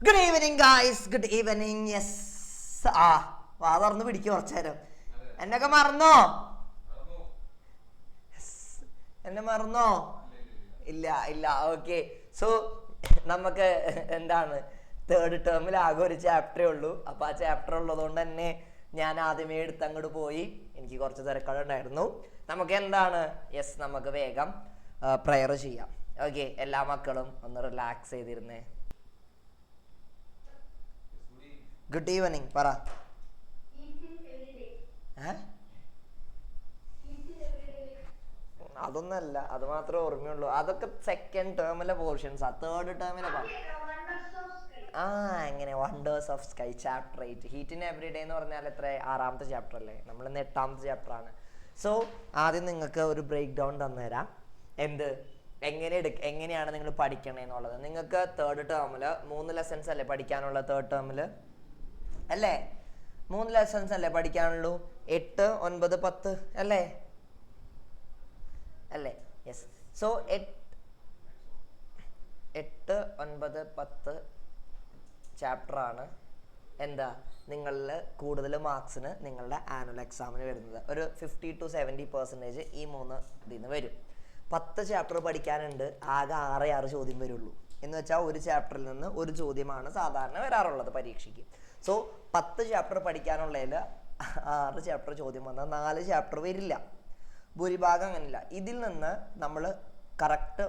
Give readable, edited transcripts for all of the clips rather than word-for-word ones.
Good evening guys, good evening. Yes, വാ തുറന്ന് പിടിക്കും കുറച്ചു നേരം. എന്നൊക്കെ മറന്നോ? എന്നെ മറന്നോ? ഇല്ല ഇല്ല. ഓക്കെ, സോ നമുക്ക് എന്താണ് തേർഡ് ടേമിൽ ആകെ ഒരു ചാപ്റ്ററേ ഉള്ളൂ. അപ്പൊ ആ ചാപ്റ്റർ ഉള്ളതുകൊണ്ട് തന്നെ ഞാൻ ആദ്യമേ എടുത്ത് അങ്ങോട്ട് പോയി. എനിക്ക് കുറച്ച് തിരക്കുകളുണ്ടായിരുന്നു. നമുക്ക് എന്താണ്, യെസ്, നമുക്ക് വേഗം പ്രയർ ചെയ്യാം. ഓക്കെ, എല്ലാ മക്കളും ഒന്ന് റിലാക്സ് ചെയ്തിരുന്നേ. ഗുഡ് ഈവനിങ് പറ. അതൊന്നല്ല, അത് മാത്രമേ ഓർമ്മയുള്ളൂ. അതൊക്കെ സെക്കൻഡ് ടേമിലെ പോർഷൻസാ. തേർഡ് ടേമിലെ എങ്ങനെ wonders of sky chapter 8 heat in every day എന്ന് പറഞ്ഞാൽ എത്ര, 6ാമത്തെ ചാപ്റ്റർ അല്ലേ? നമ്മൾ ഇന്ന് 8ാമത്തെ ചാപ്റ്റർ ആണ്. സോ ആദ്യം നിങ്ങൾക്ക് ഒരു ബ്രേക്ക് ഡൗൺ തന്നുതരാം. എങ്ങനെയാണ് നിങ്ങൾ പഠിക്കണേന്നുള്ളത്. നിങ്ങൾക്ക് തേർഡ് ടേമില് 3 ലെസൺസ് അല്ലേ പഠിക്കാനുള്ള? തേർഡ് ടേമില് അല്ലേ 3 ലെസൺസ് അല്ലേ പഠിക്കാനുള്ളൂ? 8, 9, 10 അല്ലേ? യെസ്. സോ 8, 9, 10 ചാപ്റ്റർ ആണ് എന്താ നിങ്ങളിൽ കൂടുതൽ മാർക്സിന് നിങ്ങളുടെ ആനുവൽ എക്സാമിന് വരുന്നത്. ഒരു 50 to 70% ഈ 3 ഇതിൽ നിന്ന് വരും. 10 ചാപ്റ്റർ പഠിക്കാനുണ്ട്. ആകെ 6 ചോദ്യം വരുള്ളൂ. എന്ന് വെച്ചാൽ ഒരു ചാപ്റ്ററിൽ നിന്ന് ഒരു ചോദ്യമാണ് സാധാരണ വരാറുള്ളത് പരീക്ഷയ്ക്ക്. സോ 10 ചാപ്റ്റർ പഠിക്കാനുള്ളതിൽ 6 ചാപ്റ്റർ ചോദ്യം വന്നാൽ 4 ചാപ്റ്റർ വരില്ല. ഭൂരിഭാഗം അങ്ങനെയില്ല. ഇതിൽ നിന്ന് നമ്മൾ കറക്റ്റ്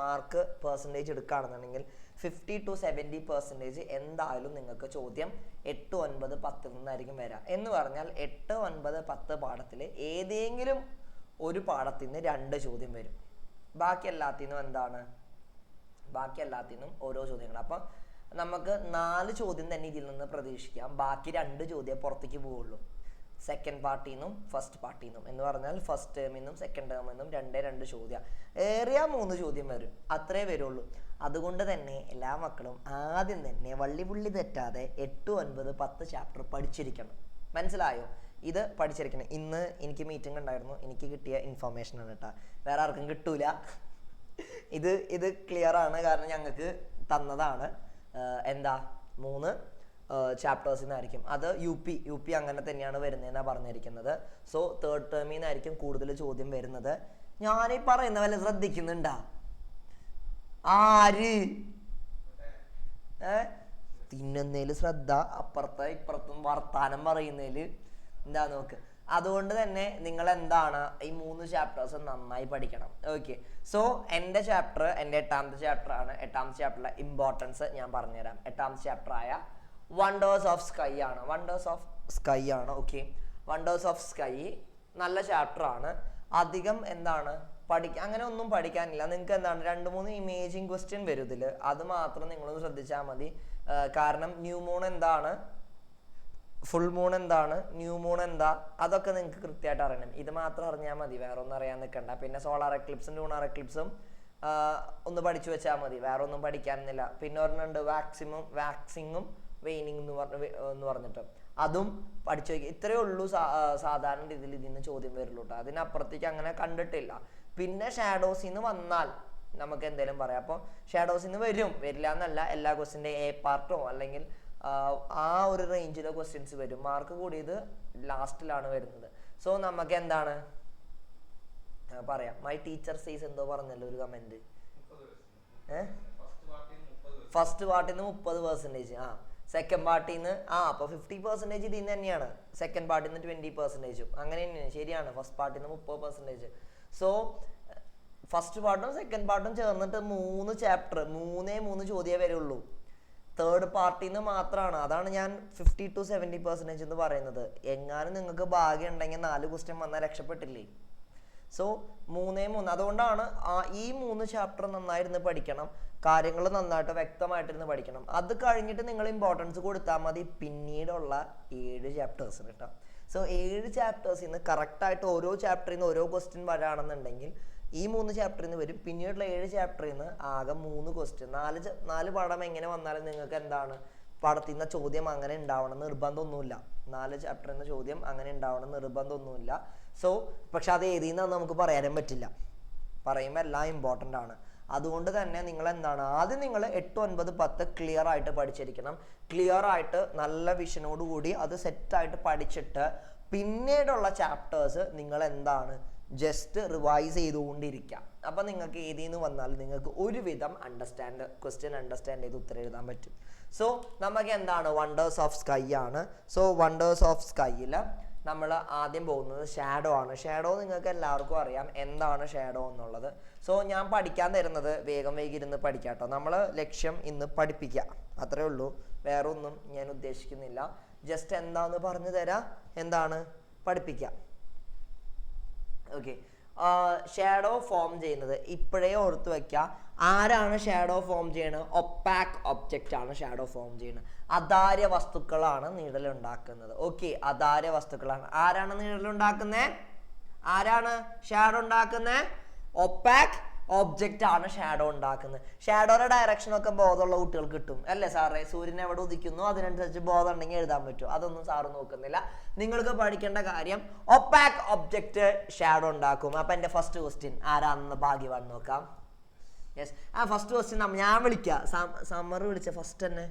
മാർക്ക് പെർസെൻറ്റേജ് എടുക്കുകയാണെന്നുണ്ടെങ്കിൽ 50 to 70% എന്തായാലും നിങ്ങൾക്ക് ചോദ്യം 8, 9, 10 നിന്നായിരിക്കും വരിക. എന്ന് പറഞ്ഞാൽ 8, 9, 10 പാഠത്തിൽ ഏതെങ്കിലും ഒരു പാഠത്തിൽ നിന്ന് 2 ചോദ്യം വരും. ബാക്കി എല്ലാത്തിനും ഓരോ ചോദ്യങ്ങൾ. അപ്പം നമുക്ക് 4 ചോദ്യം തന്നെ ഇതിൽ നിന്ന് പ്രതീക്ഷിക്കാം. ബാക്കി 2 ചോദ്യം പുറത്തേക്ക് പോവുള്ളൂ. സെക്കൻഡ് പാർട്ടിൽ നിന്നും ഫസ്റ്റ് പാർട്ടിൽ നിന്നും. എന്ന് പറഞ്ഞാൽ ഫസ്റ്റ് ടേമിൽ നിന്നും സെക്കൻഡ് ടേമിൽ നിന്നും 2 ചോദ്യം, ഏറിയ 3 ചോദ്യം വരും. അത്രേ വരുള്ളൂ. അതുകൊണ്ട് തന്നെ എല്ലാ മക്കളും ആദ്യം തന്നെ വള്ളിപുള്ളി തെറ്റാതെ 8, 9, 10 ചാപ്റ്റർ പഠിച്ചിരിക്കണം. മനസ്സിലായോ? ഇത് പഠിച്ചിരിക്കണം. ഇന്ന് എനിക്ക് മീറ്റിംഗ് ഉണ്ടായിരുന്നു. എനിക്ക് കിട്ടിയ ഇൻഫർമേഷൻ ആണ് കേട്ടോ, വേറെ ആർക്കും കിട്ടൂല. ഇത് ക്ലിയർ ആണ്, കാരണം ഞങ്ങൾക്ക് തന്നതാണ്. 3 ചാപ്റ്റേഴ്സിൽ നിന്നായിരിക്കും. അത് യു പി അങ്ങനെ തന്നെയാണ് വരുന്നതെന്നാണ് പറഞ്ഞിരിക്കുന്നത്. സോ തേർഡ് ടേമിൽ നിന്നായിരിക്കും കൂടുതൽ ചോദ്യം വരുന്നത്. ഞാനീ പറയുന്ന വല്ല ശ്രദ്ധിക്കുന്നുണ്ടാ? ആര് തിന്നുന്നതില് ശ്രദ്ധ, ഇപ്പുറത്തും വർത്താനം പറയുന്നതില് നോക്ക്. അതുകൊണ്ട് തന്നെ നിങ്ങൾ ഈ 3 ചാപ്റ്റേഴ്സ് നന്നായി പഠിക്കണം. ഓക്കെ, സോ എൻ്റെ 8ാമത്തെ ചാപ്റ്റർ ആണ്. 8ാമത്തെ ചാപ്റ്ററിലെ ഇമ്പോർട്ടൻസ് ഞാൻ പറഞ്ഞുതരാം. 8ാമത്തെ ചാപ്റ്റർ ആയ വണ്ടേഴ്സ് ഓഫ് സ്കൈ ആണ്. ഓക്കെ, വണ്ടേഴ്സ് ഓഫ് സ്കൈ നല്ല ചാപ്റ്റർ ആണ്. അധികം അങ്ങനെ ഒന്നും പഠിക്കാനില്ല. നിങ്ങൾക്ക് 2-3 ഇമേജിങ് ക്വസ്റ്റ്യൻ വരും ഇതിൽ. അത് മാത്രം നിങ്ങളൊന്ന് ശ്രദ്ധിച്ചാൽ മതി. കാരണം ന്യൂ മൂൺ എന്താണ്, ഫുൾ മൂൺ എന്താണ്, ന്യൂ മൂൺ എന്താ, അതൊക്കെ നിങ്ങൾക്ക് കൃത്യമായിട്ട് അറിയണം. ഇത് മാത്രം അറിഞ്ഞാൽ മതി, വേറെ ഒന്നും അറിയാൻ നിൽക്കണ്ട. പിന്നെ സോളാർ എക്ലിപ്സും ലൂണാർ എക്ലിപ്സും ഒന്ന് പഠിച്ചു വെച്ചാൽ മതി, വേറെ ഒന്നും പഠിക്കാനൊന്നുമില്ല. പിന്നെ ഒരെണ്ണുണ്ട് വാക്സിങ്ങും വെയിനിങ് എന്ന് പറഞ്ഞിട്ട്, അതും പഠിച്ചു വയ്ക്കുക. ഇത്രയേ ഉള്ളൂ സാധാരണ രീതിയിൽ ഇതിൽ നിന്ന് ചോദ്യം വരുള്ളൂ കേട്ടോ. അതിനപ്പുറത്തേക്ക് അങ്ങനെ കണ്ടിട്ടില്ല. പിന്നെ ഷാഡോസിൽ നിന്ന് വന്നാൽ നമുക്ക് എന്തെങ്കിലും പറയാം. അപ്പോൾ ഷാഡോസിൽ നിന്ന് വരില്ല എന്നല്ല, എല്ലാ ക്വസ്റ്റിൻ്റെ എ പാർട്ടോ അല്ലെങ്കിൽ ആ ഒരു റേഞ്ചിലെ ക്വസ്റ്റ്യൻസ് വരും. മാർക്ക് കൂടിയത് ലാസ്റ്റിലാണ് വരുന്നത്. സോ നമുക്ക് പറയാം. മൈ ടീച്ചർ സീസ് എന്തോ പറഞ്ഞല്ലോ ഒരു കമന്റ്. ഫസ്റ്റ് പാർട്ടിൽ നിന്ന് 30%. സെക്കൻഡ് പാർട്ടിൽ നിന്ന് അപ്പോൾ 50% ഇതിൽ നിന്ന് തന്നെയാണ്. സെക്കൻഡ് പാർട്ടിൽ നിന്ന് 20%. അങ്ങനെ തന്നെയാണ്, ശരിയാണ്. ഫസ്റ്റ് പാർട്ടിൽ നിന്ന് 30%. സോ ഫസ്റ്റ് പാർട്ടും സെക്കൻഡ് പാർട്ടും ചേർന്നിട്ട് 3 ചാപ്റ്റർ, 3 ചോദ്യമേ വരുള്ളൂ. തേർഡ് പാർട്ടിൽ നിന്ന് മാത്രമാണ്. അതാണ് ഞാൻ 50 to 70% എന്ന് പറയുന്നത്. എങ്ങാനും നിങ്ങൾക്ക് ഭാഗ്യം ഉണ്ടെങ്കിൽ 4 ക്വസ്റ്റ്യൻ വന്നാൽ രക്ഷപ്പെട്ടില്ലേ. സോ 3 അതുകൊണ്ടാണ് ഈ 3 ചാപ്റ്റർ നന്നായിരുന്ന് പഠിക്കണം. കാര്യങ്ങൾ നന്നായിട്ട് വ്യക്തമായിട്ടിരുന്ന് പഠിക്കണം. അത് കഴിഞ്ഞിട്ട് നിങ്ങൾ ഇമ്പോർട്ടൻസ് കൊടുത്താൽ മതി പിന്നീടുള്ള 7 ചാപ്റ്റേഴ്സിന് കേട്ടോ. സോ 7 ചാപ്റ്റേഴ്സിൽ നിന്ന് കറക്റ്റായിട്ട് ഓരോ ചാപ്റ്ററിൽ നിന്ന് ഓരോ ക്വസ്റ്റ്യൻ വരാണെന്നുണ്ടെങ്കിൽ ഈ 3 ചാപ്റ്ററിൽ നിന്ന് വരും. പിന്നീടുള്ള 7 ചാപ്റ്ററിൽ നിന്ന് ആകെ 3 ക്വസ്റ്റ്യൻ. 4 പാഠം എങ്ങനെ വന്നാലും നിങ്ങൾക്ക് പാഠത്തിൽ നിന്ന് ചോദ്യം അങ്ങനെ ഉണ്ടാവണം നിർബന്ധമൊന്നുമില്ല. 4 ചാപ്റ്ററിൽ നിന്ന് ചോദ്യം അങ്ങനെ ഉണ്ടാവണം നിർബന്ധമൊന്നുമില്ല. സോ പക്ഷെ അത് ഏതിൽ നിന്നാന്ന് നമുക്ക് പറയാനും പറ്റില്ല. പറയുമ്പോൾ എല്ലാം ഇമ്പോർട്ടൻ്റ് ആണ്. അതുകൊണ്ട് തന്നെ നിങ്ങൾ എന്താണ് ആദ്യം നിങ്ങൾ 8, 9, 10 ക്ലിയർ ആയിട്ട് പഠിച്ചിരിക്കണം. ക്ലിയർ ആയിട്ട് നല്ല വിഷനോട് കൂടി അത് സെറ്റായിട്ട് പഠിച്ചിട്ട് പിന്നീടുള്ള ചാപ്റ്റേഴ്സ് നിങ്ങൾ എന്താണ് ജസ്റ്റ് റിവൈസ് ചെയ്തുകൊണ്ടിരിക്കാം. അപ്പം നിങ്ങൾക്ക് ഏതിൽ നിന്ന് വന്നാലും നിങ്ങൾക്ക് ഒരുവിധം ക്വസ്റ്റ്യൻ അണ്ടർസ്റ്റാൻഡ് ചെയ്ത് ഉത്തരം എഴുതാൻ പറ്റും. സോ നമുക്ക് എന്താണ് വണ്ടേഴ്സ് ഓഫ് സ്കൈ ആണ്. സോ വണ്ടേഴ്സ് ഓഫ് സ്കൈയിൽ നമ്മൾ ആദ്യം പോകുന്നത് ഷാഡോ ആണ്. ഷാഡോ നിങ്ങൾക്ക് എല്ലാവർക്കും അറിയാം എന്താണ് ഷാഡോ എന്നുള്ളത്. സോ ഞാൻ പഠിക്കാൻ തരുന്നത് വേഗം ഇരുന്ന് പഠിക്കാം കേട്ടോ. നമ്മൾ ലക്ഷ്യം ഇന്ന് പഠിപ്പിക്കുക, അത്രേ ഉള്ളൂ. വേറെ ഒന്നും ഞാൻ ഉദ്ദേശിക്കുന്നില്ല. ജസ്റ്റ് എന്താന്ന് പറഞ്ഞു തരാം, എന്താണ് പഠിപ്പിക്കാം. ഓക്കെ, ഷാഡോ ഫോം ചെയ്യുന്നത് ഇപ്പോഴേ ഓർത്ത് വെക്കുക. ആരാണ് ഷാഡോ ഫോം ചെയ്യുന്നത്? ഒപ്പാക് ഒബ്ജക്റ്റ് ആണ് ഷാഡോ ഫോം ചെയ്യുന്നത്. അധാര്യ വസ്തുക്കളാണ് നിഴലുണ്ടാക്കുന്നത്. ഓക്കെ, അധാര്യ വസ്തുക്കളാണ്. ആരാണ് നിഴലുണ്ടാക്കുന്നത്? ആരാണ് ഷാഡോ ഉണ്ടാക്കുന്നത്? ഒപ്പാക് ഒബ്ജക്റ്റ് ആണ് ഷാഡോ ഉണ്ടാക്കുന്നത്. ഷാഡോയുടെ ഡയറക്ഷൻ ഒക്കെ ബോധമുള്ള കുട്ടികൾക്ക് കിട്ടും അല്ലേ സാറേ? സൂര്യൻ എവിടെ ഉദിക്കുന്നു അതിനനുസരിച്ച് ബോധം ഉണ്ടെങ്കിൽ എഴുതാൻ പറ്റും. അതൊന്നും സാറ് നോക്കുന്നില്ല. നിങ്ങൾക്ക് പഠിക്കേണ്ട കാര്യം ഒപ്പാക് ഒബ്ജക്റ്റ് ഷാഡോ ഉണ്ടാക്കും. അപ്പൊ എന്റെ ഫസ്റ്റ് ക്വസ്റ്റ്യൻ ആരാണെന്ന് ഭാഗ്യവാൻ നോക്കാം. യെസ്, ആ ഫസ്റ്റ് ക്വസ്റ്റ്യൻ ഞാൻ വിളിക്കാം. സമ്മർ വിളിച്ച ഫസ്റ്റ് തന്നെ.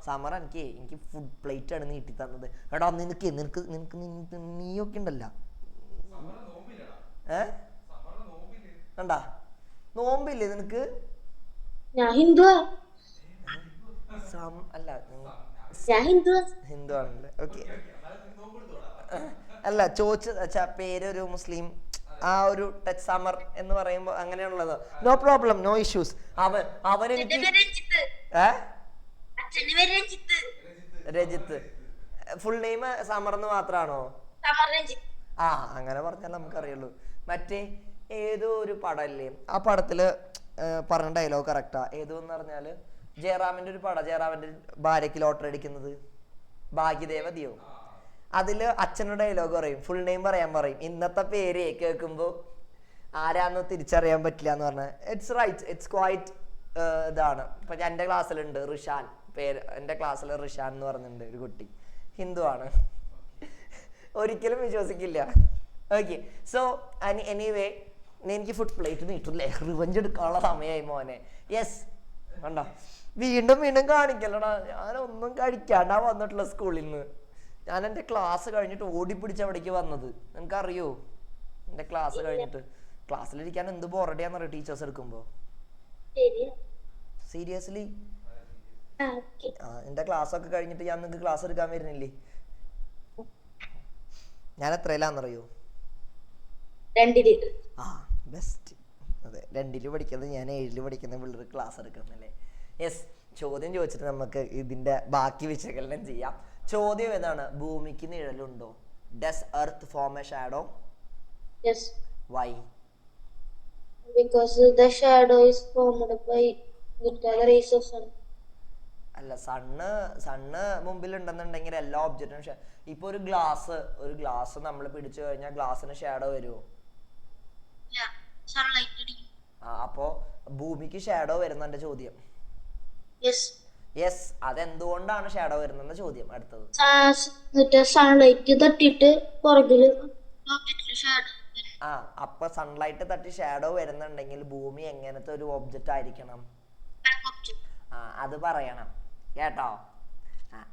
സമ്മർ എനിക്ക് ഫുഡ് പ്ലേറ്റ് ആണ് നീട്ടി തന്നത്. എടാ നിനക്ക് നിനക്ക് നിനക്ക് നീയൊക്കെ ഉണ്ടല്ലോ. കണ്ടാ നോമ്പില്ലേ നിനക്ക്? അല്ല ഹിന്ദു ആണല്ലേ? ഓക്കെ, അല്ല ചോദിച്ച പേര് ഒരു മുസ്ലിം ആ ഒരു ടച്ച് സമ്മർ എന്ന് പറയുമ്പോ അങ്ങനെയുള്ളത്. No problem, no issues. അവൻ എനിക്ക് രജിത്ത്. ഫുൾ നെയിം സമ്മർ എന്ന് മാത്രാണോ? ആ, അങ്ങനെ പറഞ്ഞാൽ നമുക്കറിയുള്ളൂ. മറ്റേ ഏതോ ഒരു പടല്ലേ, ആ പടത്തില് പറഞ്ഞ ഡയലോഗ് കറക്റ്റാ. ഏതോന്ന് പറഞ്ഞാല് ജയറാമിന്റെ ഒരു പടം, ജയറാമിന്റെ ഭാര്യയ്ക്ക് ലോട്ടറി അടിക്കുന്നത്, ഭാഗ്യദേവതിയോ. അതില് അച്ഛൻ്റെ ഡയലോഗ് പറയും, ഫുൾ നെയിം പറയാൻ പറയും. ഇന്നത്തെ പേര് കേൾക്കുമ്പോ ആരാന്ന് തിരിച്ചറിയാൻ പറ്റില്ല എന്ന് പറഞ്ഞാൽ ഇറ്റ്സ് റൈറ്റ്, ഇറ്റ്സ് ക്വൈറ്റ് ഇതാണ്. ഇപ്പൊ എന്റെ ക്ലാസ്സിലുണ്ട് റിഷാൻ, പേര് എന്റെ ക്ലാസ്സിൽ റിഷാൻ എന്ന് പറഞ്ഞിട്ടുണ്ട് ഒരു കുട്ടി, ഹിന്ദു ആണ്. ഒരിക്കലും വിശ്വസിക്കില്ല. ഓക്കെ, സോ എനിവേ എനിക്ക് ഫുഡ് പ്ലേറ്റ് നീട്ടില്ലേ, റിവഞ്ച് എടുക്കാനുള്ള സമയമായി മോനെ. യെസ്, കണ്ടോ വീണ്ടും വീണ്ടും കാണിക്കല്ലടാ. ഞാനൊന്നും കഴിക്കാണ്ടാ വന്നിട്ടുള്ള സ്കൂളിൽ നിന്ന്. ഞാൻ എൻ്റെ ക്ലാസ് കഴിഞ്ഞിട്ട് ഓടിപ്പിടിച്ച് അവിടേക്ക് വന്നത്. നിനക്കറിയോ എൻ്റെ ക്ലാസ് കഴിഞ്ഞിട്ട്? ക്ലാസ്സിലിരിക്കാൻ എന്ത് ബോറടിയാന്നറിയോ ടീച്ചേഴ്സ് എടുക്കുമ്പോ? സീരിയസ്ലി എന്റെ ക്ലാസ് ഒക്കെ കഴിഞ്ഞിട്ട് ഞാൻ നിങ്ങക്ക് ക്ലാസ് എടുക്കാൻ വരുന്നില്ലേ? ഞാൻ എത്രയിലാന്നറിയോ? ആ ബെസ്റ്റ്. അതെ, 2ല് പഠിക്കുന്നത് ഞാൻ 7ല് പഠിക്കുന്ന പിള്ളേർ ക്ലാസ് എടുക്കുന്നല്ലേ. യെസ്, ചോദ്യം ചോദിച്ചിട്ട് നമുക്ക് ഇതിന്റെ ബാക്കി വിശകലനം ചെയ്യാം. ചോദ്യം ഏതാണ്? ഭൂമിക്ക് നിഴലുണ്ടോ? Does earth form a shadow? Yes. Why? Because the shadow is formed by the rays of sun. അല്ല, സണ്ണ് മുമ്പിൽ ഉണ്ടെന്നുണ്ടെങ്കിൽ എല്ലാ ഒബ്ജക്റ്റും. ഇപ്പൊ ഒരു ഗ്ലാസ് നമ്മൾ പിടിച്ചു കഴിഞ്ഞാൽ ഗ്ലാസിന് ഷാഡോ വരുമോ? അപ്പോ ഭൂമിക്ക് ഷാഡോ വരുന്ന ചോദ്യം. യെസ്, അതെന്തുകൊണ്ടാണ് ഷാഡോ വരുന്ന ചോദ്യം. അടുത്തത് സൺലൈറ്റ് തട്ടിട്ട് അപ്പൊ സൺലൈറ്റ് തട്ടി ഷാഡോ വരുന്നുണ്ടെങ്കിൽ ഭൂമി എങ്ങനത്തെ ഒരു ഒബ്ജക്റ്റ് ആയിരിക്കണം? അത് പറയണം കേട്ടോ.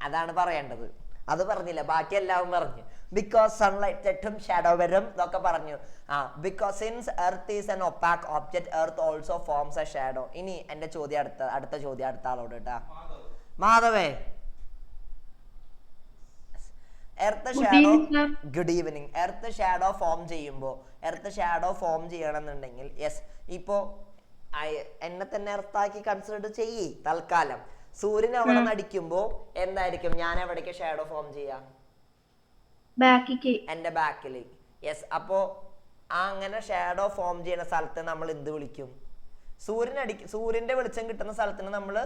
അതാണ് പറയേണ്ടത്. അത് പറഞ്ഞില്ല, ബാക്കി എല്ലാം പറഞ്ഞു. ബിക്കോസ് സൺലൈറ്റ് തട്ടും ഷാഡോ വരും എന്നൊക്കെ പറഞ്ഞു. Because since earth is an opaque object earth also forms a shadow. ഇനി എന്റെ ചോദ്യം അടുത്ത ചോദ്യം അടുത്ത ആളോട് കേട്ടാ. മാധവേ, earth shadow, good evening. Earth shadow form ചെയ്യണമെന്നുണ്ടെങ്കിൽ യെസ്, ഇപ്പോ എന്നെ തന്നെ എർത്താക്കി കൺസിഡർ ചെയ്യേ തൽക്കാലം. സൂര്യൻ അവിടെ നടിക്കുമ്പോ എന്തായിരിക്കും ഞാൻ എവിടേക്ക് ഷാഡോ ഫോം ചെയ്യാ? എന്റെ ബാക്കില്. യെസ്, അപ്പോ അങ്ങനെ ഷാഡോ ഫോം ചെയ്യുന്ന സ്ഥലത്ത് നമ്മൾ എന്ത് വിളിക്കും? സൂര്യന്റെ വെളിച്ചം കിട്ടുന്ന സ്ഥലത്തിന് നമ്മള്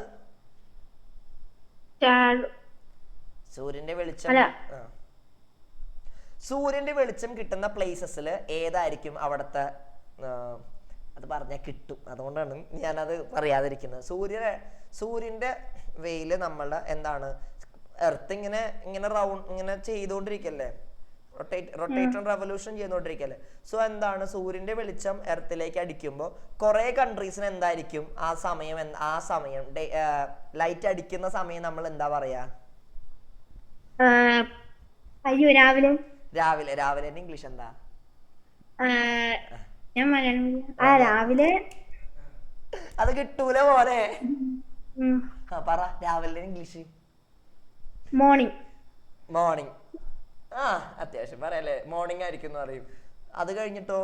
സൂര്യന്റെ വെളിച്ചം കിട്ടുന്ന പ്ലേസസിൽ ഏതായിരിക്കും അവിടുത്തെ? അത് പറഞ്ഞാൽ കിട്ടും, അതുകൊണ്ടാണ് ഞാനത് പറയാതിരിക്കുന്നത്. സൂര്യന്റെ വെയില് നമ്മളുടെ എന്താണ്, എർത്ത് ഇങ്ങനെ റൗണ്ട് ഇങ്ങനെ ചെയ്തുകൊണ്ടിരിക്കല്ലേ, റൊട്ടേറ്റ് റെവല്യൂഷൻ ചെയ്തുകൊണ്ടിരിക്കല്ലേ. സോ എന്താണ്, സൂര്യന്റെ വെളിച്ചം എർത്തിലേക്ക് അടിക്കുമ്പോൾ കുറെ കൺട്രീസിന് എന്തായിരിക്കും ആ സമയം ലൈറ്റ് അടിക്കുന്ന സമയം നമ്മൾ എന്താ പറയാ? അയ്യോ രാവിലെ രാവിലെ ഇംഗ്ലീഷ് എന്താ? ഞാൻ രാവിലെ അത് കിട്ടൂല പോലെ. പറ രാവിലെ ഇംഗ്ലീഷ്. മോർണിംഗ്. ആ അത്യാവശ്യം പറയാല്ലേ, മോർണിംഗ് ആയിരിക്കും എന്ന് പറയും. അത് കഴിഞ്ഞിട്ടോ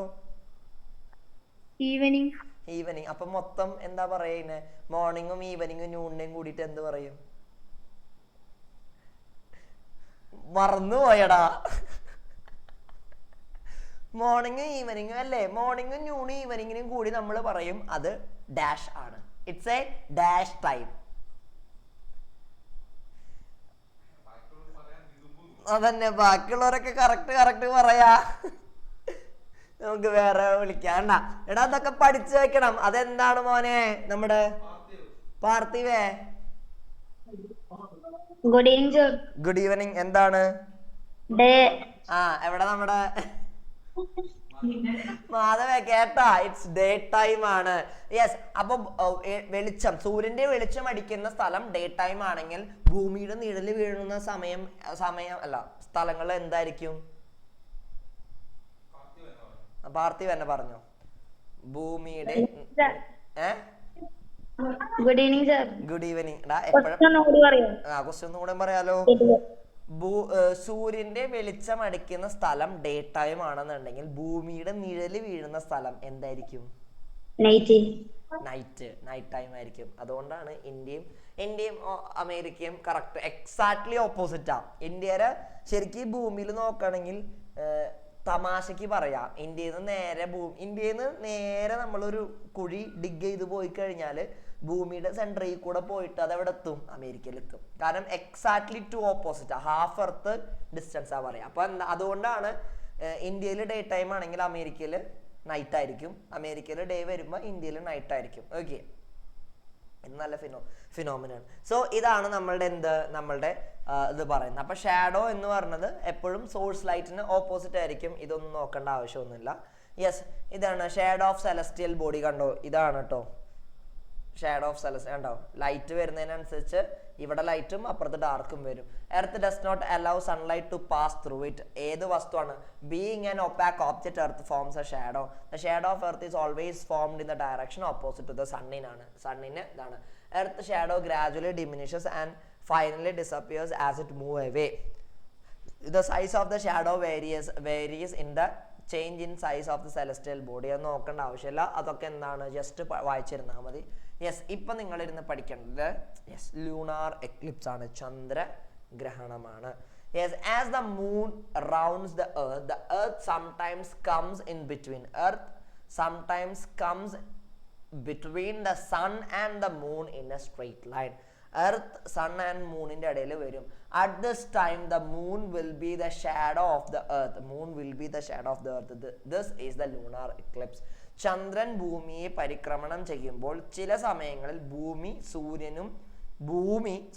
ഈവനിങ്. അപ്പൊ മൊത്തം എന്താ പറയുന്നേ? മോർണിംഗും ഈവനിങ്ങും നൂണിനെയും കൂടിയിട്ട് എന്ത് പറയും? മറന്നു പോയടാ. മോർണിംഗും ഈവനിങ്ങും അല്ലേ? മോർണിംഗും നൂണും ഈവനിങ്ങിനും കൂടി നമ്മൾ പറയും അത് ഡാഷ് ആണ്. It's A dash time. അതന്നെ, ബാക്കിയുള്ളവരൊക്കെ കറക്റ്റ് പറയാ. നമുക്ക് വേറെ വിളിക്കാണ്ട. എടാ അതൊക്കെ പഠിച്ചു വെക്കണം. അതെന്താണ് മോനെ നമ്മുടെ പാർത്ഥിവേ? Good evening. എന്താണ്? എവിടെ നമ്മുടെ മാധവേ കേട്ടാ? ഇറ്റ്സ് ഡേ ടൈം ആണ്. യെസ്. അപ്പൊ സൂര്യന്റെ വെളിച്ചം അടിക്കുന്ന സ്ഥലം ഡേ ടൈം ആണെങ്കിൽ ഭൂമിയുടെ നിഴല് വീഴുന്ന സ്ഥലങ്ങൾ എന്തായിരിക്കും? പാർത്ഥിവ് തന്നെ പറഞ്ഞോ. ഭൂമിയുടെ ഗുഡ് ഈവനിങ്. ക്വസ്റ്റ്യൻ ഒന്നുകൂടെ പറയാലോ. സൂര്യന്റെ വെളിച്ചം അടിക്കുന്ന സ്ഥലം ഡേ ടൈം ആണെന്നുണ്ടെങ്കിൽ ഭൂമിയുടെ നിഴല് വീഴുന്ന സ്ഥലം എന്തായിരിക്കും? നൈറ്റ് ടൈം ആയിരിക്കും. അതുകൊണ്ടാണ് ഇന്ത്യയും അമേരിക്കയും കറക്റ്റ് എക്സാക്ട്ലി ഓപ്പോസിറ്റാ. ഇന്ത്യയുടെ ശരിക്കും ഭൂമിയിൽ നോക്കുകയാണെങ്കിൽ തമാശക്ക് പറയാം, ഇന്ത്യയിൽ നിന്ന് നേരെ നമ്മളൊരു കുഴി ഡിഗ് ചെയ്ത് പോയി കഴിഞ്ഞാല് ഭൂമിയുടെ സെൻട്രിൽ കൂടെ പോയിട്ട് അത് എവിടെ എത്തും? അമേരിക്കയിൽ എത്തും. കാരണം exactly to opposite, half earth distance ആ പറയാം. അപ്പൊ അതുകൊണ്ടാണ് ഇന്ത്യയിൽ ഡേ ടൈം ആണെങ്കിൽ അമേരിക്കയിൽ നൈറ്റ് ആയിരിക്കും, അമേരിക്കയിൽ ഡേ വരുമ്പോൾ ഇന്ത്യയിൽ നൈറ്റ് ആയിരിക്കും. ഓക്കെ, ഇത് നല്ല ഫിനോമിനാണ്. സോ ഇതാണ് നമ്മളുടെ ഇത് പറയുന്നത്. അപ്പൊ ഷാഡോ എന്ന് പറയുന്നത് എപ്പോഴും സോഴ്സ് ലൈറ്റിന് ഓപ്പോസിറ്റ് ആയിരിക്കും. ഇതൊന്നും നോക്കേണ്ട ആവശ്യമൊന്നുമില്ല. യെസ്, ഇതാണ് ഷാഡോ ഓഫ് സെലസ്റ്റിയൽ ബോഡി. കണ്ടോ? ഇതാണ് കേട്ടോ ഷാഡോ ഓഫ് സെലസ്റ്റിയൽ. കണ്ടോ? ലൈറ്റ് വരുന്നതിനനുസരിച്ച് ഇവിടെ ലൈറ്റും അപ്പുറത്ത് ഡാർക്കും വരും. Earth does not allow sunlight to pass through it. ഏത് വസ്തുവാണ്? Being an opaque object earth forms a shadow. The shadow of earth is always formed in the direction opposite to the സണ്ണിനാണ്. സണ്ണിന് ഇതാണ്. Earth shadow gradually diminishes and finally disappears as it move away. The size of the shadow varies in the change in size of the celestial body. അത് നോക്കേണ്ട ആവശ്യമില്ല. അതൊക്കെ എന്താണ്? Just വായിച്ചിരുന്നാൽ മതി. Yes, ഇപ്പൊ നിങ്ങൾ ഇരുന്ന് പഠിക്കേണ്ടത് ലൂണാർ എക്ലിപ്സ് ആണ്, ചന്ദ്രഗ്രഹണമാണ്. Yes, as the moon rounds the earth sometimes comes in between. Earth sometimes comes between the sun and the moon in a straight line. Earth, sun and moon in the ഇടയിൽ വരും. At this time the moon will be the shadow of the earth. Moon will be the shadow of the earth. This is the lunar eclipse. ചന്ദ്രൻ ഭൂമിയെ പരിക്രമണം ചെയ്യുമ്പോൾ ചില സമയങ്ങളിൽ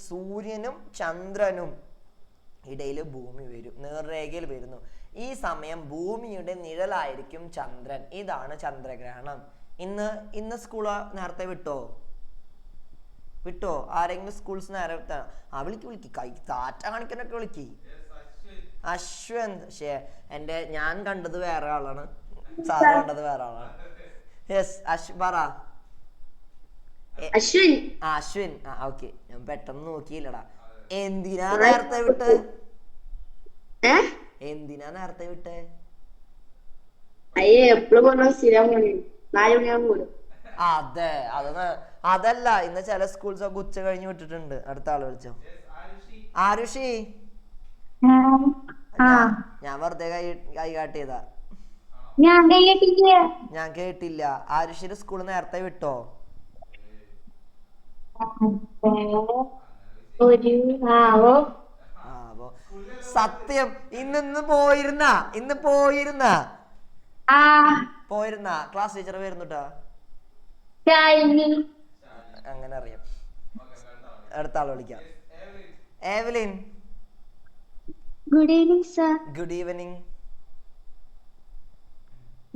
സൂര്യനും ചന്ദ്രനും ഇടയിൽ ഭൂമി വരും, നേർരേഖയിൽ വരുന്നു. ഈ സമയം ഭൂമിയുടെ നിഴലായിരിക്കും ചന്ദ്രൻ. ഇതാണ് ചന്ദ്രഗ്രഹണം. ഇന്ന് സ്കൂൾ നേരത്തെ വിട്ടോ? ആരെങ്കിലും സ്കൂൾസ് നേരത്തെ വിളിക്ക് കൈ താറ്റ കാണിക്കാനൊക്കെ വിളിക്ക്. അശ്വന്ത്. ഞാൻ കണ്ടത് വേറെ ആളാണ്, സാറ് കണ്ടത് വേറെ ആളാണ്. യെസ്, പറ. അശ്വിൻ. ഓക്കെ, ഞാൻ പെട്ടെന്ന് നോക്കിയില്ലടാ. എന്തിനാ നേരത്തെ വിട്ട്? അതല്ല, ഇന്ന് ചില സ്കൂൾസ് ഒക്കെ ഉച്ച കഴിഞ്ഞ് വിട്ടിട്ടുണ്ട്. അടുത്ത ആള് വിളിച്ചോ. ആരുഷി. ഞാൻ വെറുതെ കൈ കാട്ടിയതാ, ഞാൻ കേട്ടില്ല. ആരുഷിയുടെ സ്കൂൾ നേരത്തെ വിട്ടോ? സത്യം, ഇന്ന് പോയിരുന്ന ക്ലാസ് ടീച്ചർ വരുന്നുട്ടാ, അങ്ങനെ അറിയാം. അടുത്ത ആള് വിളിക്കാം. Evelyn. Good evening sir. Good evening.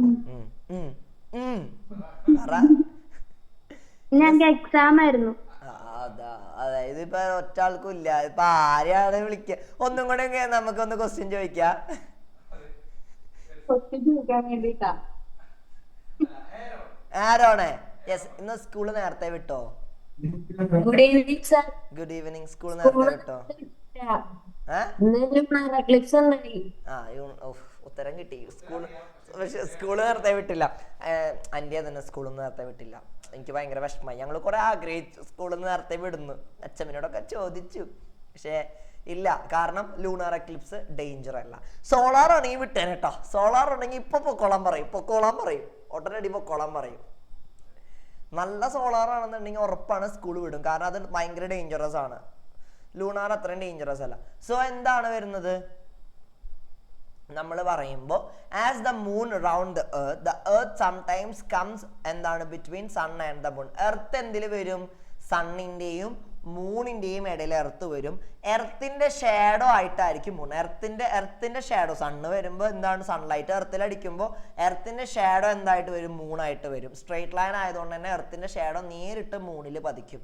ഉം, ഉം, ഉം. പറ. ഞങ്ങൾക്ക് എക്സാം ആയിരുന്നു. അതായത് ഇപ്പൊ ഒറ്റ ആൾക്കും ഇല്ല. ഇപ്പൊ ആരെയാണ് വിളിക്ക? ഒന്നും കൂടെ നമുക്കൊന്ന് ക്വസ്റ്റ്യൻ ചോദിക്കാം. ആരോണേ? യെസ്. ഇന്ന് സ്കൂള് നേരത്തെ വിട്ടോ? Good evening sir. Good evening. School നേരത്തെ വിട്ടോ? ഉത്തരം കിട്ടി. സ്കൂള് നേരത്തെ വിട്ടില്ല. എൻ്റെ തന്നെ സ്കൂളിൽ നിന്ന് നേരത്തെ വിട്ടില്ല. എനിക്ക് ഭയങ്കര വിഷമമായി. ഞങ്ങൾ കുറെ ആഗ്രഹിച്ചു സ്കൂളിൽ നിന്ന് നേരത്തെ വിടുന്നു. അച്ഛമ്മനോടൊക്കെ ചോദിച്ചു, പക്ഷേ ഇല്ല. കാരണം ലൂണാർ എക്ലിപ്സ് ഡേഞ്ചർ അല്ല. സോളാർ ആണെങ്കിൽ വിട്ടേനെ കേട്ടോ. സോളാർ ഉണ്ടെങ്കിൽ ഇപ്പൊ പൊക്കോളാൻ പറയും. ഉടനടി പൊക്കോളാൻ പറയും. നല്ല സോളാർ ആണെന്നുണ്ടെങ്കിൽ ഉറപ്പാണ് സ്കൂൾ വിടും. കാരണം അത് ഭയങ്കര ഡേഞ്ചറസ് ആണ്. ലൂണാർ അത്രയും ഡേഞ്ചറസ് അല്ല. സോ എന്താണ് വരുന്നത് നമ്മൾ പറയുമ്പോൾ, as the moon round the earth sometimes comes എന്താണ് between sun and the moon. Earth എന്തിൽ വരും? സണ്ണിന്റെയും മൂണിന്റെയും ഇടയിൽ എർത്ത് വരും. എർത്തിന്റെ ഷാഡോ ആയിട്ടായിരിക്കും മൂൺ. എർത്തിന്റെ ഷാഡോ സണ്ണ് വരുമ്പോൾ എന്താണ്, സൺലൈറ്റ് എർത്തിൽ അടിക്കുമ്പോൾ എർത്തിന്റെ ഷാഡോ എന്തായിട്ട് വരും? മൂണായിട്ട് വരും. സ്ട്രെയിറ്റ് ലൈൻ ആയതുകൊണ്ട് തന്നെ എർത്തിന്റെ ഷാഡോ നേരിട്ട് മൂണിൽ പതിക്കും.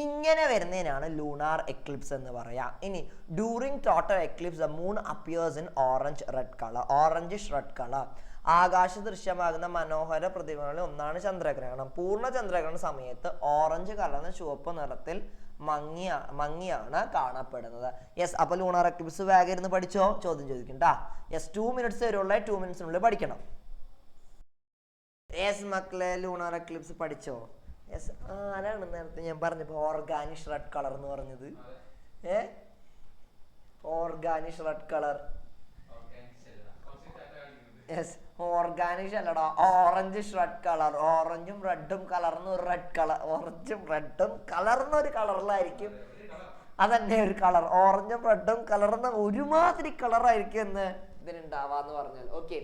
ഇങ്ങനെ വരുന്നതിനാണ് ലൂണാർ എക്ലിപ്സ് എന്ന് പറയാം. ഇനി during total Eclipse the moon appears in orangish red colour. ആകാശ ദൃശ്യമാകുന്ന മനോഹര പ്രതിമകളിൽ ഒന്നാണ് ചന്ദ്രഗ്രഹണം. പൂർണ്ണ ചന്ദ്രഗ്രഹണ സമയത്ത് ഓറഞ്ച് കലർന്ന ചുവപ്പ് നിറത്തിൽ മങ്ങിയാണ് കാണപ്പെടുന്നത്. യെസ്. അപ്പൊ ലൂണാർ എക്ലിപ്സ് വേഗം ഇരുന്ന് പഠിച്ചോ? ചോദ്യം ചോദിക്കും ട്ടാ. യെസ്. 2 minutes വരുള്ള 2 minutes പഠിക്കണം. യെസ് മക്കളെ, ലൂണാർ എക്ലിപ്സ് പഠിച്ചോ? യെസ്. ആരാണ് നേരത്തെ ഞാൻ പറഞ്ഞപ്പോ ഓർഗാനിഷ് റെഡ് കളർ എന്ന് പറഞ്ഞത്? ഓർഗാനിഷ് റെഡ് കളർ. യെസ്, ഓർഗാനിഷ് അല്ലടാ, ഓറഞ്ചിഷ് റെഡ് കളർ. ഓറഞ്ചും റെഡും കലർന്ന ഒരു റെഡ് കളർ. ഓറഞ്ചും റെഡും കലർന്ന ഒരു കളറിലായിരിക്കും. അതന്നെ ഒരു കളർ. ഓറഞ്ചും റെഡും കലർന്ന ഒരുമാതിരി കളറായിരിക്കും എന്ന് ഇതിനുണ്ടാവാന്ന് പറഞ്ഞാൽ. ഓക്കെ.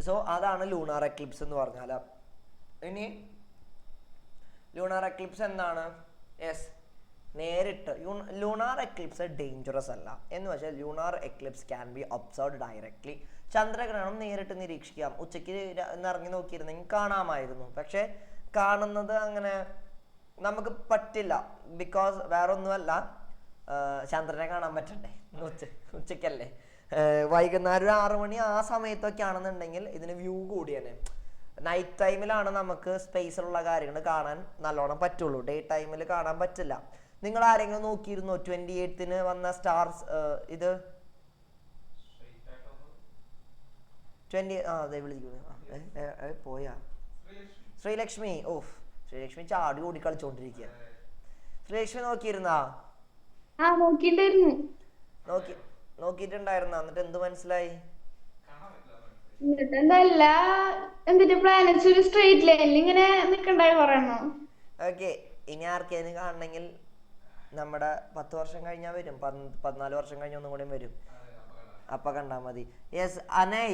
സോ അതാണ് ലൂണാർ എക്ലിപ്സ് എന്ന് പറഞ്ഞാൽ. ഇനി ലൂണാർ എക്ലിപ്സ് എന്താണ്? യെസ്, നേരിട്ട് ലൂണാർ എക്ലിപ്സ് ഡേഞ്ചറസ് അല്ല എന്ന് വെച്ചാൽ lunar eclipse can be observed directly. ചന്ദ്രഗ്രഹണം നേരിട്ട് നിരീക്ഷിക്കാം. ഉച്ചയ്ക്ക് ഇറങ്ങി നോക്കിയിരുന്നെങ്കിൽ കാണാമായിരുന്നു. പക്ഷെ കാണുന്നത് അങ്ങനെ നമുക്ക് പറ്റില്ല. ബിക്കോസ് വേറെ ഒന്നുമല്ല, ചന്ദ്രനെ കാണാൻ പറ്റണ്ടേ? ഉച്ചയ്ക്കല്ലേ? വൈകുന്നേരം 6 മണി ആ സമയത്തൊക്കെ ആണെന്നുണ്ടെങ്കിൽ ഇതിന് വ്യൂ കൂടിയാണ്. നൈറ്റ് ടൈമിലാണ് നമുക്ക് സ്പേസിലുള്ള കാര്യങ്ങൾ കാണാൻ നല്ലോണം പറ്റുള്ളൂ. ഡേ ടൈമിൽ കാണാൻ പറ്റില്ല. നിങ്ങൾ ആരെങ്കിലും നോക്കിയിരുന്നോ 28-ന് വന്ന സ്റ്റാർസ്? ഇത് 20 അതെ വിളിക്കുന്നു. പോയാ ശ്രീലക്ഷ്മി? ഓഫ്, ശ്രീലക്ഷ്മി ചാടി ഓടി കളിച്ചോണ്ടിരിക്കുക. ശ്രീലക്ഷ്മി നോക്കിയിരുന്നാ? നോക്കിയിട്ടുണ്ടായിരുന്ന? എന്നിട്ട് എന്ത് മനസ്സിലായി? ഓക്കെ. ഇനി ആർക്കേലും കാണണമെങ്കിൽ നമ്മുടെ 10 വർഷം കഴിഞ്ഞാൽ വരും. 14 വർഷം കഴിഞ്ഞ ഒന്നും കൂടി വരും. അപ്പൊ കണ്ടാ മതി. യെസ്. അനൈ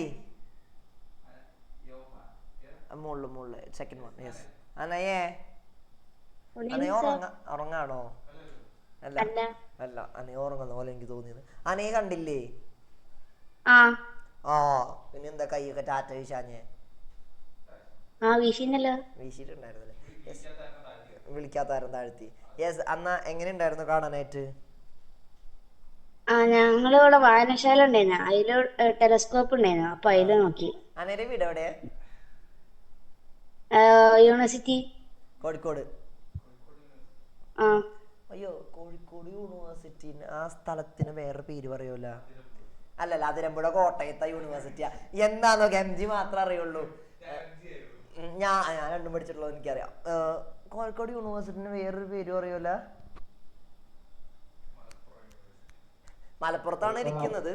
മുള്ളു സെക്കൻഡ് വൺ. യെസ്. അനയേ ഉറങ്ങാണോ? അല്ല, അനയ ഉറങ്ങുന്ന പോലെ എനിക്ക് തോന്നിയത്. അനയെ കണ്ടില്ലേ? പിന്നെ എന്താ കൈയൊക്കെ ടാറ്റ വീശാഞ്ഞേ? വീശിട്ടുണ്ടായിരുന്നല്ലേ? വിളിക്കാത്താരും താഴ്ത്തി. യെസ്. അന്നാ എങ്ങനെ ഉണ്ടായിരുന്നു കാണാനായിട്ട്? ഞങ്ങളിവിടെ വായനശാല ഉണ്ടായിരുന്നു, അതില് ടെലസ്കോപ്പ് ഉണ്ടായിരുന്നു, അപ്പൊ അതില് നോക്കി. അനയുടെ വീട് എവിടെ? യൂണിവേഴ്സിറ്റി കോഴിക്കോട്. അയ്യോ, കോഴിക്കോട് യൂണിവേഴ്സിറ്റി. ആ സ്ഥലത്തിന് വേറെ പേര് പറയൂല? അല്ലല്ല, അതിരമ്പുഴ കോട്ടയത്തെ യൂണിവേഴ്സിറ്റിയാ. എന്താന്നോ MG മാത്രമേ അറിയുള്ളൂ. ഞാൻ രണ്ടും പഠിച്ചിട്ടുള്ളത് എനിക്കറിയാം. കോഴിക്കോട് യൂണിവേഴ്സിറ്റിന് വേറൊരു പേര് പറയൂല? മലപ്പുറത്താണ് ഇരിക്കുന്നത്,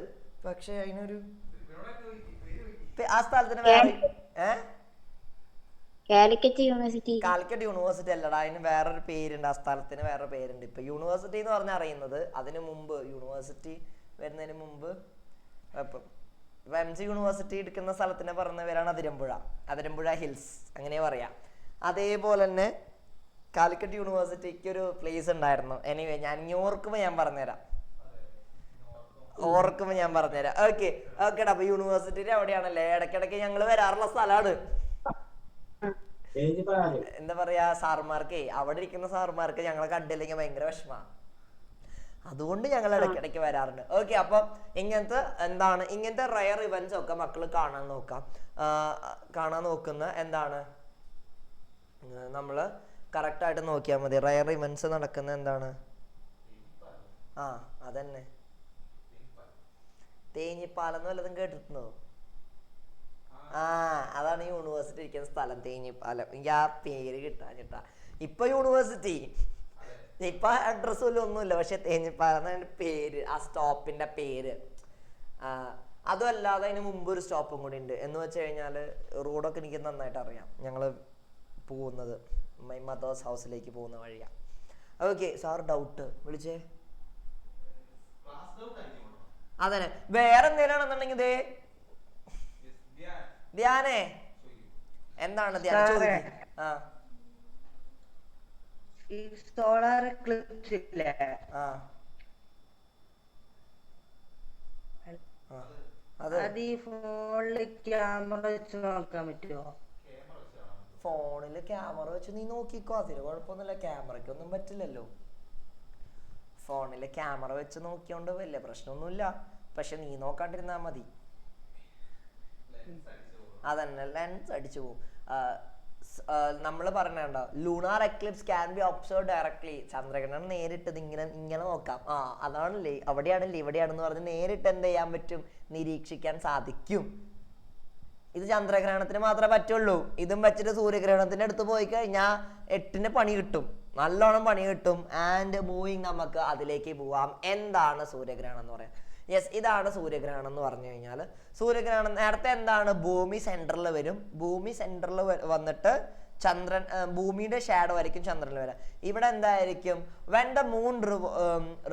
പക്ഷെ അതിനൊരു ആ സ്ഥലത്തിന് വേറെ കാലിക്കറ്റ് യൂണിവേഴ്സിറ്റി. കാലിക്കറ്റ് യൂണിവേഴ്സിറ്റി അല്ലടാ, അതിന് വേറൊരു പേരുണ്ട്. ആ സ്ഥലത്തിന് വേറെ പേരുണ്ട്. ഇപ്പൊ യൂണിവേഴ്സിറ്റി എന്ന് പറഞ്ഞാൽ അറിയുന്നത്. അതിന് മുമ്പ് യൂണിവേഴ്സിറ്റി വരുന്നതിന് മുമ്പ് ഇപ്പൊ MG യൂണിവേഴ്സിറ്റി എടുക്കുന്ന സ്ഥലത്തിനെ പറയുന്ന പേരാണ് അതിരമ്പുഴ ഹിൽസ്, അങ്ങനെ പറയാം. അതേപോലെ തന്നെ കാലിക്കറ്റ് യൂണിവേഴ്സിറ്റിക്ക് ഒരു പ്ലേസ് ഉണ്ടായിരുന്നു. എനിവേ, ഞാൻ ഇനി ഓർക്കുമ്പോൾ ഞാൻ പറഞ്ഞുതരാം. ഓർക്കുമ്പോ ഞാൻ പറഞ്ഞുതരാം. ഓക്കെ ഓക്കേടാ. അപ്പൊ യൂണിവേഴ്സിറ്റിയുടെ അവിടെയാണല്ലേ, ഇടയ്ക്കിടയ്ക്ക് ഞങ്ങൾ വരാറുള്ള സ്ഥലമാണ്. എന്താ പറയാ, സാറുമാർക്കേ, അവിടെ ഇരിക്കുന്ന സാറുമാർക്ക് ഞങ്ങളെ കണ്ടില്ലെങ്കിൽ ഭയങ്കര വിഷമാണ്. അതുകൊണ്ട് ഞങ്ങൾ ഇടയ്ക്കിടയ്ക്ക് വരാറുണ്ട്. ഓക്കെ, അപ്പം ഇങ്ങനത്തെ എന്താണ്, ഇങ്ങനത്തെ റയർ ഇവന്റ്സ് ഒക്കെ മക്കൾ കാണാൻ നോക്കുന്ന എന്താണ്, നമ്മള് കറക്റ്റ് ആയിട്ട് നോക്കിയാൽ മതി. റയർ ഇവന്റ്സ് നടക്കുന്ന എന്താണ്, അതന്നെ തേഞ്ഞിപ്പാലം എന്ന് വല്ലതും കേട്ടിട്ടുണ്ടോ? അതാണ് യൂണിവേഴ്സിറ്റി ഇരിക്കുന്ന സ്ഥലം, തേഞ്ഞിപ്പാലം. എനിക്ക് ആ പേര് കിട്ടാഞ്ഞിട്ടാ. ഇപ്പൊ യൂണിവേഴ്സിറ്റി ഇപ്പൊ അഡ്രസ് പോലും ഒന്നുമില്ല, പക്ഷെ തേഞ്ഞിപ്പാലം എന്നാണ് പേര്, ആ സ്റ്റോപ്പിന്റെ പേര്. അതും അല്ലാതെ അതിന് മുമ്പ് ഒരു സ്റ്റോപ്പും കൂടി ഉണ്ട്. എന്ന് വെച്ച് കഴിഞ്ഞാല് റോഡൊക്കെ എനിക്ക് നന്നായിട്ട് അറിയാം. ഞങ്ങള് പോകുന്നത് മൈ മദേഴ്സ് ഹൗസിലേക്ക് പോകുന്ന വഴിയാ. ഓക്കെ സാർ, ഡൗട്ട് വിളിച്ചേ. അതന്നെ. വേറെ എന്തെങ്കിലാണെന്നുണ്ടെങ്കിൽ ഇതേ ധ്യാനേ, എന്താണ് ധ്യാനം? ഈ സോളാർ എക്ലിപ്സ് ഇല്ലേ, അത് ഈ ഫോണില് ക്യാമറ വെച്ച് നോക്കാൻ പറ്റുമോ? ഫോണില് ക്യാമറ വെച്ച് നീ നോക്കിക്കോ, അതിന് കുഴപ്പമൊന്നുമില്ല. ക്യാമറയ്ക്കൊന്നും പറ്റില്ലല്ലോ. ഫോണില് ക്യാമറ വെച്ച് നോക്കിയോണ്ട് വലിയ പ്രശ്നമൊന്നുമില്ല. പക്ഷെ നീ നോക്കാണ്ടിരുന്നാ മതി. അതന്നെ, ലെൻസ് അടിച്ചു പോകും. നമ്മൾ പറഞ്ഞോ, lunar eclipse can be observe directly. ചന്ദ്രഗ്രഹണം നേരിട്ടത് ഇങ്ങനെ നോക്കാം. അതാണല്ലേ, അവിടെയാണല്ലേ, ഇവിടെയാണെന്ന് പറഞ്ഞ് നേരിട്ട് എന്ത് ചെയ്യാൻ പറ്റും, നിരീക്ഷിക്കാൻ സാധിക്കും. ഇത് ചന്ദ്രഗ്രഹണത്തിന് മാത്രമേ പറ്റുള്ളൂ. ഇതും വെച്ചിട്ട് സൂര്യഗ്രഹണത്തിന്റെ അടുത്ത് പോയി കഴിഞ്ഞാൽ 8ന് പണി കിട്ടും, നല്ലോണം പണി കിട്ടും. ആൻഡ് മൂവിങ് നമുക്ക് അതിലേക്ക് പോവാം. എന്താണ് സൂര്യഗ്രഹണം എന്ന് പറയാം? യെസ്, ഇതാണ് സൂര്യഗ്രഹണം എന്ന് പറഞ്ഞു കഴിഞ്ഞാൽ. സൂര്യഗ്രഹണം നേരത്തെ എന്താണ്, ഭൂമി സെന്ററിൽ വരും. ഭൂമി സെന്ററിൽ വന്നിട്ട് ചന്ദ്രൻ, ഭൂമിയുടെ ഷാഡോ ആയിരിക്കും ചന്ദ്രനിൽ വരാം. ഇവിടെ എന്തായിരിക്കും, when the moon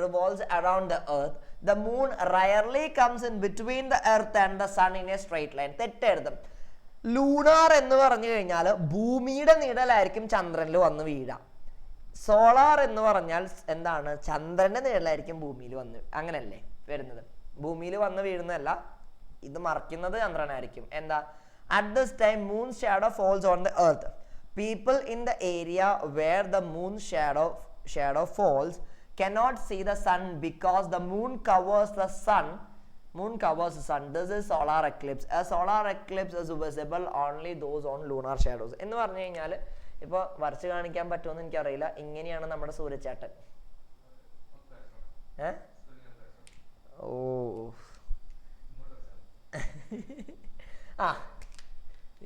revolves around the earth, the moon rarely comes in between the earth and the sun in a straight line. തെറ്റെഴുതും. ലൂണാർ എന്ന് പറഞ്ഞു കഴിഞ്ഞാൽ ഭൂമിയുടെ നിഴലായിരിക്കും ചന്ദ്രനിൽ വന്ന് വീഴാം. സോളാർ എന്ന് പറഞ്ഞാൽ എന്താണ്, ചന്ദ്രന്റെ നിഴലായിരിക്കും ഭൂമിയിൽ വന്ന്, അങ്ങനല്ലേ വരുന്നത്. ഭൂമിയിൽ വന്ന് വീഴുന്നതല്ല, ഇത് മറയ്ക്കുന്നത് ചന്ദ്രനായിരിക്കും. എന്താ, at this time moon shadow falls on the earth. People in the area where the moon shadow falls cannot see the sun because the moon covers the sun. This is solar eclipse. A solar eclipse is visible only those on lunar shadows. എന്ന് പറഞ്ഞു കഴിഞ്ഞാൽ, ഇപ്പൊ വരച്ച് കാണിക്കാൻ പറ്റുമെന്ന് എനിക്കറിയില്ല. ഇങ്ങനെയാണ് നമ്മുടെ സൂര്യചേട്ടൻ.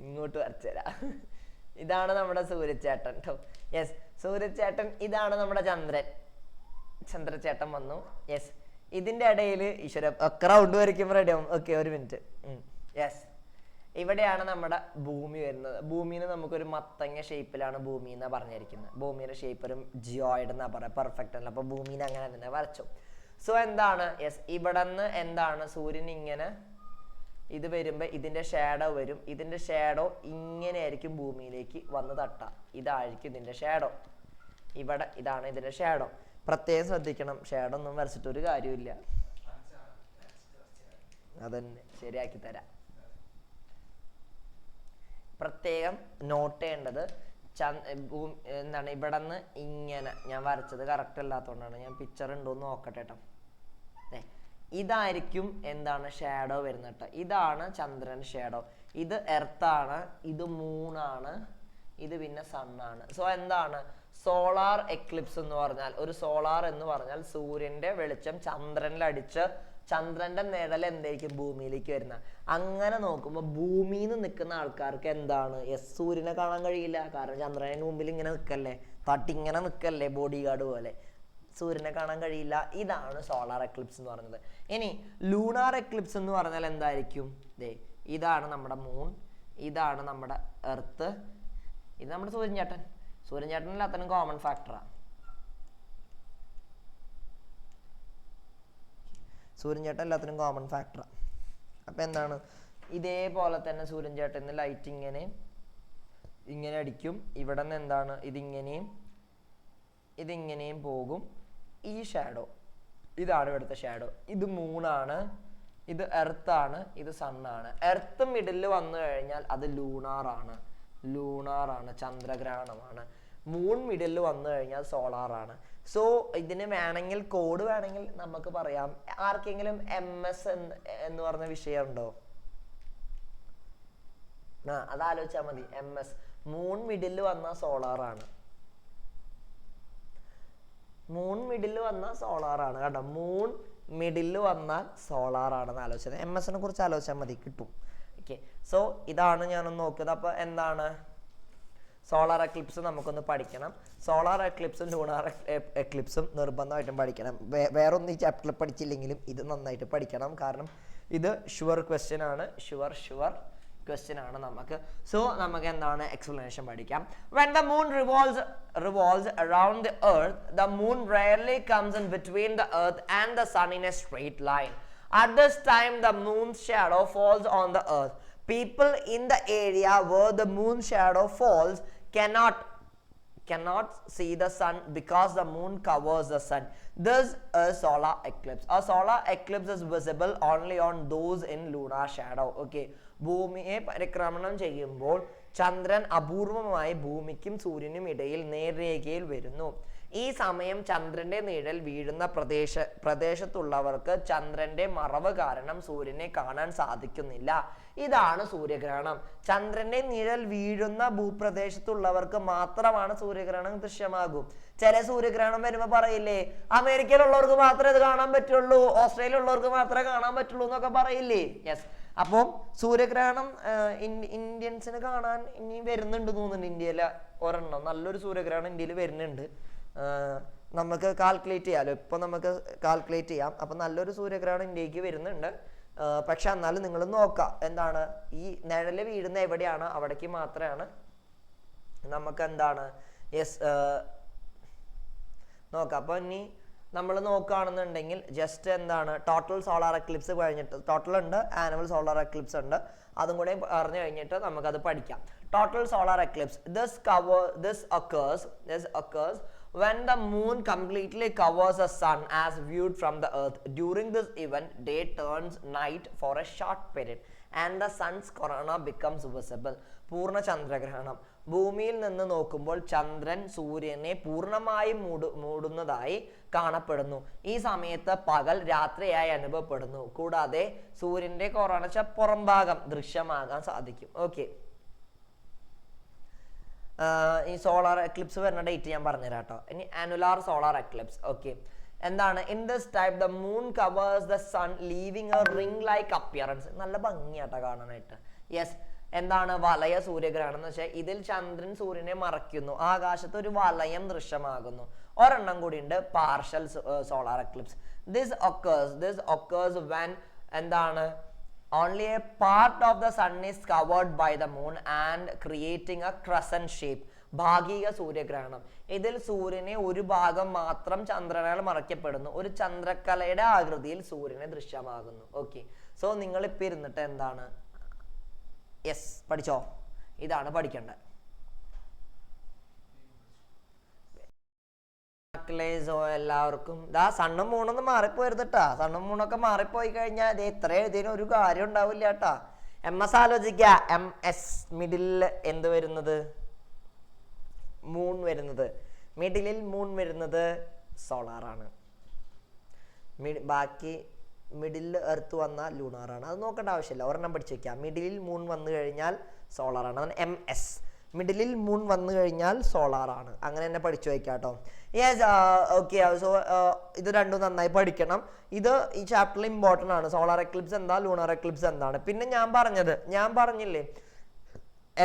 ഇങ്ങോട്ട് വരച്ചുതരാം. ഇതാണ് നമ്മുടെ സൂര്യചേട്ടൻ കേട്ടോ. യെസ്, സൂര്യചേട്ടൻ. ഇതാണ് നമ്മുടെ ചന്ദ്രചേട്ടൻ വന്നു. യെസ്, ഇതിന്റെ ഇടയിൽ ഈശ്വര ഒക്കെ റൗണ്ട് വരയ്ക്കുമ്പോൾ റെഡിയാവും. ഓക്കെ, ഒരു മിനിറ്റ്. യെസ്, ഇവിടെയാണ് നമ്മുടെ ഭൂമി വരുന്നത്. ഭൂമിന് നമുക്കൊരു മത്തങ്ങ ഷേപ്പിലാണ് ഭൂമി എന്നാ പറഞ്ഞിരിക്കുന്നത്. ഭൂമിയുടെ ഷേപ്പ് ഒരു ജിയോയിഡ് എന്നാ പറയാം, പെർഫെക്റ്റ് അല്ല. അപ്പൊ ഭൂമിനെ അങ്ങനെ തന്നെ വരച്ചു. സോ എന്താണ്, യെസ്, ഇവിടെ നിന്ന് എന്താണ്, സൂര്യൻ ഇങ്ങനെ ഇത് വരുമ്പോ ഇതിന്റെ ഷാഡോ വരും. ഇതിന്റെ ഷാഡോ ഇങ്ങനെ ആയിരിക്കും ഭൂമിയിലേക്ക് വന്ന് തട്ടാം. ഇതായിരിക്കും ഇതിന്റെ ഷാഡോ. ഇതാണ് ഇതിന്റെ ഷാഡോ. പ്രത്യേകം ശ്രദ്ധിക്കണം, ഷാഡോ ഒന്നും വരച്ചിട്ട് ഒരു കാര്യമില്ല. അതന്നെ ശരിയാക്കി തരാം. പ്രത്യേകം നോട്ട് ചെയ്യേണ്ടത്, എന്താണ്, ഇവിടെ നിന്ന് ഇങ്ങനെ ഞാൻ വരച്ചത് കറക്റ്റ് അല്ലാത്തതുകൊണ്ടാണ്. ഞാൻ പിക്ചർ ഉണ്ടോന്ന് നോക്കട്ടെ കേട്ടോ. ഇതായിരിക്കും എന്താണ് ഷാഡോ വരുന്നത് കേട്ടോ. ഇതാണ് ചന്ദ്രൻ ഷാഡോ. ഇത് എർത്താണ്, ഇത് മൂണാണ്, ഇത് പിന്നെ സണ്ണാണ്. സോ എന്താണ് സോളാർ എക്ലിപ്സ് എന്ന് പറഞ്ഞാൽ, ഒരു സോളാർ എന്ന് പറഞ്ഞാൽ സൂര്യന്റെ വെളിച്ചം ചന്ദ്രനിൽ അടിച്ച് ചന്ദ്രന്റെ നിഴൽ എന്തായിരിക്കും ഭൂമിയിലേക്ക് വരുന്ന. അങ്ങനെ നോക്കുമ്പോൾ ഭൂമിയിൽ നിന്ന് നിൽക്കുന്ന ആൾക്കാർക്ക് എന്താണ്, സൂര്യനെ കാണാൻ കഴിയില്ല. കാരണം ചന്ദ്രന് മുമ്പിൽ ഇങ്ങനെ നിൽക്കല്ലേ, തട്ടിങ്ങനെ നിൽക്കല്ലേ, ബോഡി ഗാർഡ് പോലെ. സൂര്യനെ കാണാൻ കഴിയില്ല. ഇതാണ് സോളാർ എക്ലിപ്സ് എന്ന് പറയുന്നത്. ഇനി ലൂണാർ എക്ലിപ്സ് എന്ന് പറഞ്ഞാൽ എന്തായിരിക്കും, ഇതാണ് നമ്മുടെ മൂൺ, ഇതാണ് നമ്മുടെ എർത്ത്, ഇത് നമ്മുടെ സൂര്യൻചേട്ടൻ. സൂര്യൻചേട്ടൻ എല്ലാത്തിനും കോമൺ ഫാക്ടറാണ്. സൂര്യൻചേട്ടൻ എല്ലാത്തിനും കോമൺ ഫാക്ടറാണ്. അപ്പം എന്താണ്, ഇതേപോലെ തന്നെ സൂര്യൻചേട്ടന് ലൈറ്റ് ഇങ്ങനെ അടിക്കും. ഇവിടെ നിന്ന് എന്താണ്, ഇതിങ്ങനെയും പോകും. ഈ ഷാഡോ ഇതാണ് ഇവിടുത്തെ ഷാഡോ. ഇത് മൂണാണ്, ഇത് എർത്ത് ആണ്, ഇത് സണ്ണാണ്. എർത്ത് മിഡിൽ വന്നു കഴിഞ്ഞാൽ അത് ലൂണാറാണ്, ചന്ദ്രഗ്രഹണമാണ്. മൂൺ മിഡിൽ വന്നു കഴിഞ്ഞാൽ സോളാറാണ്. സോ ഇതിന് വേണമെങ്കിൽ കോഡ് വേണമെങ്കിൽ നമുക്ക് പറയാം. ആർക്കെങ്കിലും MS എന്ന് പറഞ്ഞ വിഷയം ഉണ്ടോ? അത് ആലോചിച്ചാൽ മതി. MS മൂൺ മിഡിൽ വന്ന സോളാറാണ്, കേട്ടോ. മൂൺ മിഡിൽ വന്നാൽ സോളാറാണെന്ന് ആലോചിച്ചത്. MS കുറിച്ച് ആലോചിച്ചാൽ മതി, കിട്ടും. ഓക്കെ, സോ ഇതാണ് ഞാനൊന്ന് നോക്കിയത്. അപ്പൊ എന്താണ് സോളാർ എക്ലിപ്സ് നമുക്കൊന്ന് പഠിക്കണം. സോളാർ എക്ലിപ്സും ലൂണാർ എക്ലിപ്സും നിർബന്ധമായിട്ടും പഠിക്കണം. വേറൊന്നും ഈ ചാപ്റ്ററിൽ പഠിച്ചില്ലെങ്കിലും ഇത് നന്നായിട്ട് പഠിക്കണം. കാരണം ഇത് ഷുവർ ക്വസ്റ്റ്യൻ ആണ്, ഷുവർ ക്വസ്റ്റ്യൻ ആണ് നമുക്ക്. സോ നമുക്ക് എന്താണ് എക്സ്പ്ലനേഷൻ പഠിക്കാം. When the moon revolves around the earth, the moon rarely comes in between the earth and the sun in a straight line. At this time, the moon's shadow falls on the earth. People in the area where the moon shadow falls cannot see the sun because the moon covers the sun. This is solar eclipse. A solar eclipse is visible only on those in lunar shadow. Okay, ഭൂമിയെ പരിക്രമണം ചെയ്യുമ്പോൾ ചന്ദ്രൻ അപൂർവമായി ഭൂമിക്കും സൂര്യനും ഇടയിൽ നേർരേഖയിൽ വരുന്നു. ഈ സമയം ചന്ദ്രന്റെ നിഴൽ വീഴുന്ന പ്രദേശത്തുള്ളവർക്ക് ചന്ദ്രന്റെ മറവ് കാരണം സൂര്യനെ കാണാൻ സാധിക്കുന്നില്ല. ഇതാണ് സൂര്യഗ്രഹണം. ചന്ദ്രന്റെ നിഴൽ വീഴുന്ന ഭൂപ്രദേശത്തുള്ളവർക്ക് മാത്രമാണ് സൂര്യഗ്രഹണം ദൃശ്യമാകൂ. ചില സൂര്യഗ്രഹണം വരുമ്പോ പറയില്ലേ, അമേരിക്കയിലുള്ളവർക്ക് മാത്രമേ ഇത് കാണാൻ പറ്റുള്ളൂ, ഓസ്ട്രേലിയയിലുള്ളവർക്ക് മാത്രമേ കാണാൻ പറ്റുള്ളൂ എന്നൊക്കെ പറയില്ലേ. യെസ്, അപ്പം സൂര്യഗ്രഹണം ഇന്ത്യൻസിന് കാണാൻ ഇനി വരുന്നുണ്ട് തോന്നുന്നുണ്ട്. ഇന്ത്യയിലെ ഒരെണ്ണം നല്ലൊരു സൂര്യഗ്രഹണം ഇന്ത്യയിൽ വരുന്നുണ്ട്. നമുക്ക് കാൽക്കുലേറ്റ് ചെയ്യാലോ, ഇപ്പൊ നമുക്ക് കാൽക്കുലേറ്റ് ചെയ്യാം. അപ്പൊ നല്ലൊരു സൂര്യഗ്രഹണം ഇന്ത്യക്ക് വരുന്നുണ്ട്. പക്ഷെ എന്നാലും നിങ്ങൾ നോക്കാം, എന്താണ് ഈ നിഴല് വീഴുന്ന എവിടെയാണ് അവിടേക്ക് മാത്രമാണ് നമുക്ക് എന്താണ് നോക്കാം. അപ്പൊ ഇനി നമ്മൾ നോക്കുകയാണെന്നുണ്ടെങ്കിൽ ജസ്റ്റ് എന്താണ് ടോട്ടൽ സോളാർ എക്ലിപ്സ് കഴിഞ്ഞിട്ട്, ടോട്ടൽ ഉണ്ട്, ആനുവൽ സോളാർ എക്ലിപ്സ് ഉണ്ട്, അതും കൂടെ പറഞ്ഞു കഴിഞ്ഞിട്ട് നമുക്കത് പഠിക്കാം. Total solar Eclipse, this occurs when the moon completely covers the sun as viewed from the earth. During this event, day turns night for a short period and the sun's corona becomes visible. പൂർണ്ണ ചന്ദ്രഗ്രഹണം. ഭൂമിയിൽ നിന്ന് നോക്കുമ്പോൾ ചന്ദ്രൻ സൂര്യനെ പൂർണ്ണമായും മൂടുന്നതായി കാണപ്പെടുന്നു. ഈ സമയത്ത് പകൽ രാത്രിയായി അനുഭവപ്പെടുന്നു. കൂടാതെ സൂര്യന്റെ കൊറോണ പുറംഭാഗം ദൃശ്യമാകാൻ സാധിക്കും. ഓക്കെ, ഈ സോളാർ എക്ലിപ്സ് വരുന്ന ഡേറ്റ് ഞാൻ പറഞ്ഞുതരാം കേട്ടോ. ഇനി ആനുലാർ സോളാർ എക്ലിപ്സ്. ഓക്കെ, എന്താണ്? In this type the moon covers the sun leaving a ring like appearance. നല്ല ഭംഗിയാട്ടോ കാണാനായിട്ട്. യെസ്, എന്താണ് വലയ സൂര്യഗ്രഹണം എന്ന് വെച്ചാൽ ഇതിൽ ചന്ദ്രൻ സൂര്യനെ മറയ്ക്കുന്നു, ആകാശത്ത് ഒരു വലയം ദൃശ്യമാകുന്നു. ഒരെണ്ണം കൂടി ഉണ്ട്, partial solar Eclipse. This occurs when എന്താണ് only a part of the sun is covered by the moon and creating a crescent shape. ഭാഗിക സൂര്യഗ്രഹണം. ഇതിൽ സൂര്യനെ ഒരു ഭാഗം മാത്രം ചന്ദ്രനാൽ മറയ്ക്കപ്പെടുന്നു. ഒരു ചന്ദ്രക്കലയുടെ ആകൃതിയിൽ സൂര്യനെ ദൃശ്യമാകുന്നു. ഓക്കെ, സോ നിങ്ങൾ ഇപ്പൊ ഇരുന്നിട്ട് എന്താണ് പഠിച്ചോ, ഇതാണ് പഠിക്കേണ്ടത്. എല്ലാവർക്കും സണ്ണും മൂണൊന്നും മാറിപ്പോയിരുന്നിട്ടാ. സണ്ണും മൂണൊക്കെ മാറിപ്പോയി കഴിഞ്ഞാൽ ഇത് എത്ര എഴുതിയതിനും ഒരു കാര്യം ഉണ്ടാവില്ല കേട്ടാ. MS ആലോചിക്ക, MS മിഡിലിൽ എന്ത് വരുന്നത്? മൂൺ വരുന്നത്. മിഡിലിൽ മൂൺ വരുന്നത് സോളാറാണ്. ബാക്കി മിഡിലിൽ എർത്ത് വന്നാൽ ലൂണാറാണ്. അത് നോക്കേണ്ട ആവശ്യമില്ല, ഒരെണ്ണം പഠിച്ചു വെക്കാം. മിഡിലിൽ മൂൺ വന്നു കഴിഞ്ഞാൽ സോളാറാണ്. അതാണ് MS. മിഡിലിൽ മൂൺ വന്നു കഴിഞ്ഞാൽ സോളാറാണ്. അങ്ങനെ തന്നെ പഠിച്ചു വയ്ക്കാം കേട്ടോ. Yes, okay. സോ ഇത് രണ്ടും നന്നായി പഠിക്കണം. ഇത് ഈ ചാപ്റ്ററിൽ ഇമ്പോർട്ടൻ്റ് ആണ്. സോളാർ എക്ലിപ്സ് എന്താ, ലൂണാർ എക്ലിപ്സ് എന്താണ്. പിന്നെ ഞാൻ പറഞ്ഞില്ലേ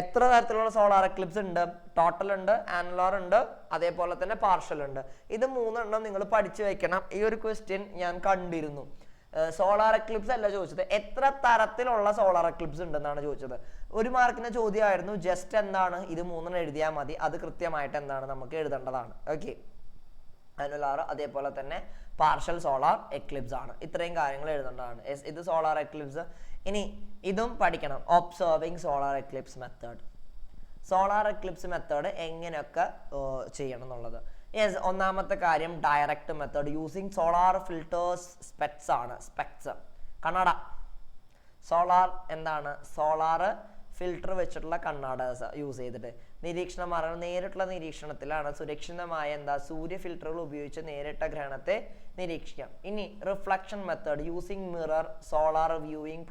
എത്ര തരത്തിലുള്ള സോളാർ എക്ലിപ്സ് ഉണ്ട്. ടോട്ടൽ ഉണ്ട്, ആനുലാർ ഉണ്ട്, അതേപോലെ തന്നെ പാർഷ്യൽ ഉണ്ട്. ഇത് മൂന്നെണ്ണം നിങ്ങൾ പഠിച്ചു വെക്കണം. ഈ ഒരു ക്വസ്റ്റ്യൻ ഞാൻ കണ്ടിരുന്നു. സോളാർ എക്ലിപ്സ് അല്ല ചോദിച്ചത്, എത്ര തരത്തിലുള്ള സോളാർ എക്ലിപ്സ് ഉണ്ടെന്നാണ് ചോദിച്ചത്. ഒരു മാർക്കിന്റെ ചോദ്യമായിരുന്നു. ജസ്റ്റ് എന്താണ് ഇത് മൂന്നെണ്ണം എഴുതിയാൽ മതി, അത് കൃത്യമായിട്ട് എന്താണ് നമുക്ക് എഴുതേണ്ടതാണ്. ഓക്കെ, ആനുലാർ അതേപോലെ തന്നെ പാർഷ്യൽ സോളാർ എക്ലിപ്സ് ആണ്. ഇത്രയും കാര്യങ്ങൾ എഴുതേണ്ടതാണ്. ഇത് സോളാർ എക്ലിപ്സ്. ഇനി ഇതും പഠിക്കണം, observing solar Eclipse method. Solar Eclipse method എങ്ങനെയൊക്കെ ചെയ്യണം എന്നുള്ളത്. യെസ്, ഒന്നാമത്തെ കാര്യം direct method using solar filters specs ആണ്. സ്പെക്സ് കണ്ണട, സോളാർ എന്താണ്, സോളാർ ഫിൽട്ടർ വെച്ചിട്ടുള്ള കണ്ണാട യൂസ് ചെയ്തിട്ട് നിരീക്ഷണ മാർഗം നേരിട്ടുള്ള നിരീക്ഷണത്തിലാണ് സുരക്ഷിതമായ സൂര്യ ഫിൽറ്ററുകൾ ഉപയോഗിച്ച് നേരിട്ട ഗ്രഹണത്തെ നിരീക്ഷിക്കാം. ഇനി reflection method using mirror, solar viewing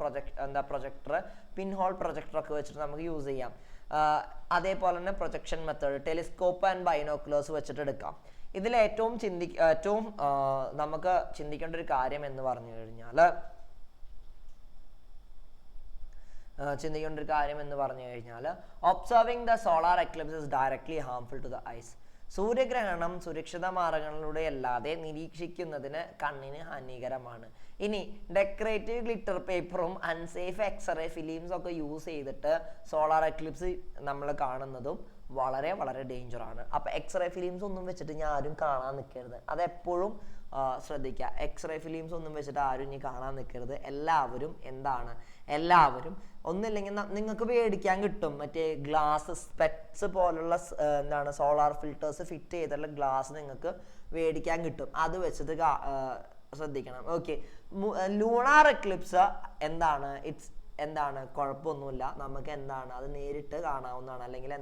projector, pinhole projector ഒക്കെ വെച്ചിട്ട് നമുക്ക് യൂസ് ചെയ്യാം. അതേപോലെ തന്നെ projection method telescope and binoculars വെച്ചിട്ട് എടുക്കാം. ഇതിൽ ഏറ്റവും നമുക്ക് ചിന്തിക്കേണ്ട ഒരു കാര്യം എന്ന് പറഞ്ഞു കഴിഞ്ഞാൽ observing the solar eclipse is directly harmful to the eyes. സൂര്യഗ്രഹണം സുരക്ഷിത മാർഗങ്ങളിലൂടെ അല്ലാതെ നിരീക്ഷിക്കുന്നതിന് കണ്ണിന് ഹാനികരമാണ്. ഇനി ഡെക്കറേറ്റീവ് ഗ്ലിറ്റർ പേപ്പറും അൺസേഫ് എക്സ്റേ ഫിലിംസ് ഒക്കെ യൂസ് ചെയ്തിട്ട് സോളാർ എക്ലിപ്സ് നമ്മൾ കാണുന്നതും വളരെ വളരെ ഡേഞ്ചർ ആണ്. അപ്പൊ എക്സ്റേ ഫിലിംസ് ഒന്നും വെച്ചിട്ട് ഞാൻ ആരും കാണാൻ നിൽക്കരുത്. അതെപ്പോഴും ശ്രദ്ധിക്കുക. എക്സ്റേ ഫിലിംസ് ഒന്നും വെച്ചിട്ട് ആരും ഇനി കാണാൻ നിൽക്കരുത്. എല്ലാവരും ഒന്നില്ലെങ്കിൽ നിങ്ങൾക്ക് മേടിക്കാൻ കിട്ടും മറ്റേ ഗ്ലാസ് സ്പെക്സ് പോലുള്ള സോളാർ ഫിൽറ്റേഴ്സ് ഫിറ്റ് ചെയ്തിട്ടുള്ള ഗ്ലാസ് നിങ്ങൾക്ക് മേടിക്കാൻ കിട്ടും. അത് വെച്ചിട്ട് ശ്രദ്ധിക്കണം. ഓക്കെ, ലൂണാർ എക്ലിപ്സ് കുഴപ്പമൊന്നുമില്ല. നമുക്ക് അത് നേരിട്ട് കാണാവുന്നതാണ്. അല്ലെങ്കിൽ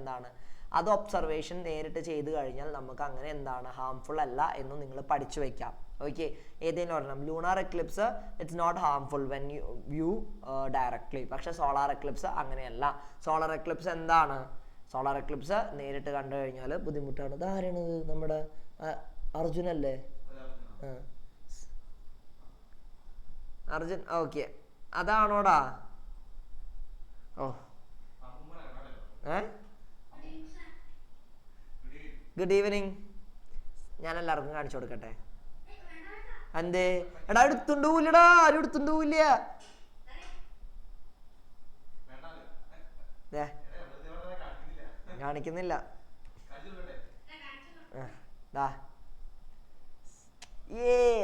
അത് ഒബ്സർവേഷൻ നേരിട്ട് ചെയ്ത് കഴിഞ്ഞാൽ നമുക്ക് അങ്ങനെ ഹാംഫുൾ അല്ല എന്ന് നിങ്ങൾ പഠിച്ചു വെക്കാം. ഓക്കെ, ഏതെങ്കിലും ഒരെണ്ണം lunar eclipse it's not harmful when you view directly. പക്ഷെ സോളാർ എക്ലിപ്സ് അങ്ങനെയല്ല. സോളാർ എക്ലിപ്സ് നേരിട്ട് കണ്ടു കഴിഞ്ഞാൽ ബുദ്ധിമുട്ടാണ്. ഇതാരാണ്? നമ്മുടെ അർജുനല്ലേ? അർജുൻ. ഓക്കെ, അതാണോടാ? ഓ, ഗുഡ് ഈവനിങ്. ഞാൻ എല്ലാവർക്കും കാണിച്ചു കൊടുക്കട്ടെ. എന്തേ എടാ, എടുത്തുണ്ടൂല്ലടാ, ആരും എടുത്തുണ്ടൂല്ല. കാണിക്കുന്നില്ല.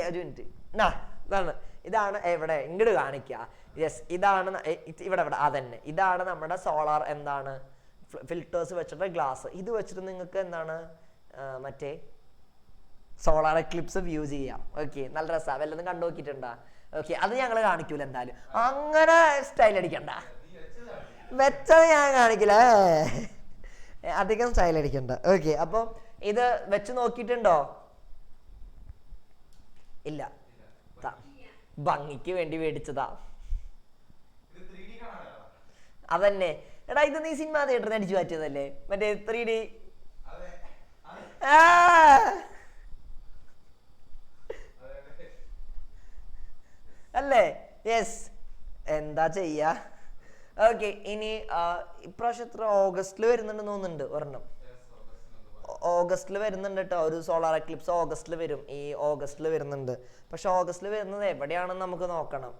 ഒരു മിനിറ്റ്. ഇതാണ് എവിടെ ഇങ്ങോട്ട് കാണിക്കുക. യെസ്, ഇതാണ് ഇവിടെ അതന്നെ. ഇതാണ് നമ്മുടെ സോളാർ ഫിൽറ്റേഴ്സ് വെച്ചിട്ട് ഗ്ലാസ്. ഇത് വെച്ചിട്ട് നിങ്ങൾക്ക് മറ്റേ സോളാർ എക്ലിപ്സ് വ്യൂ ചെയ്യാം. ഓക്കെ, നല്ല രസമാണ്. വല്ലതും കണ്ടു നോക്കിയിട്ടുണ്ടാ? ഓക്കെ, അത് ഞങ്ങൾ കാണിക്കൂല എന്തായാലും. അങ്ങനെ സ്റ്റൈൽ അടിക്കണ്ട, വെച്ചത് ഞാൻ കാണിക്കില്ല. അധികം സ്റ്റൈൽ അടിക്കണ്ട. ഓക്കെ, അപ്പോൾ ഇത് വെച്ച് നോക്കിയിട്ടുണ്ടോ? ഇല്ല, ഭംഗിക്ക് വേണ്ടി മേടിച്ചതാ. അതന്നെ എടാ, ഇത് നീ സിനിമ തിയേറ്ററിൽ അടിച്ചു മാറ്റിയതല്ലേ, മറ്റേ 3D അല്ലേ? യെസ്, എന്താ ചെയ്യാ. ഓക്കെ, ഇനി ഇപ്രാവശ്യം ഓഗസ്റ്റിൽ വരുന്നുണ്ടെന്ന് തോന്നുന്നുണ്ട് ഒരെണ്ണം. ഓഗസ്റ്റിൽ വരുന്നുണ്ട് കേട്ടോ, ഒരു സോളാർ എക്ലിപ്സ് ഓഗസ്റ്റിൽ വരും. ഈ ഓഗസ്റ്റിൽ വരുന്നുണ്ട്. പക്ഷെ ഓഗസ്റ്റിൽ വരുന്നത് എവിടെയാണെന്ന് നമുക്ക് നോക്കണം.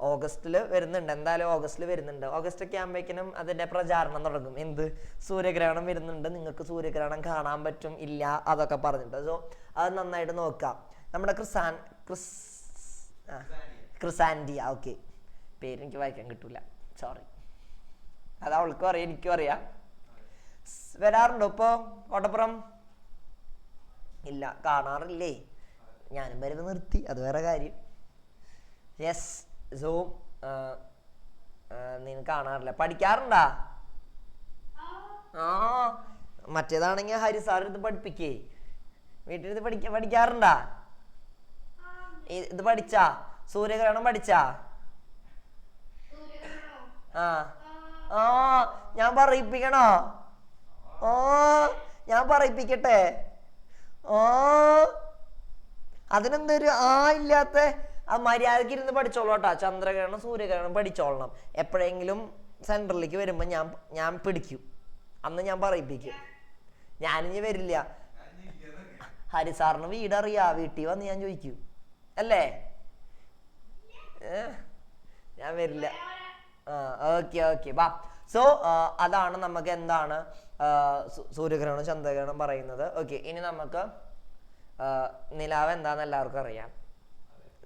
ഓഗസ്റ്റിൽ വരുന്നുണ്ട്, എന്തായാലും ഓഗസ്റ്റിൽ വരുന്നുണ്ട്. ഓഗസ്റ്റ് ഒക്കെ ആകുമ്പോഴേക്കിനും അതിന്റെ പ്രചാരണം തുടങ്ങും. സൂര്യഗ്രഹണം വരുന്നുണ്ട്, നിങ്ങൾക്ക് സൂര്യഗ്രഹണം കാണാൻ പറ്റും ഇല്ല അതൊക്കെ പറഞ്ഞിട്ട്. സോ അത് നന്നായിട്ട് നോക്കാം. നമ്മുടെ ക്രിസാൻഡിയ. ഓക്കെ, പേരെനിക്ക് വായിക്കാൻ കിട്ടൂല, സോറി. അത് അവൾക്കും അറിയാം, എനിക്കും അറിയാം. വരാറുണ്ടോ ഇപ്പോ കോട്ടപ്പുറം? ഇല്ല, കാണാറില്ലേ? ഞാനും വരുമ്പോ നിർത്തി, അത് വേറെ കാര്യം. യെസ്, സോ നീ കാണാറില്ല. പഠിക്കാറുണ്ടാ? മറ്റേതാണെങ്കിൽ ഹരി സാർ ഇത് പഠിപ്പിക്കേ, വീട്ടിൽ പഠിക്കാറുണ്ടാ? ഇത് പഠിച്ചാ? സൂര്യഗ്രഹണം പഠിച്ചാ? ഞാൻ പറയിപ്പിക്കണോ? ഞാൻ പറയിപ്പിക്കട്ടെ? അതിനെന്തൊരു ഇല്ലാത്ത മര്യാദക്ക് ഇരുന്ന് പഠിച്ചോളൂട്ടാ. ചന്ദ്രഗ്രഹണം സൂര്യഗ്രഹണം പഠിച്ചോളണം. എപ്പോഴെങ്കിലും സെന്ററിലേക്ക് വരുമ്പോ ഞാൻ പിടിക്കും, അന്ന് ഞാൻ പറയിപ്പിക്കും. ഞാനിനി വരില്ല. ഹരിസാറിന് വീടറിയാ, വീട്ടിൽ വന്ന് ഞാൻ ചോദിക്കും അല്ലേ? ഞാൻ വരില്ല. ഓക്കെ ഓക്കെ, ബാ. സോ അതാണ് നമുക്ക് സൂര്യഗ്രഹണം ചന്ദ്രഗ്രഹണം പറയുന്നത്. ഓക്കെ, ഇനി നമുക്ക് നിലാവ് എന്താന്ന് എല്ലാവർക്കും അറിയാം.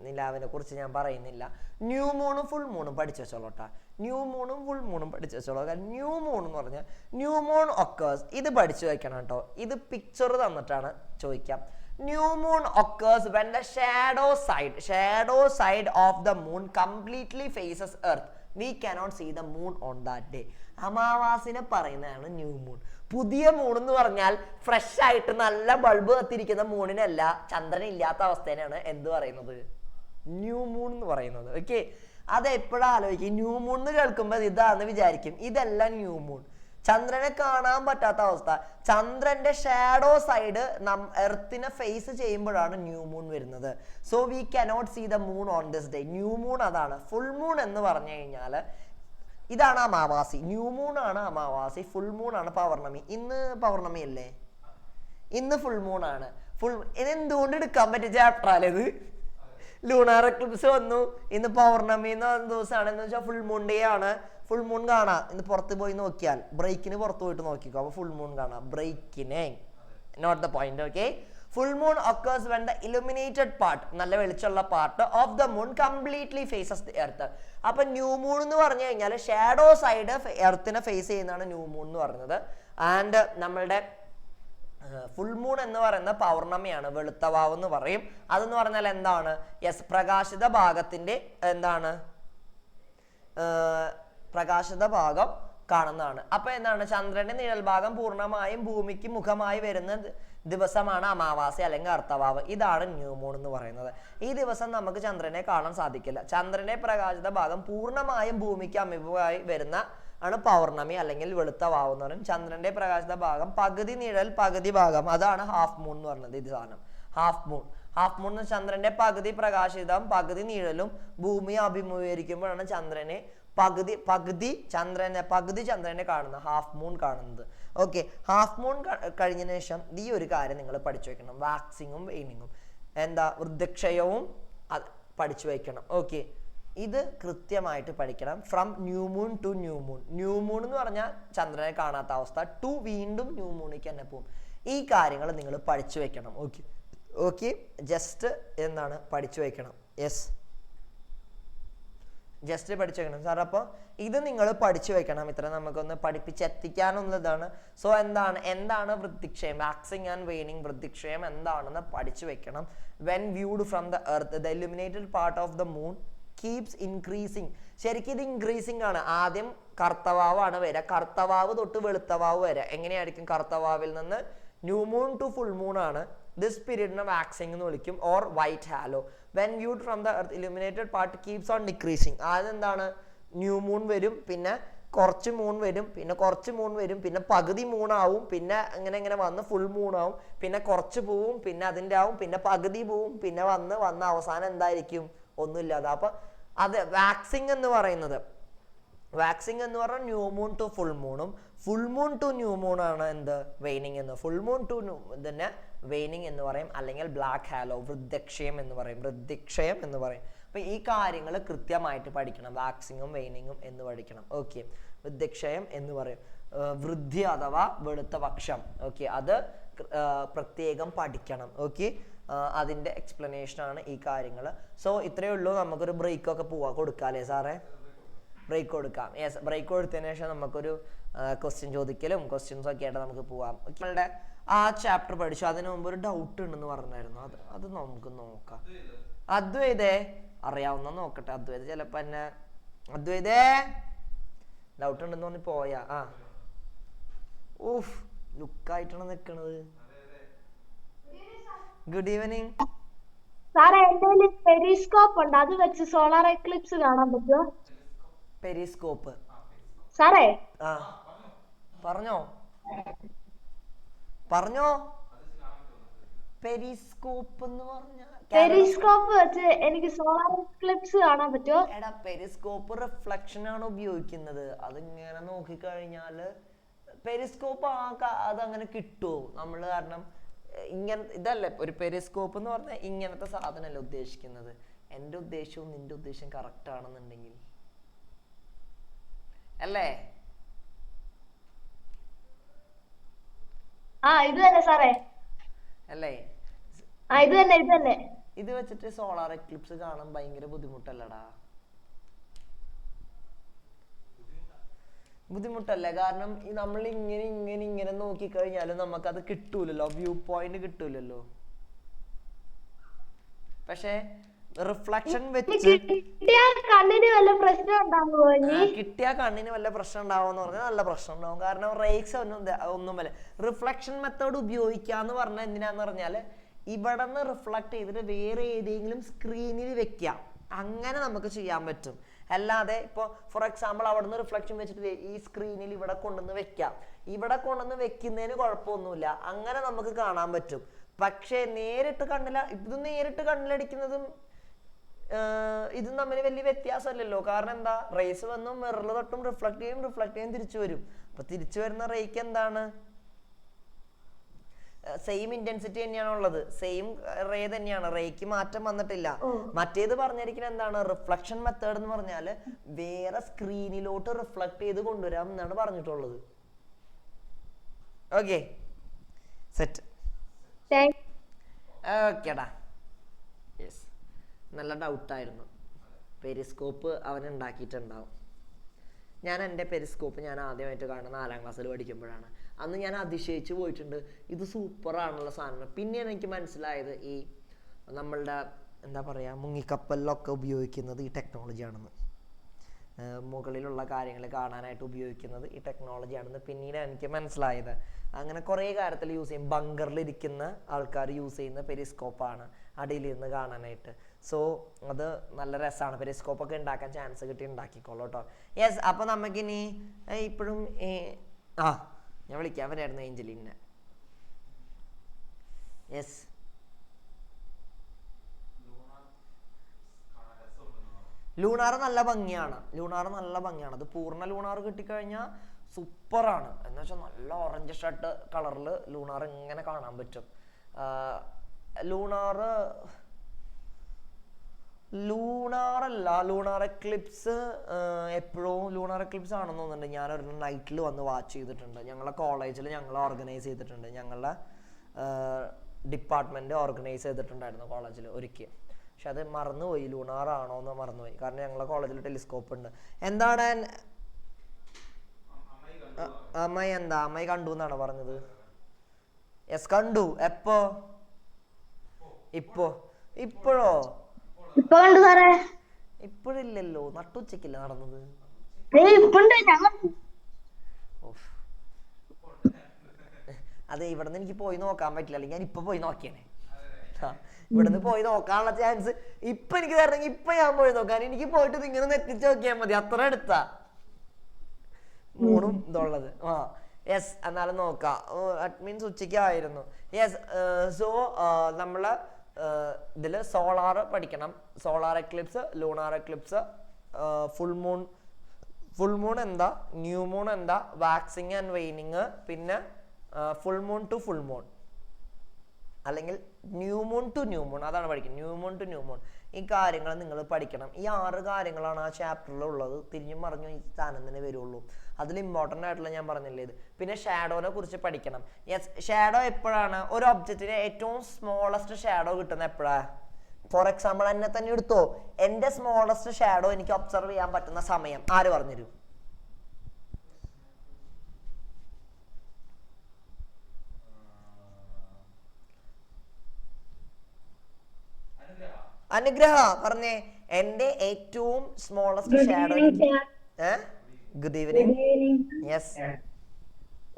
നിലാവിനെ കുറിച്ച് ഞാൻ പറയുന്നില്ല. ന്യൂ മൂണും ഫുൾ മൂണും പഠിച്ചു വെച്ചോളൂട്ടാ. ന്യൂ മൂണും ഫുൾ മൂണും പഠിച്ചു വെച്ചോളൂ. കാരണം ന്യൂ മൂൺ എന്ന് പറഞ്ഞാൽ ന്യൂ മൂൺ ഒക്കേഴ്സ്, ഇത് പഠിച്ചു വെക്കണം കേട്ടോ. ഇത് പിക്ചർ തന്നിട്ടാണ് ചോദിക്കാം. New moon occurs when the shadow side of the moon completely faces earth. We cannot see the moon on that day. അമാവാസിനെ പറയുന്നതാണ് ന്യൂ മൂൺ. പുതിയ മൂൺ എന്ന് പറഞ്ഞാൽ ഫ്രഷ് ആയിട്ട് നല്ല ബൾബ് കത്തിരിക്കുന്ന മൂണിനല്ല, ചന്ദ്രൻ ഇല്ലാത്ത അവസ്ഥേനാണ് എന്ത് പറയുന്നത്, ന്യൂ മൂൺ എന്ന് പറയുന്നത്. ഓക്കെ, അത് എപ്പോഴും ആലോചിക്കും. ന്യൂ മൂൺ എന്ന് കേൾക്കുമ്പോൾ ഇതാന്ന് വിചാരിക്കും, ഇതല്ല ന്യൂ മൂൺ. ചന്ദ്രനെ കാണാൻ പറ്റാത്ത അവസ്ഥ, ചന്ദ്രന്റെ ഷാഡോ സൈഡ് എർത്തിനെ ഫേസ് ചെയ്യുമ്പോഴാണ് ന്യൂ മൂൺ വരുന്നത്. So we cannot see the moon on this day. New moon അതാണ്. ഫുൾ മൂൺ എന്ന് പറഞ്ഞു കഴിഞ്ഞാൽ ഇതാണ് അമാവാസി. ന്യൂ മൂൺ ആണ് അമാവാസി, ഫുൾ മൂൺ ആണ് പൗർണമി. ഇന്ന് പൗർണമി അല്ലേ, ഇന്ന് ഫുൾ മൂൺ ആണ്. ഇതെന്തുകൊണ്ട് എടുക്കാൻ പറ്റിയ ചാപ്റ്ററാണ് ഇത്. ലൂണാർ എക്ലിപ്സ് വന്നു, ഇന്ന് പൗർണമി എന്ന ദിവസമാണ്, എന്ന് വെച്ചാൽ ഫുൾ മൂൺ ഡേ ആണ്. ഫുൾ മൂൺ കാണാം. ഇന്ന് പുറത്ത് പോയി നോക്കിയാൽ, ബ്രേക്കിന് പുറത്ത് പോയിട്ട് നോക്കിക്കോ, അപ്പൊ ഫുൾ മൂൺ കാണാം. ബ്രേക്കിനെ note the point. Okay, full moon occurs when the illuminated part, നല്ല വെളിച്ചമുള്ള part of the moon completely faces the earth. അപ്പൊ ന്യൂ മൂൺ എന്ന് പറഞ്ഞു കഴിഞ്ഞാൽ ഷാഡോ സൈഡ് എർത്തിനെ ഫേസ് ചെയ്യുന്നതാണ് ന്യൂ മൂൺ എന്ന് പറയുന്നത്. ആൻഡ് നമ്മളുടെ ഫുൾ മൂൺ എന്ന് പറയുന്ന പൗർണമിയാണ്, വെളുത്ത വാവ് എന്ന് പറയും. അതെന്ന് പറഞ്ഞാൽ എന്താണ്, യെസ്, പ്രകാശിത ഭാഗത്തിന്റെ എന്താണ്, പ്രകാശിത ഭാഗം കാണുന്നതാണ്. അപ്പൊ എന്താണ്, ചന്ദ്രന്റെ നിഴൽ ഭാഗം പൂർണ്ണമായും ഭൂമിക്ക് മുഖമായി വരുന്ന ദിവസമാണ് അമാവാസി അല്ലെങ്കിൽ അർത്തവാവ്. ഇതാണ് ന്യൂ മൂൺ എന്ന് പറയുന്നത്. ഈ ദിവസം നമുക്ക് ചന്ദ്രനെ കാണാൻ സാധിക്കില്ല. ചന്ദ്രന്റെ പ്രകാശിത ഭാഗം പൂർണ്ണമായും ഭൂമിക്ക് അഭിമുഖമായി വരുന്ന ആണ് പൗർണമി അല്ലെങ്കിൽ വെളുത്ത വാവ് എന്ന് പറയും. ചന്ദ്രന്റെ പ്രകാശിത ഭാഗം പകുതി നിഴൽ പകുതി ഭാഗം, അതാണ് ഹാഫ് മൂൺ എന്ന് പറയുന്നത്. ഇത് സാധനം ഹാഫ് മൂൺ. ഹാഫ് മൂൺ ചന്ദ്രന്റെ പകുതി പ്രകാശിതം പകുതി നിഴലും ഭൂമിയെ അഭിമുഖീകരിക്കുമ്പോഴാണ് ചന്ദ്രനെ പകുതി ചന്ദ്രനെ കാണുന്ന ഹാഫ് മൂൺ കാണുന്നത്. ഓക്കെ, ഹാഫ് മൂൺ കഴിഞ്ഞതിന് ശേഷം ഈ ഒരു കാര്യം നിങ്ങൾ പഠിച്ചു വെക്കണം, വാക്സിങ്ങും വെയിനിങ്ങും, എന്താ വൃദ്ധക്ഷയവും പഠിച്ചു വെക്കണം. ഓക്കെ, ഇത് കൃത്യമായിട്ട് പഠിക്കണം. From new moon to new moon. New moon എന്ന് പറഞ്ഞാൽ ചന്ദ്രനെ കാണാത്ത അവസ്ഥ, ടു വീണ്ടും ന്യൂ മൂണിലേക്ക് തന്നെ പോകും. ഈ കാര്യങ്ങൾ നിങ്ങൾ പഠിച്ചു വെക്കണം. ഓക്കെ ഓക്കെ, ജസ്റ്റ് എന്താണ് പഠിച്ചു വെക്കണം. യെസ്, ജസ്റ്റ് പഠിച്ചു വെക്കണം സാർ. അപ്പോൾ ഇത് നിങ്ങൾ പഠിച്ചു വെക്കണം. ഇത്ര നമുക്കൊന്ന് പഠിപ്പിച്ചെത്തിക്കാനുള്ളതാണ്. സോ എന്താണ് വൃദ്ധിക്ഷയം, വാക്സിങ് ആൻഡ് വെയിനിങ്, വൃദ്ധിക്ഷയം എന്താണെന്ന് പഠിച്ചു വെക്കണം. When viewed from the earth the illuminated part of the moon keeps increasing. ശരിക്കും ഇത് ഇൻക്രീസിങ് ആണ്. ആദ്യം കർത്തവാവാണ് വരിക, കർത്തവാവ് തൊട്ട് വെളുത്തവാവ് വരെ. എങ്ങനെയായിരിക്കും, കർത്തവാവിൽ നിന്ന് new moon to full moon ആണ്. ദിസ് പീരീഡിനെ വാക്സിങ് എന്ന് വിളിക്കും, or white halo. When viewed from the earth illuminated part keeps on decreasing. അതെന്താണ്, ന്യൂ മൂൺ വരും, പിന്നെ കുറച്ച് മൂൺ വരും, പിന്നെ കുറച്ച് മൂൺ വരും, പിന്നെ പകുതി മൂണാവും, പിന്നെ ഇങ്ങനെ വന്ന് ഫുൾ മൂണാവും, പിന്നെ കുറച്ച് പോവും, പിന്നെ അതിൻ്റെ ആവും, പിന്നെ പകുതി പോവും, പിന്നെ വന്ന് അവസാനം എന്തായിരിക്കും, ഒന്നുമില്ലാതെ. അപ്പൊ അത് വാക്സിങ് എന്ന് പറയുന്നത്. വാക്സിങ് എന്ന് പറഞ്ഞാൽ ന്യൂ മൂൺ ടു ഫുൾ മൂണും, full moon to new moon ആണ് എന്ത്, വെയിനിങ് എന്ന്. ഫുൾ മൂൺ ടു തന്നെ വെയിനിങ് എന്ന് പറയും, അല്ലെങ്കിൽ ബ്ലാക്ക് ഹാലോ, വൃദ്ധക്ഷയം എന്ന് പറയും, വൃദ്ധിക്ഷയം എന്ന് പറയും. അപ്പൊ ഈ കാര്യങ്ങൾ കൃത്യമായിട്ട് പഠിക്കണം, വാക്സിങ്ങും വെയിനിങ്ങും എന്ന് പഠിക്കണം. ഓക്കെ, വൃദ്ധക്ഷയം എന്ന് പറയും, വൃദ്ധി അഥവാ വെളുത്ത പക്ഷം. ഓക്കെ, അത് പ്രത്യേകം പഠിക്കണം. ഓക്കെ, അതിന്റെ എക്സ്പ്ലനേഷൻ ആണ് ഈ കാര്യങ്ങൾ. സോ ഇത്രയേ ഉള്ളൂ. നമുക്കൊരു ബ്രേക്കൊക്കെ കൊടുക്കാല്ലേ സാറേ? ബ്രേക്ക് കൊടുക്കാം. യെസ്, ബ്രേക്ക് കൊടുത്തതിന് ശേഷം നമുക്കൊരു ക്വസ്റ്റ്യൻ ചോദിക്കലും ക്വസ്റ്റ്യൻസും ഒക്കെ ആയിട്ട് നമുക്ക് പോവാം. നമ്മളുടെ ആ ചാപ്റ്റർ പഠിച്ചു, അതിന് മുമ്പ് ഒരു ഡൗട്ട് ഉണ്ടെന്ന് പറഞ്ഞായിരുന്നു. അത് നമുക്ക് നോക്കാം. അദ്വൈതേ അറിയാവുന്ന നോക്കട്ടെ. അദ്വൈത ചിലപ്പോ എന്നെ അദ്വൈതേ ഡൗട്ട് ഉണ്ടെന്ന് പറഞ്ഞ് പോയാ. ഊഫ്, ലുക്കായിട്ടാണ് നിക്കണത്. ഗുഡ് ഈവനിങ് സാറേ. എന്റെ പെരിസ്കോപ്പ് ഉണ്ട്, അത് വെച്ച് സോളാർ എക്ലിപ്സ് കാണാൻ പറ്റുമോ? പെരിസ്കോപ്പ് സാറേ? പറഞ്ഞോ. പെരിസ്കോപ്പ് എന്ന് പറഞ്ഞ പെരിസ്കോപ്പ് വെച്ച് എനിക്ക് സോളാർ എക്ലിപ്സ് കാണാൻ പറ്റുമോ? എടാ, പെരിസ്കോപ്പ് റിഫ്ലക്ഷൻ ആണ് ഉപയോഗിക്കുന്നത്. അതിങ്ങനെ നോക്കിക്കഴിഞ്ഞാല് പെരിസ്കോപ്പ് അതങ്ങനെ കിട്ടുമോ നമ്മള്? കാരണം ഇതല്ലേ ഒരു പെരിസ്കോപ്പ് എന്ന് പറഞ്ഞാൽ ഇങ്ങനത്തെ സാധനമല്ല ഉദ്ദേശിക്കുന്നത്. എന്റെ ഉദ്ദേശവും നിന്റെ ഉദ്ദേശം കറക്റ്റ് ആണെന്നുണ്ടെങ്കിൽ അല്ലേ? ഇത് തന്നെ സാറേ. അല്ലേ? ഇത് തന്നെ. ഇത് വെച്ചിട്ട് സോളാർ എക്ലിപ്സ് കാണാൻ ഭയങ്കര ബുദ്ധിമുട്ടല്ലടാ? ബുദ്ധിമുട്ടല്ലേ? കാരണം നമ്മൾ ഇങ്ങനെ ഇങ്ങനെ ഇങ്ങനെ നോക്കിക്കഴിഞ്ഞാലും നമുക്കത് കിട്ടൂലല്ലോ, വ്യൂ പോയിന്റ് കിട്ടൂലല്ലോ. പക്ഷെ റിഫ്ലക്ഷൻ വെച്ച് കണ്ണിന് വല്ല പ്രശ്നം ഉണ്ടാവുമോ? കിട്ടിയ കണ്ണിന് വല്ല പ്രശ്നം ഉണ്ടാവുമെന്ന് പറഞ്ഞാൽ നല്ല പ്രശ്നം ഉണ്ടാവും. കാരണം റേക്സ് ഒന്നുമല്ല. റിഫ്ലക്ഷൻ മെത്തേഡ് ഉപയോഗിക്കാന്ന് പറഞ്ഞാൽ എന്തിനാന്ന് പറഞ്ഞാല് ഇവിടെ നിന്ന് റിഫ്ലക്ട് ചെയ്തിട്ട് വേറെ ഏതെങ്കിലും സ്ക്രീനിൽ വെക്കാം, അങ്ങനെ നമുക്ക് ചെയ്യാൻ പറ്റും. അല്ലാതെ ഇപ്പോൾ ഫോർ എക്സാമ്പിൾ അവിടെ നിന്ന് റിഫ്ലക്ഷൻ വെച്ചിട്ട് ഈ സ്ക്രീനിൽ ഇവിടെ കൊണ്ടുവന്ന് വെക്കാം, ഇവിടെ കൊണ്ടുവന്ന് വെക്കുന്നതിന് കുഴപ്പമൊന്നുമില്ല, അങ്ങനെ നമുക്ക് കാണാൻ പറ്റും. പക്ഷേ നേരിട്ട് കണ്ണിലടിക്കുന്നതും ഇതും തമ്മിൽ വലിയ വ്യത്യാസമല്ലല്ലോ. കാരണം എന്താ, റേസ് വന്നും മിററിൽ തൊട്ടും റിഫ്ലക്ട് ചെയ്യും തിരിച്ചു വരും. അപ്പൊ തിരിച്ചു വരുന്ന റേക്ക് എന്താണ്? സെയിം ഇന്റൻസിറ്റി തന്നെയാണ് ഉള്ളത്, സെയിം റേ തന്നെയാണ്, റേക്ക് മാറ്റം വന്നിട്ടില്ല. മറ്റേത് പറഞ്ഞിരിക്കുന്നത് എന്താണ്, റിഫ്ലക്ഷൻ മെത്തേഡ് എന്ന് പറഞ്ഞാല് വേറെ സ്ക്രീനിലോട്ട് റിഫ്ലക്ട് ചെയ്ത് കൊണ്ടുവരാം എന്നാണ് പറഞ്ഞിട്ടുള്ളത്. Okay, set. ഓക്കേടാ, യെസ്. നല്ല ഡൗട്ടായിരുന്നു. പെരിസ്കോപ്പ് അവൻ ഉണ്ടാക്കിയിട്ടുണ്ടാവും. ഞാൻ എൻ്റെ പെരിസ്കോപ്പ് ഞാൻ ആദ്യമായിട്ട് കാണുന്നത് 4ാം ക്ലാസ്സിൽ പഠിക്കുമ്പോഴാണ്. അന്ന് ഞാൻ അതിശയിച്ച് പോയിട്ടുണ്ട്, ഇത് സൂപ്പറാണുള്ള സാധനം. പിന്നെയാണ് എനിക്ക് മനസ്സിലായത് ഈ നമ്മളുടെ എന്താ പറയുക മുങ്ങിക്കപ്പലിലൊക്കെ ഉപയോഗിക്കുന്നത് ഈ ടെക്നോളജിയാണെന്ന്, മുകളിലുള്ള കാര്യങ്ങൾ കാണാനായിട്ട് ഉപയോഗിക്കുന്നത് ഈ ടെക്നോളജിയാണെന്ന് പിന്നീട് എനിക്ക് മനസ്സിലായത്. അങ്ങനെ കുറേ കാര്യത്തിൽ യൂസ് ചെയ്യും. ബങ്കറിലിരിക്കുന്ന ആൾക്കാർ യൂസ് ചെയ്യുന്ന പെരിസ്കോപ്പാണ് അടിയിൽ നിന്ന് കാണാനായിട്ട്. സോ അത് നല്ല രസമാണ്. പെരിസ്കോപ്പൊക്കെ ഉണ്ടാക്കാൻ ചാൻസ് കിട്ടി ഉണ്ടാക്കിക്കോളൂ കേട്ടോ. യെസ്, അപ്പോൾ നമുക്കിനി ഇപ്പോഴും ഞാൻ വിളിക്കാൻ വരായിരുന്നു ഏഞ്ചലിനെ. യെസ്, ലൂണാർ നല്ല ഭംഗിയാണ്. അത് പൂർണ്ണ ലൂണാർ കിട്ടിക്കഴിഞ്ഞാൽ സൂപ്പറാണ്. എന്ന് വെച്ചാൽ നല്ല ഓറഞ്ച് ഷർട്ട് കളറിൽ ലൂണാർ ഇങ്ങനെ കാണാൻ പറ്റും. ലൂണാർ എക്ലിപ്സ് എപ്പോഴും ലൂണാർ എക്ലിപ്സ് ആണെന്ന് തോന്നുന്നുണ്ട്. ഞാനൊരു നൈറ്റിൽ വന്ന് വാച്ച് ചെയ്തിട്ടുണ്ട്. ഞങ്ങളെ കോളേജിൽ ഞങ്ങൾ ഓർഗനൈസ് ചെയ്തിട്ടുണ്ട്, ഞങ്ങളുടെ ഡിപ്പാർട്ട്മെന്റ് ഓർഗനൈസ് ചെയ്തിട്ടുണ്ടായിരുന്നു കോളേജിൽ ഒരിക്കൽ. പക്ഷെ അത് മറന്നുപോയി, ലൂണാർ ആണോ എന്ന് മറന്നുപോയി. കാരണം ഞങ്ങളെ കോളേജിൽ ടെലിസ്കോപ്പ് ഉണ്ട്. എന്താണ് അമ്മായി കണ്ടു എന്നാണോ പറഞ്ഞത്? യെസ്, കണ്ടു. ഇപ്പോഴോ? ഇപ്പോഴില്ലല്ലോ, നട്ടുച്ചക്കില്ല നടന്നത്. അതെ, ഇവിടുന്ന് എനിക്ക് പോയി നോക്കാൻ പറ്റില്ല, അല്ലെങ്കിൽ ഞാൻ ഇപ്പൊ പോയി നോക്കിയാനെ. ഇവിടുന്ന് പോയി നോക്കാനുള്ള ചാൻസ് ഇപ്പൊ എനിക്ക് തരണമെങ്കിൽ ഇപ്പൊ ഞാൻ പോയി നോക്കാൻ. എനിക്ക് പോയിട്ട് ഇങ്ങനെ നെറ്റിച്ച് നോക്കിയാൽ മതി, അത്ര എടുത്താ മൂണും ഇതുള്ളത്. യെസ്, എന്നാലും നോക്കാം. അറ്റ് മീൻസ് ഉച്ചയ്ക്കായിരുന്നു. യെസ്, സോ നമ്മള് ഇതിൽ സോളാർ പഠിക്കണം. Solar eclipse, lunar eclipse, full moon എന്താ, ന്യൂ മൂൺ എന്താ, വാക്സിങ് ആൻഡ് വെയിനിങ്, പിന്നെ full moon to full moon, അല്ലെങ്കിൽ new moon to new moon, അതാണ് പഠിക്കുന്നത്. New moon to new moon, ഈ കാര്യങ്ങൾ നിങ്ങൾ പഠിക്കണം. ഈ 6 കാര്യങ്ങളാണ് ആ ചാപ്റ്ററിൽ ഉള്ളത്. തിരിഞ്ഞും മറിഞ്ഞും ഈ സ്ഥാനം തന്നെ വരുള്ളൂ. അതിൽ ഇമ്പോർട്ടൻ്റ് ആയിട്ടുള്ള ഞാൻ പറഞ്ഞില്ലേ ഇത്. പിന്നെ ഷാഡോനെ കുറിച്ച് പഠിക്കണം. യെസ്, ഷാഡോ എപ്പോഴാണ് ഒരു ഒബ്ജക്റ്റിന് ഏറ്റവും സ്മോളസ്റ്റ് ഷാഡോ കിട്ടുന്നത് എപ്പോഴാണ്? ഫോർ എക്സാമ്പിൾ എന്നെ തന്നെ എടുത്തോ, എൻ്റെ സ്മോളസ്റ്റ് ഷാഡോ എനിക്ക് ഒബ്സർവ് ചെയ്യാൻ പറ്റുന്ന സമയം ആര് പറഞ്ഞുതരും? അനുഗ്രഹ പറഞ്ഞേ, എന്റെ ഏറ്റവും smallest shadow. Good evening. Yes,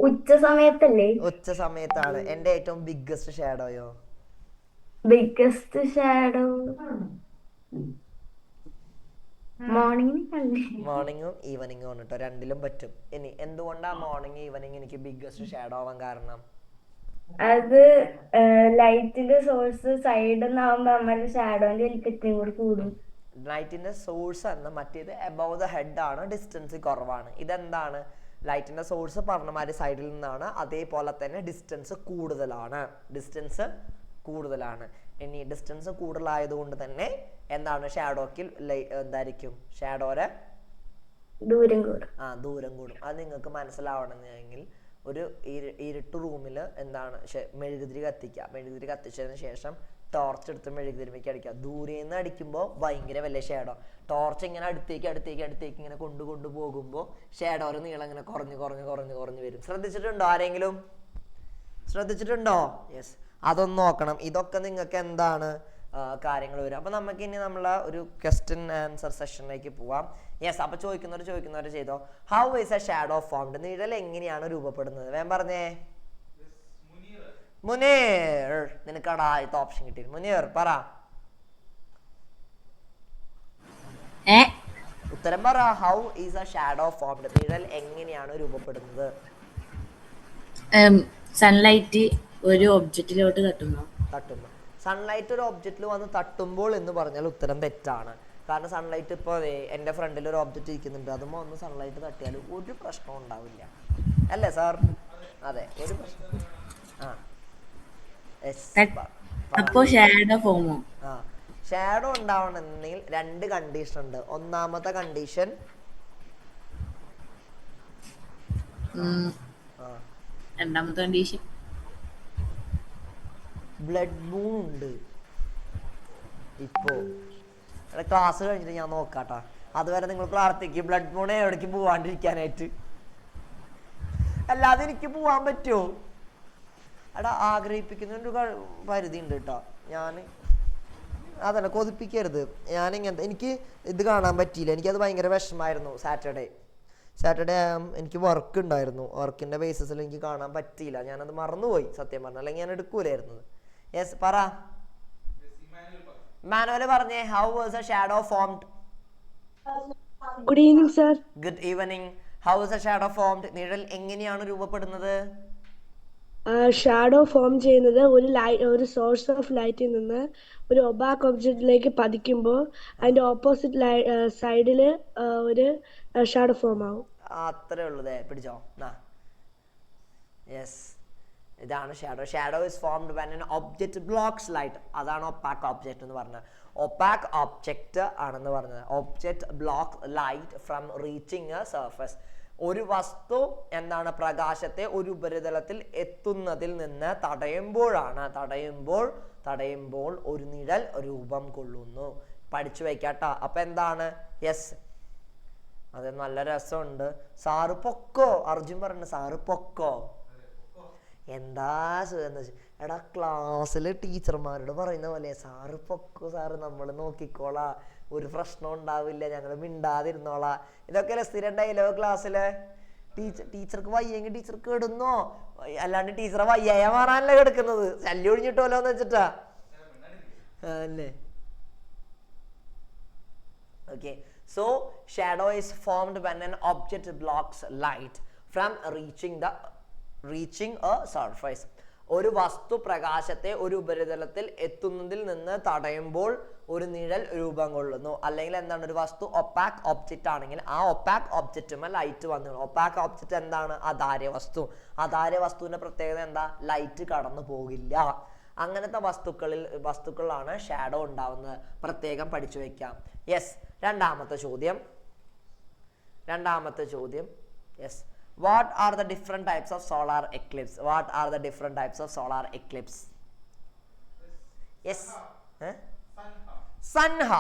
ഉച്ച സമയത്തല്ലേ? ഉച്ച സമയത്താണ്. എന്റെ ഏറ്റവും ബിഗ്ഗസ്റ്റ് ഷാഡോയോ? ബിഗ്ഗസ്റ്റ് ഷാഡോ മോർണിംഗും ഈവനിങ്ങും ആണ് കേട്ടോ, രണ്ടിലും പറ്റും. ഇനി എന്തുകൊണ്ടാ മോർണിംഗ് ഈവനിങ് എനിക്ക് ബിഗ്ഗസ്റ്റ് ഷാഡോ ആവാൻ കാരണം? അത് ലൈറ്റിന്റെ സോഴ്സ് സൈഡിൽ നിന്നാവുമ്പോ നമ്മുടെ ഷാഡോന്റെ വലിപ്പത്തിനും കൂടി കൂടും. ലൈറ്റിന്റെ സോഴ്സ് ആണ്, മറ്റേത് എബവ് ദ ഹെഡ് ആണ്, ഡിസ്റ്റൻസ് കുറവാണ്. ഇതെന്താണ്, ലൈറ്റിന്റെ സോഴ്സ് പറഞ്ഞമാതിരി സൈഡിൽ നിന്നാണ്, അതേപോലെ തന്നെ ഡിസ്റ്റൻസ് കൂടുതലാണ്. ഇനി ഡിസ്റ്റൻസ് കൂടുതലായതുകൊണ്ട് തന്നെ എന്താണ്, ഷാഡോക്ക് എന്തായിരിക്കും, ഷാഡോയുടെ ദൂരം കൂടും. അത് നിങ്ങൾക്ക് മനസ്സിലാവണമെങ്കിൽ ഒരു ഇരുട്ട് റൂമിൽ എന്താണ് മെഴുകുതിരി കത്തിക്കുക. മെഴുകുതിരി കത്തിച്ചതിന് ശേഷം ടോർച്ച് എടുത്ത് മെഴുകുതിരിമേക്ക് അടിക്കുക. ദൂരെ നിന്ന് അടിക്കുമ്പോൾ ഭയങ്കര വലിയ ഷേഡോ. ടോർച്ച് ഇങ്ങനെ അടുത്തേക്ക് ഇങ്ങനെ കൊണ്ടു പോകുമ്പോൾ ഷേഡോയുടെ നീളം ഇങ്ങനെ കുറഞ്ഞു വരും. ശ്രദ്ധിച്ചിട്ടുണ്ടോ ആരെങ്കിലും? ശ്രദ്ധിച്ചിട്ടുണ്ടോ? യെസ്, അതൊന്ന് നോക്കണം. ഇതൊക്കെ നിങ്ങൾക്ക് എന്താണ് കാര്യങ്ങൾ വരും. അപ്പൊ നമുക്ക് ഇനി നമ്മളെ ഒരു ക്വസ്റ്റ്യൻ ആൻസർ സെഷനിലേക്ക് പോവാം. യെസ്, അപ്പൊ ചോദിക്കുന്നവർ ചെയ്തോ. How is a shadow formed? നിഴൽ എങ്ങനെയാണ് രൂപപ്പെടുന്നത്? വേഗം പറഞ്ഞേ. മുനീർ, നിനക്കടാ ആദ്യത്തെ ഓപ്ഷൻ കിട്ടി. മുനീർ പറ, ഉത്തരം പറ. How is a shadow formed? നിഴൽ എങ്ങനെയാണ് രൂപപ്പെടുന്നത്? സൺലൈറ്റ് ഒരു ഒബ്ജക്റ്റിലോട്ട് തട്ടുന്നു. സൺലൈറ്റ് ഒരു ഒബ്ജക്റ്റിൽ വന്ന് തട്ടുമ്പോൾ എന്ന് പറഞ്ഞാൽ ഉത്തരം തെറ്റാണ്. കാരണം സൺലൈറ്റ് ഇപ്പോൾ എൻ്റെ ഫ്രണ്ടിൽ ഒരു ഒബ്ജക്റ്റ് ഇരിക്കുന്നുണ്ട്, അതുമ്പോൾ ഒന്ന് സൺലൈറ്റ് തട്ടിയാൽ ഒരു പ്രശ്നവും ഉണ്ടാവില്ല, അല്ലേ സാർ? അതെ, ഒരു പ്രശ്നം. അപ്പോ ഷാഡോ ഫോമോ? ഷാഡോ ഉണ്ടാവണമെങ്കിൽ 2 കണ്ടീഷൻ ഉണ്ട്. ഒന്നാമത്തെ കണ്ടീഷൻ രണ്ടാമത്തെ കണ്ടീഷൻ ബ്ലഡ് മൂൺ ഉണ്ട്. ഇപ്പോ ക്ലാസ് കഴിഞ്ഞിട്ട് ഞാൻ നോക്കാട്ടാ. അതുവരെ നിങ്ങൾ പ്രാർത്ഥിക്കും ബ്ലഡ് മൂൺ എവിടേക്ക് പോവാണ്ടിരിക്കാനായിട്ട്. അല്ലാതെ എനിക്ക് പോവാൻ പറ്റുമോ? എടാ, ആഗ്രഹിപ്പിക്കുന്നതിൻ്റെ ഒരു പരിധി ഉണ്ട് കേട്ടോ. ഞാൻ അതല്ല, കൊതിപ്പിക്കരുത്. എനിക്ക് ഇത് കാണാൻ പറ്റിയില്ല. എനിക്കത് ഭയങ്കര വിഷമായിരുന്നു. സാറ്റർഡേ എനിക്ക് വർക്ക് ഉണ്ടായിരുന്നു. വർക്കിന്റെ ബേസിസിൽ എനിക്ക് കാണാൻ പറ്റിയില്ല. ഞാനത് മറന്നുപോയി സത്യം പറഞ്ഞാൽ, അല്ലെങ്കിൽ ഞാൻ എടുക്കൂലായിരുന്നത്. യെസ്, പറ. മാനുവൽ പറഞ്ഞേ. How was A shadow formed? Good evening sir. Good evening. How was A shadow formed? നിഴൽ എങ്ങനെയാണ് രൂപപ്പെടുന്നത്? ഷാഡോ ഫോം ചെയ്യുന്നത് ഒരു സോഴ്സ് ഓഫ് ലൈറ്റിൽ നിന്ന് ഒരു ഒബാക്ക് ഒബ്ജക്റ്റിലേക്ക് പതിക്കുമ്പോൾ അതിന്റെ ഓപ്പോസിറ്റ് സൈഡിൽ ഒരു ഷാഡോ ഫോം ആവും. അത്രേ ഉള്ളൂ. പിടിച്ചോ. യെസ്, ഇതാണ് shadow. Shadow is formed when an object blocks light. അതാണ് ഒപ്പാക്ക് ഒബ്ജക്റ്റ് എന്ന് പറഞ്ഞത്. ഒപ്പാക്ക് ഒബ്ജക്റ്റ് ആണെന്ന് പറഞ്ഞത്. Object block light from reaching A surface. ഒരു വസ്തു എന്താണ് പ്രകാശത്തെ ഒരു ഉപരിതലത്തിൽ എത്തുന്നതിൽ നിന്ന് തടയുമ്പോൾ ഒരു നിഴൽ രൂപം കൊള്ളുന്നു. പഠിച്ചു വെക്കാട്ടോ. അപ്പൊ എന്താണ്? യെസ്, അത് നല്ല രസമുണ്ട്. സാറ് പൊക്കോ. അർജുൻ പറഞ്ഞു സാറ് പൊക്കോ. എന്താ എടാ, ക്ലാസ്സില് ടീച്ചർമാരോട് പറയുന്ന പോലെ സാറ് പൊക്കോ, സാറ് നമ്മൾ നോക്കിക്കോളാ, ഒരു പ്രശ്നം ഉണ്ടാവില്ല, ഞങ്ങൾ മിണ്ടാതിരുന്നോളാ. ഇതൊക്കെ സ്ഥിരം ഡയലോഗ് ക്ലാസ്സില്. ടീച്ചർക്ക് വയ്യെങ്കിൽ ടീച്ചർക്ക് ഇടുന്നോ, അല്ലാണ്ട് ടീച്ചറെ വയ്യായ മാറാനല്ലേ കിടക്കുന്നത്. ശല്യം ഒഴിഞ്ഞിട്ടോലോ എന്ന് വെച്ചിട്ടാ അല്ലേ? Okay, so shadow is formed when an object blocks light from reaching a surface. ഒരു വസ്തു പ്രകാശത്തെ ഒരു ഉപരിതലത്തിൽ എത്തുന്നതിൽ നിന്ന് തടയുമ്പോൾ ഒരു നിഴൽ രൂപം കൊള്ളുന്നു. അല്ലെങ്കിൽ എന്താണ്? ഒരു വസ്തു ഒപ്പാക്ക് ഒബ്ജക്റ്റ് ആണെങ്കിൽ ആ ഒപ്പാക്ക് ഒബ്ജക്റ്റുമേ ലൈറ്റ് വന്നു. ഒപ്പാക്ക് ഒബ്ജക്റ്റ് എന്താണ്? അധാര്യ വസ്തു. അധാര്യ വസ്തുവിന്റെ പ്രത്യേകത എന്താ? ലൈറ്റ് കടന്നു പോകില്ല. അങ്ങനത്തെ വസ്തുക്കളിലാണ് ഷാഡോ ഉണ്ടാവുന്നത്. പ്രത്യേകം പഠിച്ചു വെക്കാം. യെസ്, രണ്ടാമത്തെ ചോദ്യം. Yes, what are the different types of solar eclipse? Yes, Sanha.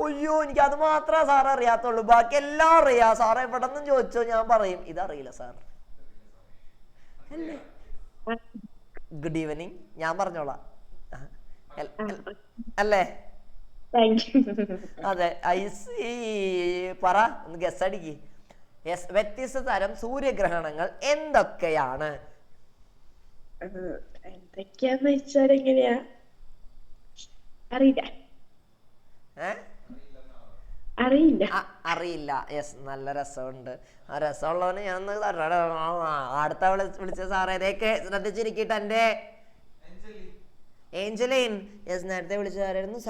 അയ്യോ, എനിക്ക് അത് മാത്രമേ സാർ അറിയാത്തുള്ളൂ, ബാക്കി എല്ലാം അറിയാം. സാറേ എവിടെ നിന്നും ചോദിച്ചോ ഞാൻ പറയും. ഇതറിയില്ല സാർ. Good evening. ഞാൻ പറഞ്ഞോളാം അല്ലേ? അതെ, പറ, ഒന്ന് ഗസ് അടിക്ക്. യെസ്, വ്യത്യസ്ത തരം സൂര്യഗ്രഹണങ്ങൾ എന്തൊക്കെയാണ്? എന്തൊക്കെയാന്ന് വെച്ചാൽ എങ്ങനെയാ അറിയില്ല. യെസ്, നല്ല രസമുണ്ട്. ആ രസമുള്ളവന് ഞാൻ അടുത്ത വിളിച്ച സാറേ ഇതൊക്കെ ശ്രദ്ധിച്ചിരിക്കട്ടെ. എന്റെ ഏഞ്ചലീൻ. യെസ്, നേരത്തെ വിളിച്ചതാരായിരുന്നു?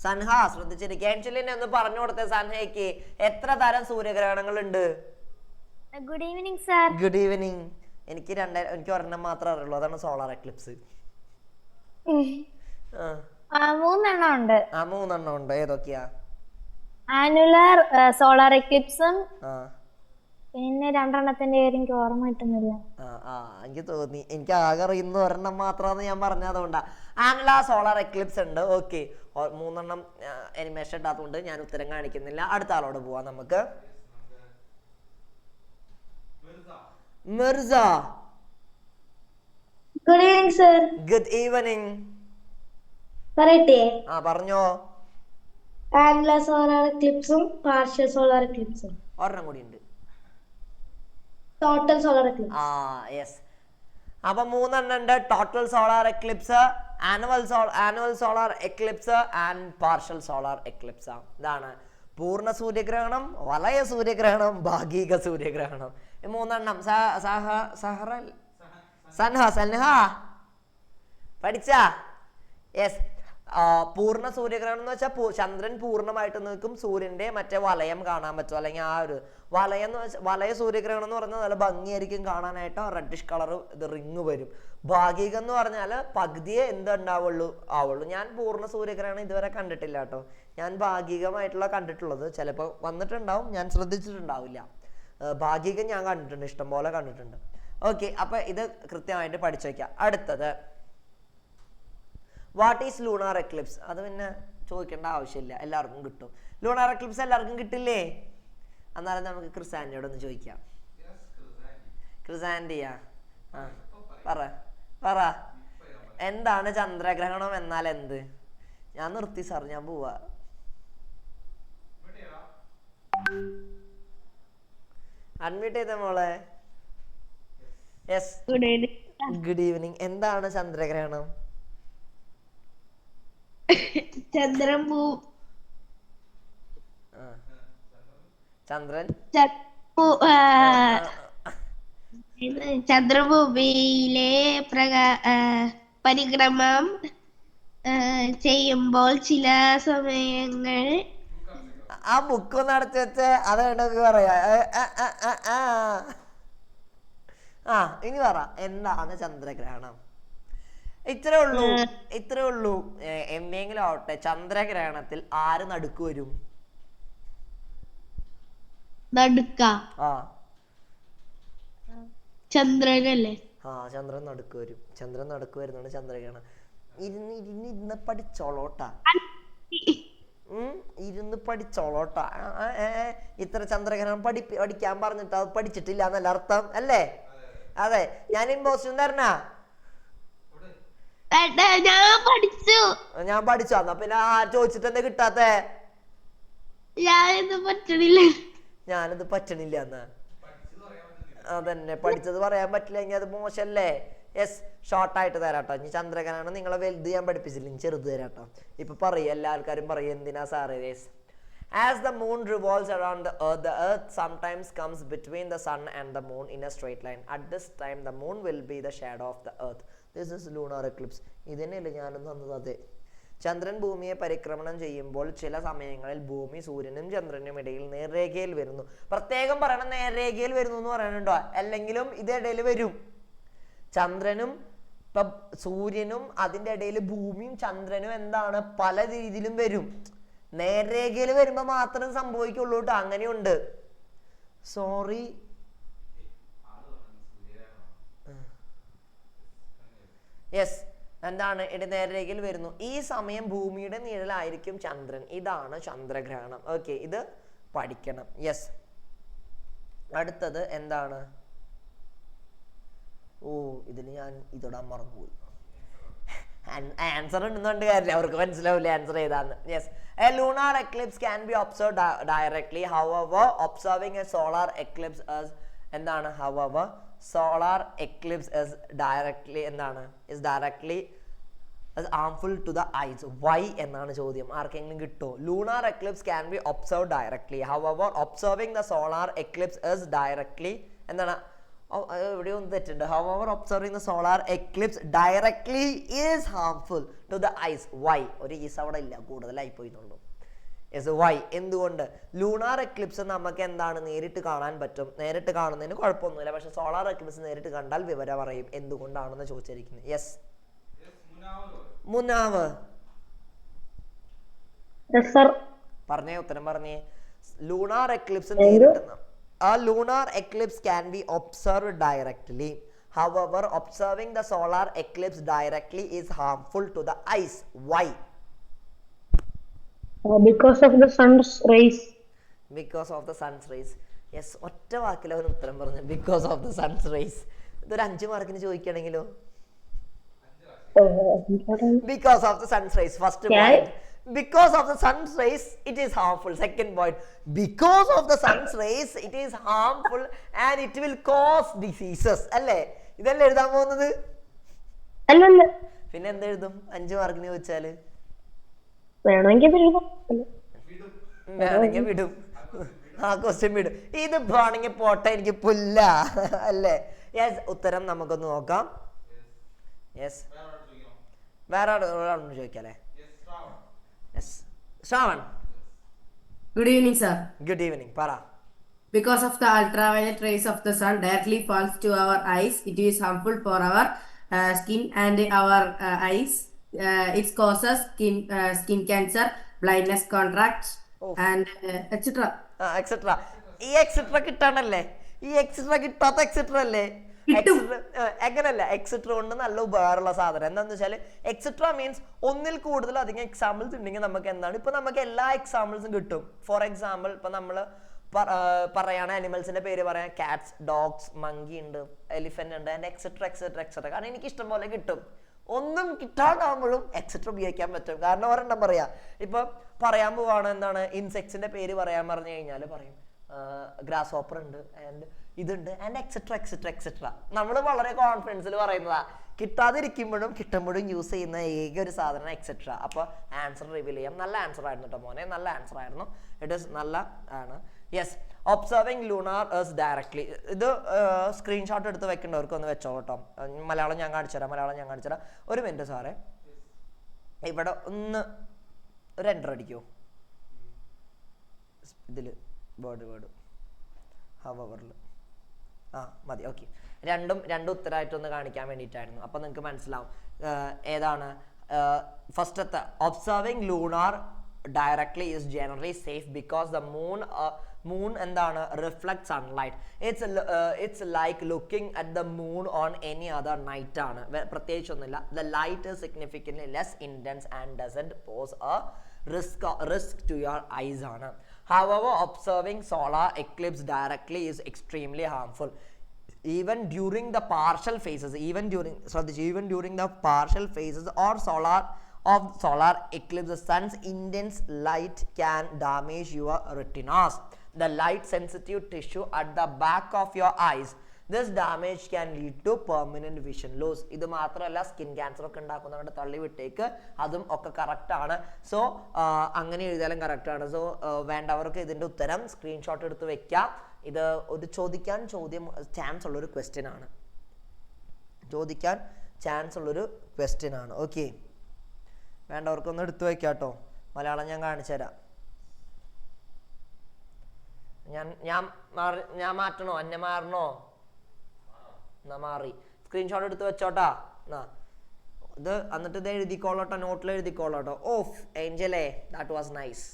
സൻഹ. ശ്രദ്ധിച്ചിരിക്കുക. ഏഞ്ചലിനെ ഒന്ന് പറഞ്ഞു കൊടുത്തേ സൻഹയ്ക്ക്. എത്ര തരം സൂര്യഗ്രഹണങ്ങൾ ഉണ്ട്? Good evening sir. Good evening. എനിക്ക് ഒരെണ്ണം മാത്രമേ അറിയുള്ളൂ, അതാണ് സോളാർ എക്ലിപ്സ്. മൂന്നെണ്ണം ഉണ്ട്. മൂന്നെണ്ണം ഉണ്ട്. ഏതൊക്കെയാ? ആനുലാർ സോളാർ എക്ലിപ്സും പിന്നെ രണ്ടെണ്ണത്തിന്റെ പേര് എനിക്ക് ഓർമ്മ കിട്ടുന്നില്ല. എനിക്ക് തോന്നി, എനിക്ക് ആകെ അറിയുന്ന ഒരെണ്ണം മാത്രമാണ് ഞാൻ പറഞ്ഞതുകൊണ്ടാ. ആൻല സോളാർ എക്ലിപ്സ് ഉണ്ട്. ഓക്കെ, 3 എനിമേഷൻ ഇടാത്തതുകൊണ്ട് ഞാൻ ഉത്തരം കാണിക്കുന്നില്ല. അടുത്ത ആളോട് പോവാം നമുക്ക്. Mirza. Good evening sir. Good evening. പറയട്ടെ? പറഞ്ഞോ. ആംഗുലർ സോളാർ എക്ലിപ്സും പാർഷ്യൽ സോളാർ എക്ലിപ്സും. ഒരെണ്ണം കൂടി ഉണ്ട്. Total solar eclipse. യെസ്. അപ്പൊ 3 ഉണ്ട്. Total solar eclipse, annual solar eclipse and partial solar eclipse. ഇതാണ് പൂർണ്ണ സൂര്യഗ്രഹണം, വലയ സൂര്യഗ്രഹണം, ഭാഗിക സൂര്യഗ്രഹണം. ഈ 3 സൻഹ പഠിച്ച? യെസ്. പൂർണ്ണ സൂര്യഗ്രഹണം എന്ന് വെച്ചാൽ ചന്ദ്രൻ പൂർണ്ണമായിട്ട് നിൽക്കും, സൂര്യന്റെ മറ്റേ വലയം കാണാൻ പറ്റും. അല്ലെങ്കിൽ ആ ഒരു വലയം എന്ന് വെച്ചാൽ വലയ സൂര്യഗ്രഹണം എന്ന് പറഞ്ഞാൽ നല്ല ഭംഗിയായിരിക്കും കാണാനായിട്ട്. റെഡിഷ് കളർ ഇത് റിങ് വരും. ഭാഗികം എന്ന് പറഞ്ഞാൽ പകുതിയെ എന്തുണ്ടാവുള്ളൂ ആവുള്ളൂ. ഞാൻ പൂർണ്ണ സൂര്യഗ്രഹണം ഇതുവരെ കണ്ടിട്ടില്ല കേട്ടോ. ഞാൻ ഭാഗികമായിട്ടുള്ള കണ്ടിട്ടുള്ളത്. ചിലപ്പോൾ വന്നിട്ടുണ്ടാവും, ഞാൻ ശ്രദ്ധിച്ചിട്ടുണ്ടാവില്ല. ഭാഗികം ഞാൻ കണ്ടിട്ടുണ്ട്, ഇഷ്ടംപോലെ കണ്ടിട്ടുണ്ട്. ഓക്കെ, അപ്പൊ ഇത് കൃത്യമായിട്ട് പഠിച്ചു വയ്ക്കാം. അടുത്തത് വാട്ട് ഈസ് ലൂണാർ എക്ലിപ്സ്? അത് പിന്നെ ചോദിക്കേണ്ട ആവശ്യമില്ല, എല്ലാവർക്കും കിട്ടും. ലൂണാർ എക്ലിപ്സ് എല്ലാവർക്കും കിട്ടില്ലേ? എന്നാലും നമുക്ക് ക്രിസാൻഡിയോട് ഒന്ന് ചോദിക്കാം. ക്രിസാൻഡിയാ, പറ എന്താണ് ചന്ദ്രഗ്രഹണം എന്നാൽ എന്ത്? ഞാൻ നിർത്തി സാർ, ഞാൻ പോവാ. അഡ്മിറ്റ് ചെയ്ത മോളെ. Yes, good evening. എന്താണ് ചന്ദ്രഗ്രഹണം? ചന്ദ്രഭൂമിയിലെ പരിക്രമം ചെയ്യുമ്പോൾ ചില സമയങ്ങൾ ആ ബുക്കൊന്ന് അടച്ചു വെച്ച് അത് വേണ്ടൊക്കെ പറയാ. ഇനി പറ, എന്താണ് ചന്ദ്രഗ്രഹണം? ഇത്രേ ഉള്ളൂ. എന്തെങ്കിലും ആവട്ടെ, ചന്ദ്രഗ്രഹണത്തിൽ ആര് നടുക്ക് വരും? ചന്ദ്രനല്ലേ? ചന്ദ്രൻ നടുക്ക് വരും. ചന്ദ്രൻ നടുക്ക് വരുന്നതാണ് ചന്ദ്രഗ്രഹണം. ഇരുന്ന് പഠിച്ചോളോട്ടാ. ഇത്ര ചന്ദ്രഗ്രഹണം പഠിക്കാൻ പറഞ്ഞിട്ട് അത് പഠിച്ചിട്ടില്ല എന്നല്ല അർത്ഥം അല്ലേ? അതെ, ഞാൻ ഇമ്പോസിഷൻ തരണ. ഞാൻ പഠിച്ചു. എന്നാ പിന്നെ ചോദിച്ചിട്ട് എന്താ കിട്ടാത്തെ? ഞാനിത് പറ്റണില്ല എന്നാ. അതന്നെ, പഠിച്ചത് പറയാൻ പറ്റില്ലെങ്കിൽ അത് മോശല്ലേ? യെസ്, ഷോർട്ടായിട്ട് തരാട്ടോ. ഇനി ചന്ദ്രഗ്രഹണം നിങ്ങളെ വലുത് ഞാൻ പഠിപ്പിച്ചില്ല, ചെറുത് തരാട്ടോ. ഇപ്പൊ പറയും, എല്ലാ ആൾക്കാരും പറയും എന്തിനാ സാറേ? Yes. As the moon revolves around the earth sometimes comes between the sun and the moon in a straight line. At this time the moon will be the shadow of the earth. This is lunar eclipse. ഇതന്നെയല്ലേ ഞാനും തന്നത്? അതെ. ചന്ദ്രൻ ഭൂമിയെ പരിക്രമണം ചെയ്യുമ്പോൾ ചില സമയങ്ങളിൽ ഭൂമി സൂര്യനും ചന്ദ്രനും ഇടയിൽ നേർരേഖയിൽ വരുന്നു. പ്രത്യേകം പറയണം, നേർരേഖയിൽ വരുന്നു എന്ന് പറയാനുണ്ടോ? അല്ലെങ്കിലും ഇതിടയിൽ വരും. ചന്ദ്രനും ഇപ്പൊ സൂര്യനും അതിന്റെ ഇടയിൽ ഭൂമിയും ചന്ദ്രനും എന്താണ് പല രീതിയിലും വരും. നേർരേഖയിൽ വരുമ്പോ മാത്രം സംഭവിക്കുള്ളൂ കേട്ടോ. അങ്ങനെയുണ്ട്. സോറി. യെസ്, എന്താണ് നേർരേഖയിൽ വരുന്നു. ഈ സമയം ഭൂമിയുടെ നിഴലായിരിക്കും ചന്ദ്രൻ. ഇതാണ് ചന്ദ്രഗ്രഹണം. ഓക്കെ, ഇത് പഠിക്കണം. യെസ്. അടുത്തത് എന്താണ്? ഇതിൽ ഞാൻ ഇതൊടാൻ മറന്നുപോയി. ആൻസർ ഉണ്ടെന്നുണ്ട് കാര്യം അവർക്ക് മനസ്സിലാവില്ല ആൻസർ ഏതാന്ന്. Yes, A lunar eclipse can be observed directly. However, observing a solar eclipse എന്താണ്? However, solar eclipse is directly harmful to the eyes. Why എന്നാണ് ചോദ്യം. ആർക്കെങ്കിലും കിട്ടുമോ? Lunar eclipse can be observed directly. However, observing the solar eclipse is directly എന്താണ്? എവിടെയോ ഒന്ന് തെറ്റുണ്ട്. However, observing the solar eclipse directly is harmful to the eyes. Why? ഒരു is അവിടെ ഇല്ല, കൂടുതലായി പോയിന്നുള്ളൂ. വൈ? എന്തുകൊണ്ട്? ലൂണാർ എക്ലിപ്സ് നമുക്ക് എന്താണ് നേരിട്ട് കാണാൻ പറ്റും. നേരിട്ട് കാണുന്നതിന് കുഴപ്പമൊന്നുമില്ല. പക്ഷെ സോളാർ എക്ലിപ്സ് നേരിട്ട് കണ്ടാൽ വിവരം അറിയും. എന്തുകൊണ്ടാണെന്ന് ചോദിച്ചിരിക്കുന്നത്. യെസ്, മുനാവ് പറഞ്ഞേ, ഉത്തരം പറഞ്ഞേ. ലൂണാർ എക്ലിപ്സ് നേരിട്ട് A lunar eclipse can be observed directly. However, observing the solar eclipse directly is harmful to the eyes. Why? Because of the sun's rays. Because of the sun's rays. Yes, ഒറ്റ വാക്കിൽ അവൻ ഉത്തരം പറഞ്ഞു. Because of the sun's rays. ഇതൊരു 5 മാർക്കിന് ചോദിക്കുകയാണെങ്കിലോ? Because of the sun's rays. First point. Because of the sun's rays, it is harmful. Second point. Because of the sun's rays, it is harmful and it will cause diseases. അല്ലേ? ഇതല്ലേ എഴുതാൻ പോകുന്നത്? അല്ലല്ല, പിന്നെ എന്തെഴുതും 5 മാർക്കിന് ചോദിച്ചാല്? വേണമെങ്കിൽ വേണമെങ്കിൽ വിടും. ആ ക്വസ്റ്റ്യൻ വിടും. ഇത് വേണമെങ്കിൽ പോട്ടെ, എനിക്ക് പുല്ല അല്ലേ? യെസ്, ഉത്തരം നമുക്കൊന്ന് നോക്കാം. യെസ്, വേറെ ഒരാളൊന്ന് ചോദിക്കാം അല്ലേ? Yes, Shravan. Good evening, sir. Good evening. പറ. Because of the ultraviolet rays of the sun directly falls to our eyes, it is harmful for our skin and our eyes. It causes skin cancer, blindness, cataracts, and etc. Etcetera. ഈ etcetera കിട്ടാണല്ലേ? ഈ etcetera കിട്ടാത്ത etcetera അല്ലേ? എങ്ങനല്ല, etcetera കൊണ്ട് നല്ല ഉപകാരമുള്ള സാധനം. എന്താന്ന് വെച്ചാൽ എക്സെട്ര മീൻസ് ഒന്നിൽ കൂടുതൽ അധികം എക്സാമ്പിൾസ് ഉണ്ടെങ്കിൽ നമുക്ക് എന്താണ്, ഇപ്പൊ നമുക്ക് എല്ലാ എക്സാമ്പിൾസും കിട്ടും. ഫോർ എക്സാമ്പിൾ ഇപ്പൊ നമ്മള് പറയാണ് അനിമൽസിന്റെ പേര് പറയാം. കാറ്റ്സ്, ഡോഗ്സ്, മങ്കി ഉണ്ട്, എലിഫന്റ് ഉണ്ട്, ആൻഡ് എക്സെട്ര എക്സെട്ര എക്സെട്ര. കാരണം എനിക്ക് ഇഷ്ടം പോലെ കിട്ടും. ഒന്നും കിട്ടാണ്ടാകുമ്പോഴും എക്സെട്ര ഉപയോഗിക്കാൻ പറ്റും. കാരണം ഒരെണ്ണം പറയാ, ഇപ്പൊ പറയാൻ പോവാണ് എന്താണ്, ഇൻസെക്ട്സിന്റെ പേര് പറയാൻ പറഞ്ഞു കഴിഞ്ഞാൽ പറയും ഗ്രാസ് ഹോപ്പർ ഉണ്ട്, ആൻഡ് ഇതുണ്ട്, ആൻഡ് എക്സെട്ര എക്സെട്ര എക്സെട്ര. നമ്മൾ വളരെ കോൺഫിഡൻസിൽ പറയുന്നതാ. കിട്ടാതിരിക്കുമ്പോഴും കിട്ടുമ്പോഴും യൂസ് ചെയ്യുന്ന ഏക ഒരു സാധനം എക്സെട്ര. അപ്പൊ ആൻസർ റിവീൽ ചെയ്യാം. നല്ല ആൻസർ ആയിരുന്നു കേട്ടോ മോനെ, നല്ല ആൻസർ ആയിരുന്നു. ഇറ്റ് ഈസ് നല്ല ആണ്. Yes, observing lunar earth directly. ഇത് സ്ക്രീൻഷോട്ട് എടുത്ത് വെക്കേണ്ടവർക്ക് ഒന്ന് വെച്ചോ കേട്ടോ. മലയാളം ഞാൻ കാണിച്ചുതരാം. ഒരു മിനിറ്റ് സാറേ, ഇവിടെ ഒന്ന് ഒരു എൻ്റർ അടിക്കുമോ ഇതില്? വേർഡ് ഹവറിൽ മതി. ഓക്കെ, രണ്ടും ഉത്തരമായിട്ടൊന്ന് കാണിക്കാൻ വേണ്ടിയിട്ടായിരുന്നു. അപ്പം നിങ്ങൾക്ക് മനസ്സിലാവും ഏതാണ്. ഫസ്റ്റത്തെ observing lunar directly is generally safe because the moon എന്താണ്, reflects sunlight. It's like looking at the moon on any other night ആണ്. പ്രത്യേകിച്ചൊന്നുമില്ല. The light is significantly less intense and doesn't pose a risk to your eyes ആണ്. However, observing solar eclipse directly is extremely harmful. Even during the partial phases or solar eclipse, the sun's intense light can damage your retinas, the light sensitive tissue at the back of your eyes. This damage can lead to permanent vision loss. ഇത് മാത്രമല്ല, skin cancer ഒക്കെ ഉണ്ടാക്കുന്നവരുടെ തള്ളി വിട്ടേക്ക്, അതും ഒക്കെ correct ആണ്. So അങ്ങനെ എഴുതിയാലും കറക്റ്റ് ആണ്. സോ വേണ്ടവർക്ക് ഇതിന്റെ ഉത്തരം സ്ക്രീൻഷോട്ട് എടുത്ത് വെക്കാം. ഇത് ഒരു ചാൻസ് ഉള്ളൊരു ക്വസ്റ്റ്യൻ ആണ്. ഓക്കെ, വേണ്ടവർക്കൊന്ന് എടുത്തു വെക്കാം കേട്ടോ. മലയാളം ഞാൻ കാണിച്ചു തരാം. ഞാൻ മാറ്റണോ, എന്നെ മാറണോ? എന്നാ മാറി. സ്ക്രീൻഷോട്ട് എടുത്ത് വെച്ചോട്ടാ. ഇത് എന്നിട്ട് ഇത് എഴുതിക്കോളോട്ടോ, നോട്ടിൽ എഴുതിക്കോളോട്ടോ. ഓഫ് ഏഞ്ചലേ, ദാറ്റ് വാസ് നൈസ്.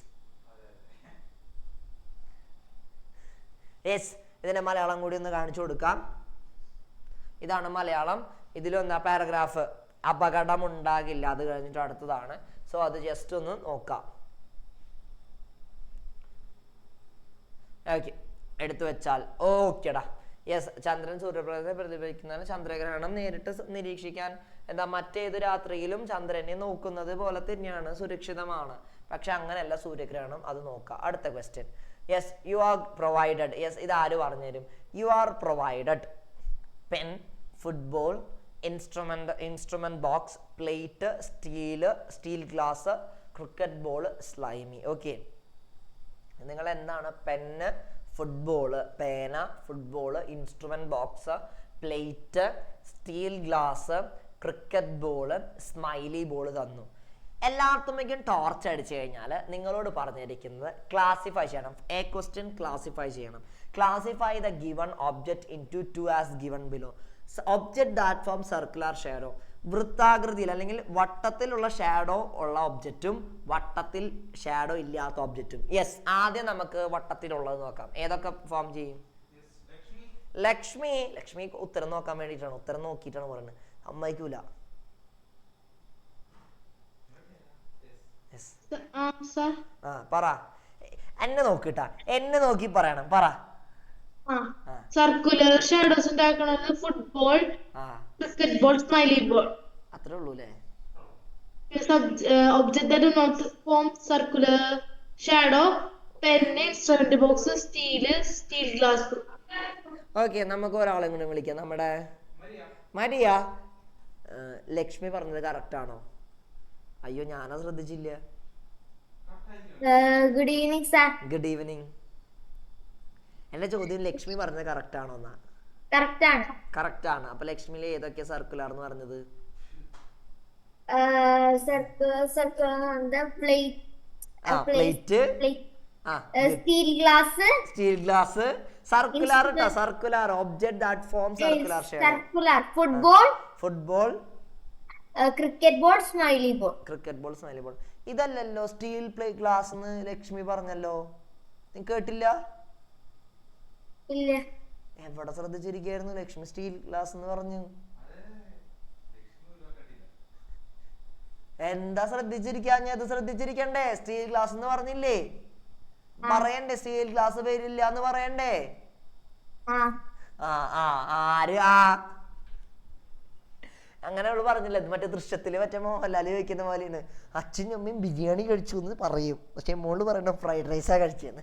യെസ്, ഇതിന്റെ മലയാളം കൂടി ഒന്ന് കാണിച്ചു കൊടുക്കാം. ഇതാണ് മലയാളം. ഇതിലൊന്നാ പാരഗ്രാഫ്, അപകടം ഉണ്ടാകില്ല. അത് കഴിഞ്ഞിട്ട് അടുത്തതാണ്. സോ അത് ജസ്റ്റ് ഒന്ന് നോക്കാം. ഓക്കെ, എടുത്തു വെച്ചാൽ ഓക്കേടാ. യെസ്, ചന്ദ്രൻ സൂര്യപ്രകാശത്തെ പ്രതിഫലിക്കുന്നതിന് ചന്ദ്രഗ്രഹണം നേരിട്ട് നിരീക്ഷിക്കാൻ മറ്റേത് രാത്രിയിലും ചന്ദ്രനെ നോക്കുന്നത് പോലെ തന്നെയാണ്, സുരക്ഷിതമാണ്. പക്ഷെ അങ്ങനെയല്ല സൂര്യഗ്രഹണം. അത് നോക്കാം. അടുത്ത question. Yes, you are provided. Yes, ഇത് ആര് പറഞ്ഞുതരും? You are provided pen, football, instrument box, plate, steel glass, cricket ball, slimy. Okay, നിങ്ങൾ എന്താണ്? പെന്ന്, ഫുട്ബോള്, പേന, football, instrument box, plate, steel glass, cricket ball, smiley ball തന്നു. എല്ലാത്തുമ്പോഴേക്കും torch അടിച്ചു കഴിഞ്ഞാൽ നിങ്ങളോട് പറഞ്ഞിരിക്കുന്നത് ക്ലാസിഫൈ ചെയ്യണം. എ ക്വസ്റ്റ്യൻ ക്ലാസിഫൈ ചെയ്യണം. Classify the given object into 2 as given below. Object that form circular shadow, വൃത്താകൃതിയിൽ അല്ലെങ്കിൽ വട്ടത്തിലുള്ള ഷാഡോ ഉള്ള ഒബ്ജക്റ്റും വട്ടത്തിൽ ഷാഡോ ഇല്ലാത്ത ഒബ്ജക്റ്റും. യെസ്, ആദ്യം നമുക്ക് വട്ടത്തിലുള്ളത് നോക്കാം. ഏതൊക്കെ ഫോം ചെയ്യും? ലക്ഷ്മി ഉത്തരം നോക്കാൻ വേണ്ടിയിട്ടാണ്, ഉത്തരം നോക്കിയിട്ടാണ് പറയുന്നത്. സമ്മതിക്കൂല. ആ പറ, എന്നെ നോക്കിട്ടാ, എന്നെ നോക്കി പറയണം, പറ. സർക്കുലർ ഷാഡോസ് ഉണ്ടാക്കണത് football, cricket ball, smiley ball. അത്രേ ഉള്ളൂ അല്ലേ? Object that do not form circular shadow, pen, instrument box, steel glass. Okay, നമുക്ക് ഒരാളെ കൂടെ വിളിക്കാം. നമ്മുടെ മരിയ. ലക്ഷ്മി പറഞ്ഞത് കറക്റ്റ് ആണോ? അയ്യോ, ഞാനത് ശ്രദ്ധിച്ചില്ല. Good evening sir. Good evening. എന്റെ ചോദ്യം ലക്ഷ്മി പറഞ്ഞത് കറക്റ്റ് ആണോ എന്നാ? കറക്റ്റ് ആണ്. കറക്റ്റ് ആണ്. അപ്പൊ ലക്ഷ്മിയിൽ ഏതൊക്കെയാ സർക്കുലർ എന്ന് പറഞ്ഞത്? Plate, steel glass, circular object that form circular shape. Football, cricket ball, smiley ball. ഇതല്ലല്ലോ സ്റ്റീൽ പ്ലേറ്റ് ഗ്ലാസ് എന്ന് ലക്ഷ്മി പറഞ്ഞല്ലോ. നീ കേട്ടില്ല? ഇല്ല. എവിടെ ശ്രദ്ധിച്ചിരിക്കായിരുന്നു? ലക്ഷ്മി സ്റ്റീൽ ഗ്ലാസ് എന്ന് പറഞ്ഞു. എന്താ ശ്രദ്ധിച്ചിരിക്കാഞ്ഞത്? ശ്രദ്ധിച്ചിരിക്കണ്ടേ? സ്റ്റീൽ ഗ്ലാസ് എന്ന് പറഞ്ഞില്ലേ? പറയണ്ടേ? സ്റ്റീൽ ഗ്ലാസ് വരില്ല എന്ന് പറയണ്ടേ? ആര് അങ്ങനെ അവള് പറഞ്ഞില്ല. ഇത് മറ്റേ ദൃശ്യത്തില് മറ്റേ മോഹൻലാല് ചോദിക്കുന്ന പോലെയാണ്, അച്ഛനും അമ്മയും ബിരിയാണി കഴിച്ചു എന്ന് പറയും, പക്ഷെ മോള് പറയണ ഫ്രൈഡ് റൈസാ കഴിച്ചെന്ന്.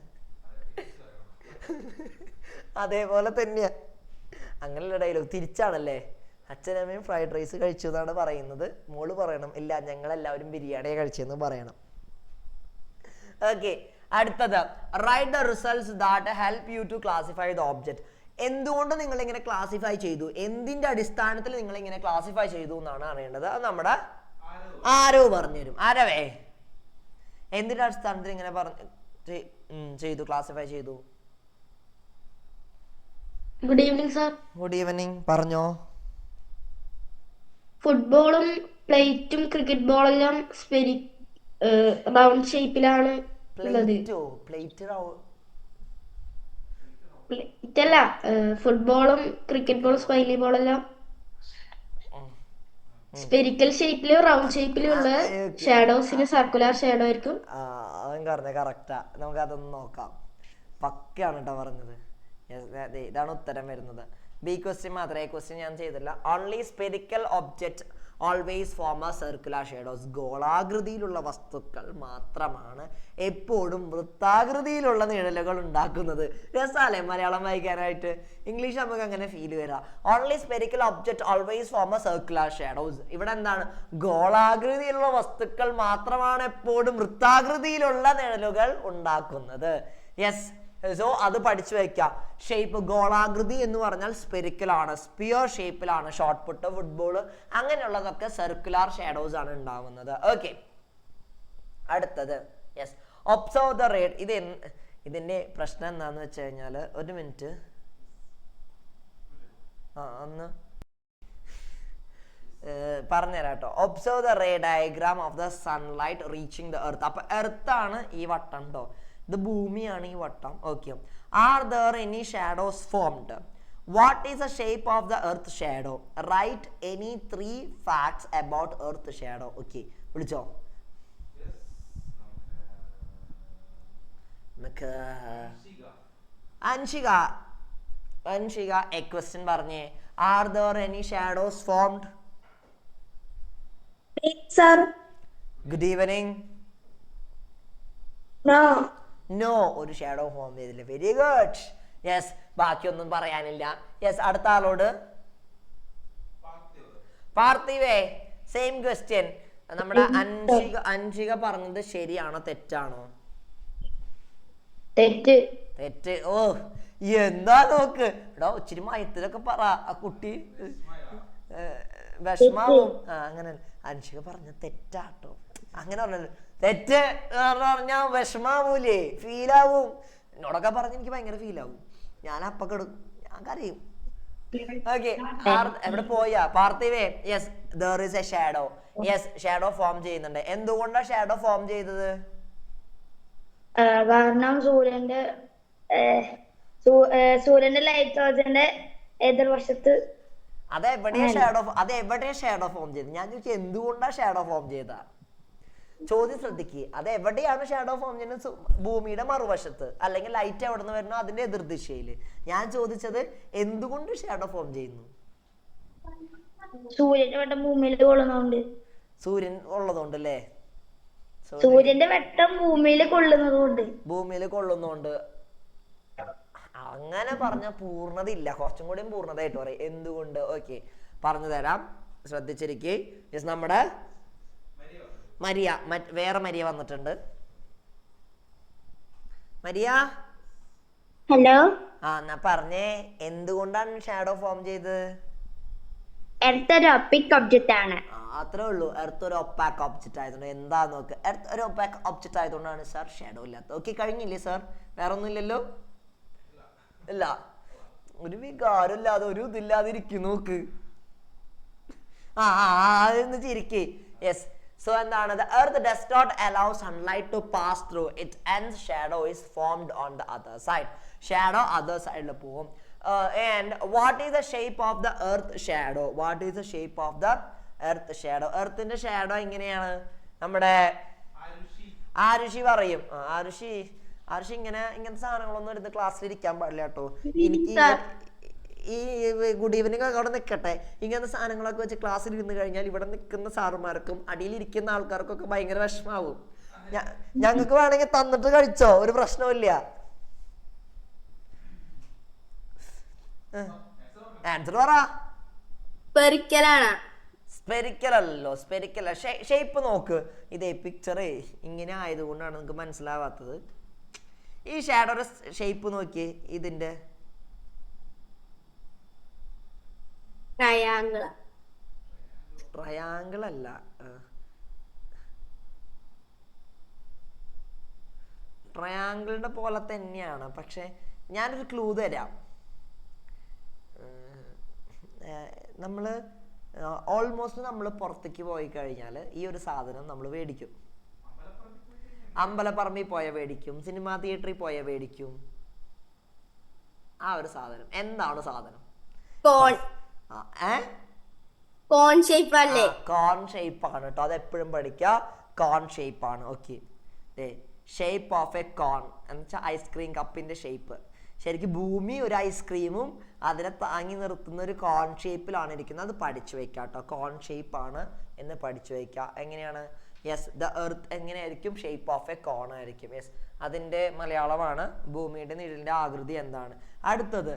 അതേപോലെ തന്നെയാ. അങ്ങനെയുള്ള ഡയലോഗ് തിരിച്ചാണല്ലേ. അച്ഛനമ്മയും ഫ്രൈഡ് റൈസ് കഴിച്ചു എന്നാണ് പറയുന്നത്, മോള് പറയണം ഇല്ല ഞങ്ങളെല്ലാവരും ബിരിയാണിയെ കഴിച്ചെന്ന് പറയണം. ഓക്കെ, അടുത്തത് write the results that help you to classify the object. എന്തുകൊണ്ട് നിങ്ങൾ ഇങ്ങനെ ക്ലാസിഫൈ ചെയ്തു, എന്തിന്റെ അടിസ്ഥാനത്തിൽ നിങ്ങൾ ഇങ്ങനെ ക്ലാസിഫൈ ചെയ്തു എന്നാണ് അറിയേണ്ടത്. അത് നമ്മുടെ ആരോ പറഞ്ഞുതരും. ആരവേ, എന്തിന്റെ അടിസ്ഥാനത്തിൽ ഇങ്ങനെ ചെയ്തു, ക്ലാസിഫൈ ചെയ്തു? Good evening sir. Good evening, പറഞ്ഞോ. ഫുട്ബോളും പ്ലേറ്റും ക്രിക്കറ്റ് ബോളെല്ലാം റൗണ്ട് ഷേപ്പിലാണ് ഉള്ളത്. പ്ലേറ്റല്ല, ഫുട്ബോളും ക്രിക്കറ്റ് ബോളും സ്മൈലി ബോളെല്ലാം സ്പെരിക്കൽ ഷേപ്പിലും റൗണ്ട് ഷേപ്പിലും ഉള്ള ഷാഡോസിന് സർക്കുലർ ഷാഡോ ആയിരിക്കും. കറക്റ്റാ. നമുക്ക് അതൊന്ന് നോക്കാം. പക്കയാണ് കേട്ടോ പറഞ്ഞത്. ഇതാണ് ഉത്തരം വരുന്നത്. ബി ക്വസ്റ്റ്യൻ മാത്രമേ, എ ക്വസ്റ്റ്യൻ ഞാൻ ചെയ്തില്ല. Only spherical object always form a circular shadows. ഗോളാകൃതിയിലുള്ള വസ്തുക്കൾ മാത്രമാണ് എപ്പോഴും വൃത്താകൃതിയിലുള്ള നിഴലുകൾ ഉണ്ടാക്കുന്നത്. രസാലേ മലയാളം വായിക്കാനായിട്ട്? ഇംഗ്ലീഷ് നമുക്ക് അങ്ങനെ ഫീൽ വരാം. Only spherical object always form a circular shadows. ഇവിടെ എന്താണ്? ഗോളാകൃതിയിലുള്ള വസ്തുക്കൾ മാത്രമാണ് എപ്പോഴും വൃത്താകൃതിയിലുള്ള നിഴലുകൾ ഉണ്ടാക്കുന്നത്. യെസ്, സോ അത് പഠിച്ചു വെക്കാം. ഷേപ്പ് ഗോളാകൃതി എന്ന് പറഞ്ഞാൽ സ്പെരിക്കൽ ആണ്, സ്പിയർ ഷേപ്പിലാണ്. ഷോർട്ട് പുട്ട്, ഫുട്ബോൾ അങ്ങനെയുള്ളതൊക്കെ സർക്കുലർ ഷാഡോസ് ആണ് ഉണ്ടാവുന്നത്. ഓക്കെ, അടുത്തത് യെസ്, ഒബ്സർവ് ദ റേഡ്. ഇതിന്റെ പ്രശ്നം എന്താന്ന് വെച്ച് കഴിഞ്ഞാൽ, ഒരു മിനിറ്റ് ഒന്ന് പറഞ്ഞുതരാം കേട്ടോ. Observe the ray diagram of the sunlight reaching the earth. അപ്പൊ എർത്ത് ആണ് ഈ വട്ടം കേട്ടോ, ഇത് ഭൂമിയാണ് ഈ വട്ടം. Okay, are there any shadows formed? What is the shape of the earth shadow? Write any 3 facts about earth shadow. Okay, വിളിച്ചോ. അൻഷിക എ ക്വസ്റ്റ്യൻ പറഞ്ഞേ. Are there any shadows formed? Sir. Good evening. No, ഒരു shadow form ചെയ്തില്ല. Very good. Yes, ബാക്കിയൊന്നും പറയാനില്ല. Yes, അടുത്ത ആളോട്. പാർത്ഥിവേ, same question. നമ്മുടെ അൻഷിക പറഞ്ഞത് ശരിയാണോ തെറ്റാണോ? തെറ്റ്. ഓ, എന്താ നോക്ക് എടോ, ഇച്ചിരി മയത്തിലൊക്കെ പറ, ആ കുട്ടി വിഷമാവും. അങ്ങനെ അൻഷിക പറഞ്ഞ തെറ്റാട്ടോ, അങ്ങനെ പറഞ്ഞല്ലോ. തെറ്റ് പറഞ്ഞാ വിഷമാവൂലേ, ഫീലാവും. എന്നോടൊക്കെ പറഞ്ഞ് എനിക്ക് ഭയങ്കര ഫീലാവും. ഞാൻ അപ്പൊ കിടക്കും, ഞാൻ കരയും. ഓക്കെ, എവിടെ പോയാ പാർത്ഥിവേ? Yes, there is a shadow. Yes, shadow form ചെയ്യുന്നുണ്ട്. എന്തുകൊണ്ടാ ഷാഡോ ഫോം ചെയ്തത്? കാരണം സൂര്യന്റെ ലൈറ്റ് സോഴ്സിന്റെ എതിർവശത്ത് അതെവിടെയാ ഷാഡോ ഫോം ചെയ്തത്? ഞാൻ ചോദിച്ചു എന്തുകൊണ്ടാ ഷാഡോ ഫോം ചെയ്ത? ചോദ്യം ശ്രദ്ധിക്കുക. അത് എവിടെയാണ് ഷാഡോ ഫോം ചെയ്യുന്നത്? ഭൂമിയുടെ മറുവശത്ത്, അല്ലെങ്കിൽ ലൈറ്റ് എവിടെ നിന്ന് വരുന്നോ അതിന്റെ എതിർദിശയില്. ഞാൻ ചോദിച്ചത് എന്തുകൊണ്ട് ഷാഡോ ഫോം ചെയ്യുന്നു? സൂര്യന്റെ വെട്ടം ഭൂമിയിൽ കൊള്ളുന്നോണ്ട്. സൂര്യൻ ഉള്ളതുകൊണ്ട് അല്ലേ? സൂര്യന്റെ വെട്ടം ഭൂമിയിൽ കൊള്ളുന്നതുകൊണ്ട്. ഭൂമിയിൽ കൊള്ളുന്നോണ്ട്. അങ്ങനെ പറഞ്ഞ പൂർണ്ണത ഇല്ല, കുറച്ചും കൂടി പൂർണ്ണതയായിട്ട് പറയും എന്തുകൊണ്ട്. ഓക്കെ, പറഞ്ഞു തരാം, ശ്രദ്ധിച്ചിരിക്കേ. നമ്മുടെ മരിയ, വേറെ മരിയ വന്നിട്ടുണ്ട്. Maria, hello. എന്നാ പറഞ്ഞേ, എന്തുകൊണ്ടാണ് ഷാഡോ ഫോം ചെയ്തത്? എർത്ത് ഒരു ഒപ്പിക് ഒബ്ജക്റ്റ് ആണ്. അത്രേ ഉള്ളൂ. എർത്ത് ഒരു ഒപ്പാക്ക് ഒബ്ജക്റ്റ് ആയതുകൊണ്ട്. എന്താ നോക്ക്, എർത്ത് ഒരു ഒപ്പാക്ക് ഒബ്ജക്റ്റ് ആയതുകൊണ്ടാണ് സാർ ഷാഡോ ഇല്ലാത്തത്. ഓക്കെ, കഴിഞ്ഞില്ലേ സാർ? വേറെ ഒന്നും ഇല്ലല്ലോ? ഇല്ല, ഒരു വികാരം ഇല്ലാതെ ഒരു ഇതില്ലാതിരിക്കും. നോക്ക്, അതൊന്ന് ചിരിക്കേ. യെസ്. സോ എന്താണ്? The earth does not allow sunlight to pass through it, and shadow is formed on the other side. Shadow other side ൽ പോകും. And what is the shape of the earth shadow? What is the shape of the earth shadow? earthന്റെ shadow എങ്ങനെയാണ്? നമ്മുടെ ആരുഷി പറയും. ആരുഷി ഇങ്ങനത്തെ സാധനങ്ങളൊന്നും എടുത്ത് ക്ലാസ്സിൽ ഇരിക്കാൻ പാടില്ല കേട്ടോ. എനിക്ക് ഈ ഗുഡ് ഈവനിങ് അവിടെ നിൽക്കട്ടെ. ഇങ്ങനത്തെ സാധനങ്ങളൊക്കെ വെച്ച് ക്ലാസ്സിൽ ഇരുന്ന് കഴിഞ്ഞാൽ ഇവിടെ നിൽക്കുന്ന സാറുമാർക്കും അടിയിലിരിക്കുന്ന ആൾക്കാർക്കൊക്കെ ഭയങ്കര വിഷമാവും. ഞങ്ങൾക്ക് വേണമെങ്കിൽ തന്നിട്ട് കഴിച്ചോ, ഒരു പ്രശ്നമില്ല. ആൻസർ പറ. സ്പെരിക്കൽ അല്ലല്ലോ, സ്പെരിക്കൽ. ഷേപ്പ് നോക്ക്. ഇതേ പിക്ചറേ ഇങ്ങനെ ആയതുകൊണ്ടാണ് നിങ്ങൾക്ക് മനസ്സിലാവാത്തത്. ഈ ഷാഡോയുടെ ഷേപ്പ് നോക്കിയേ. ഇതിന്റെ ട്രയാങ്കിൾ അല്ല, ട്രയാങ്കിളിന്റെ പോലെ തന്നെയാണ്. പക്ഷെ ഞാനൊരു ക്ലൂ തരാം. നമ്മള് ഓൾമോസ്റ്റ് നമ്മൾ പുറത്തേക്ക് പോയി കഴിഞ്ഞാൽ ഈ ഒരു സാധനം നമ്മൾ മേടിക്കും. അമ്പലപ്പറമ്പിൽ പോയ മേടിക്കും, സിനിമാ തിയേറ്ററിൽ പോയ മേടിക്കും. ആ ഒരു സാധനം എന്താണ് സാധനം? കോൺ ഷേപ്പ് അല്ലേ? കോൺ ഷേപ്പ് ആണ് കേട്ടോ. അത് എപ്പോഴും പഠിക്കുക. കോൺ ഷേപ്പ് ആണ്. ഓക്കെ, ഷേപ്പ് ഓഫ് എ കോൺ എന്ന് വെച്ചാൽ ഐസ്ക്രീം കപ്പിന്റെ ഷേപ്പ്. ശരിക്കും ഭൂമി ഒരു ഐസ്ക്രീമും അതിനെ താങ്ങി നിർത്തുന്ന ഒരു കോൺ ഷേപ്പിലാണ് ഇരിക്കുന്നത്. അത് പഠിച്ചു വെക്കുക കേട്ടോ. കോൺ ഷേപ്പ് ആണ് എന്ന് പഠിച്ചു വെക്കുക. എങ്ങനെയാണ്? യെസ്, ദ എർത്ത് എങ്ങനെയായിരിക്കും? ഷേപ്പ് ഓഫ് എ കോൺ ആയിരിക്കും. യെസ്, അതിന്റെ മലയാളമാണ് ഭൂമിയുടെ നിഴലിന്റെ ആകൃതി എന്താണ്. അടുത്തത്,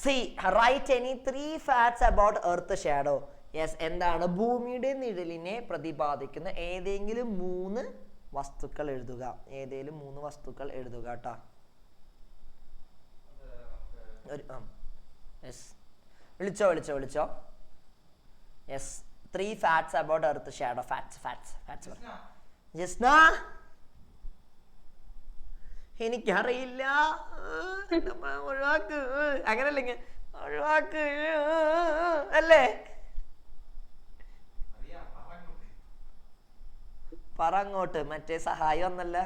C write any 3 facts about earth shadow. Yes, എന്താണ്? ഭൂമിയുടെ നിഴലിനെ പ്രതിപാദിക്കുന്ന ഏതെങ്കിലും 3 വസ്തുക്കൾ എഴുതുക. ഏതെങ്കിലും 3 വസ്തുക്കൾ എഴുതുക കേട്ടോ. വിളിച്ചോ. Yes, 3 facts about earth shadow. Facts. Jasna, എനിക്കറിയില്ല. ഒഴിവാക്ക്. അങ്ങനല്ലേ? ഒഴിവാക്ക് അല്ലേ? പറ അങ്ങോട്ട്. മറ്റേ സഹായം ഒന്നല്ല.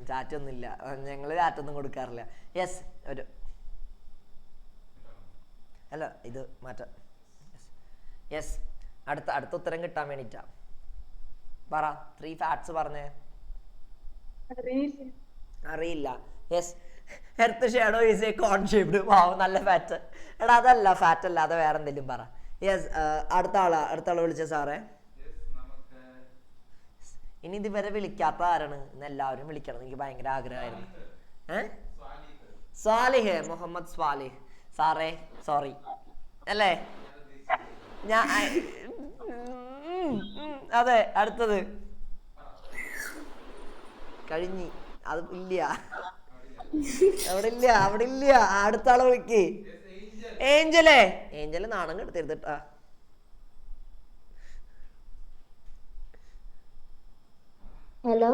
ചാറ്റൊന്നുമില്ല, ഞങ്ങള് ചാറ്റൊന്നും കൊടുക്കാറില്ല. യെസ്, അല്ല ഇത് മാറ്റാം. യെസ്, അടുത്ത ഉത്തരം കിട്ടാൻ വേണ്ടിട്ടാ. പറ, 3 facts പറഞ്ഞേ. അറിയില്ല. Yes, earth shadow is a cone shaped. Wow, നല്ല ഫാറ്റ്. എടാ അതല്ല, ഫാറ്റ് അല്ലാതെ വേറെ എന്തെങ്കിലും പറ. യെസ്, അടുത്ത ആളെ വിളിച്ച സാറേ. ഇനി ഇതുവരെ വിളിക്കാത്ത ആരാണ്? ഇന്ന് എല്ലാവരും വിളിക്കണം, എനിക്ക് ഭയങ്കര ആഗ്രഹമായിരുന്നു. സ്വാലിഹ്, മുഹമ്മദ് സ്വാലിഹ് സാറേ, സോറി അല്ലേ? അതെ, അടുത്തത് കഴിഞ്ഞി. അത് ഇല്ല, അവിടെ ഇല്ല. അടുത്ത ആളെ വിളിക്ക്. ഏഞ്ചല് നാണം കെടുത്തിരുന്നിട്ടാ. ഹലോ,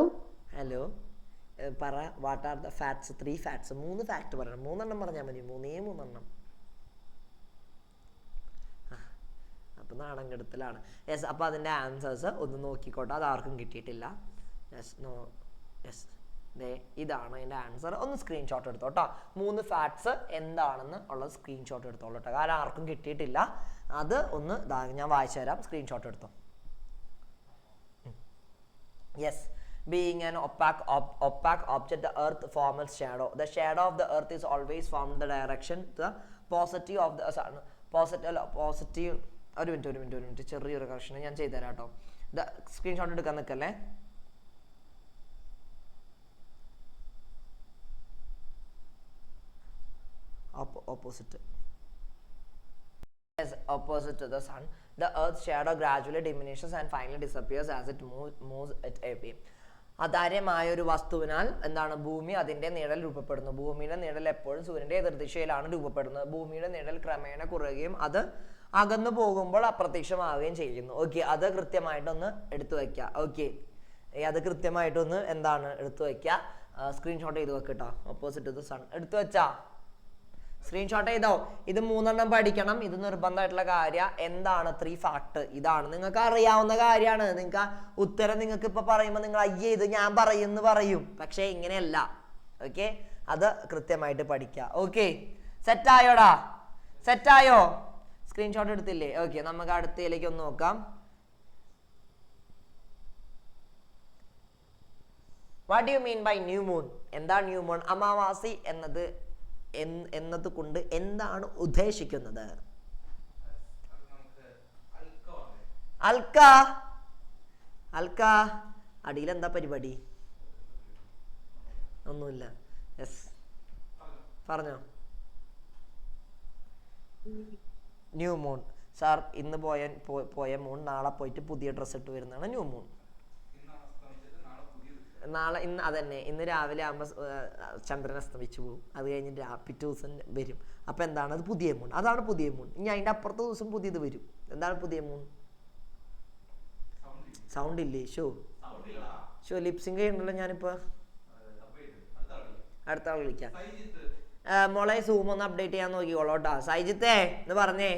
പറ. What are the facts? 3 facts. 3 fact പറയണം. 3 പറഞ്ഞാൽ മതി. 3 അപ്പൊ നാണം കെടുത്തലാണ്. യെസ്, അപ്പൊ അതിന്റെ ആൻസേഴ്സ് ഒന്ന് നോക്കിക്കോട്ടെ. അത് ആർക്കും കിട്ടിയിട്ടില്ല. യെസ് നോ യെസ് ഇതാണ് എൻ്റെ ആൻസർ. ഒന്ന് സ്ക്രീൻഷോട്ട് എടുത്തോ കേട്ടോ. 3 ഫാക്ട്സ് എന്താണെന്ന് ഉള്ളത് സ്ക്രീൻഷോട്ട് എടുത്തോളൂ കേട്ടോ. കാരണം ആർക്കും കിട്ടിയിട്ടില്ല. അത് ഒന്ന് ഞാൻ വായിച്ചു തരാം. സ്ക്രീൻഷോട്ട് എടുത്തോ. Yes. Being an opaque object, the earth forms a shadow. The shadow of the earth is always formed in the direction the positive of the sun. Positive. ഒരു മിനിറ്റ് ചെറിയൊരു കറക്ഷൻ ഞാൻ ചെയ്തു തരാം കേട്ടോ. സ്ക്രീൻഷോട്ട് എടുക്കാൻ നിൽക്കല്ലേ. Opposite. As opposite to the sun, the earth's shadow gradually diminishes and finally disappears as it moves it away. അതാര്യമായ ഒരു വസ്തുവിനാൽ എന്താണ് ഭൂമി അതിന്റെ നിഴൽ രൂപപ്പെടുന്നു. ഭൂമിയുടെ നിഴൽ എപ്പോഴും സൂര്യന്റെ എതിർദിശയിലാണ് രൂപപ്പെടുന്നത്. ഭൂമിയുടെ നിഴൽ ക്രമേണ കുറയുകയും അത് അകന്നു പോകുമ്പോൾ അപ്രത്യക്ഷമാവുകയും ചെയ്യുന്നു. ഓക്കെ, അത് കൃത്യമായിട്ടൊന്ന് എടുത്തു വയ്ക്കുക. ഓക്കെ, അത് കൃത്യമായിട്ടൊന്ന് എന്താണ് എടുത്തു വയ്ക്കുക. സ്ക്രീൻഷോട്ട് ചെയ്ത് വെക്കട്ടോ. ഓപ്പോസിറ്റ് ടു ദ സൺ എടുത്തു വെച്ചാ സ്ക്രീൻഷോട്ട് ചെയ്തോ. ഇത് 3 പഠിക്കണം. ഇത് നിർബന്ധമായിട്ടുള്ള കാര്യം. എന്താണ് 3 ഫാക്ട്? ഇതാണ് നിങ്ങൾക്ക് അറിയാവുന്ന കാര്യമാണ്. നിങ്ങൾക്ക് ഉത്തരം നിങ്ങൾക്ക് ഇപ്പൊ പറയുമ്പോൾ നിങ്ങൾ അയ്യേ ഇത് ഞാൻ പറയുമെന്ന് പറയും. പക്ഷെ ഇങ്ങനെയല്ല. ഓക്കെ, അത് കൃത്യമായിട്ട് പഠിക്കുക. ഓക്കെ, സെറ്റായോടാ? സെറ്റായോ? സ്ക്രീൻഷോട്ട് എടുത്തില്ലേ? ഓക്കെ, നമുക്ക് അടുത്തതിലേക്ക് ഒന്ന് നോക്കാം. What do you mean by new moon? എന്താ ന്യൂ മൂൺ? അമാവാസി എന്നത് കൊണ്ട് എന്താണ് ഉദ്ദേശിക്കുന്നത്? അൽക്ക അടിയിൽ എന്താ പരിപാടി? ഒന്നുമില്ല. യെസ്, പറഞ്ഞോ. New moon sir. ഇന്ന് പോയ മൂൺ നാളെ പോയിട്ട് പുതിയ ഡ്രസ്സ് ഇട്ട് വരുന്നതാണ് ന്യൂ മൂൺ. ഇന്ന് അതന്നെ. ഇന്ന് രാവിലെ ആകുമ്പോൾ ചന്ദ്രൻ അസ്തമിച്ചു പോകും. അത് കഴിഞ്ഞിട്ട് പിറ്റേ ദിവസം വരും. അപ്പൊ എന്താണ് അത്? പുതിയ മൂൺ. അതാണ് പുതിയ മൂൺ. ഇനി അതിന്റെ അപ്പുറത്തെ ദിവസം പുതിയത് വരും. എന്താണ് പുതിയ മൂൺ? സൗണ്ട് ഇല്ലേ? ഷോ ലിപ്സിംഗ് ചെയ്യുന്നുണ്ടല്ലോ ഞാനിപ്പോ. അടുത്ത ആൾ വിളിക്കാം. മോളെ സൂം ഒന്ന് അപ്ഡേറ്റ് ചെയ്യാൻ നോക്കിക്കോളോട്ടാ. സൈജിത്തേ എന്ന് പറഞ്ഞേ.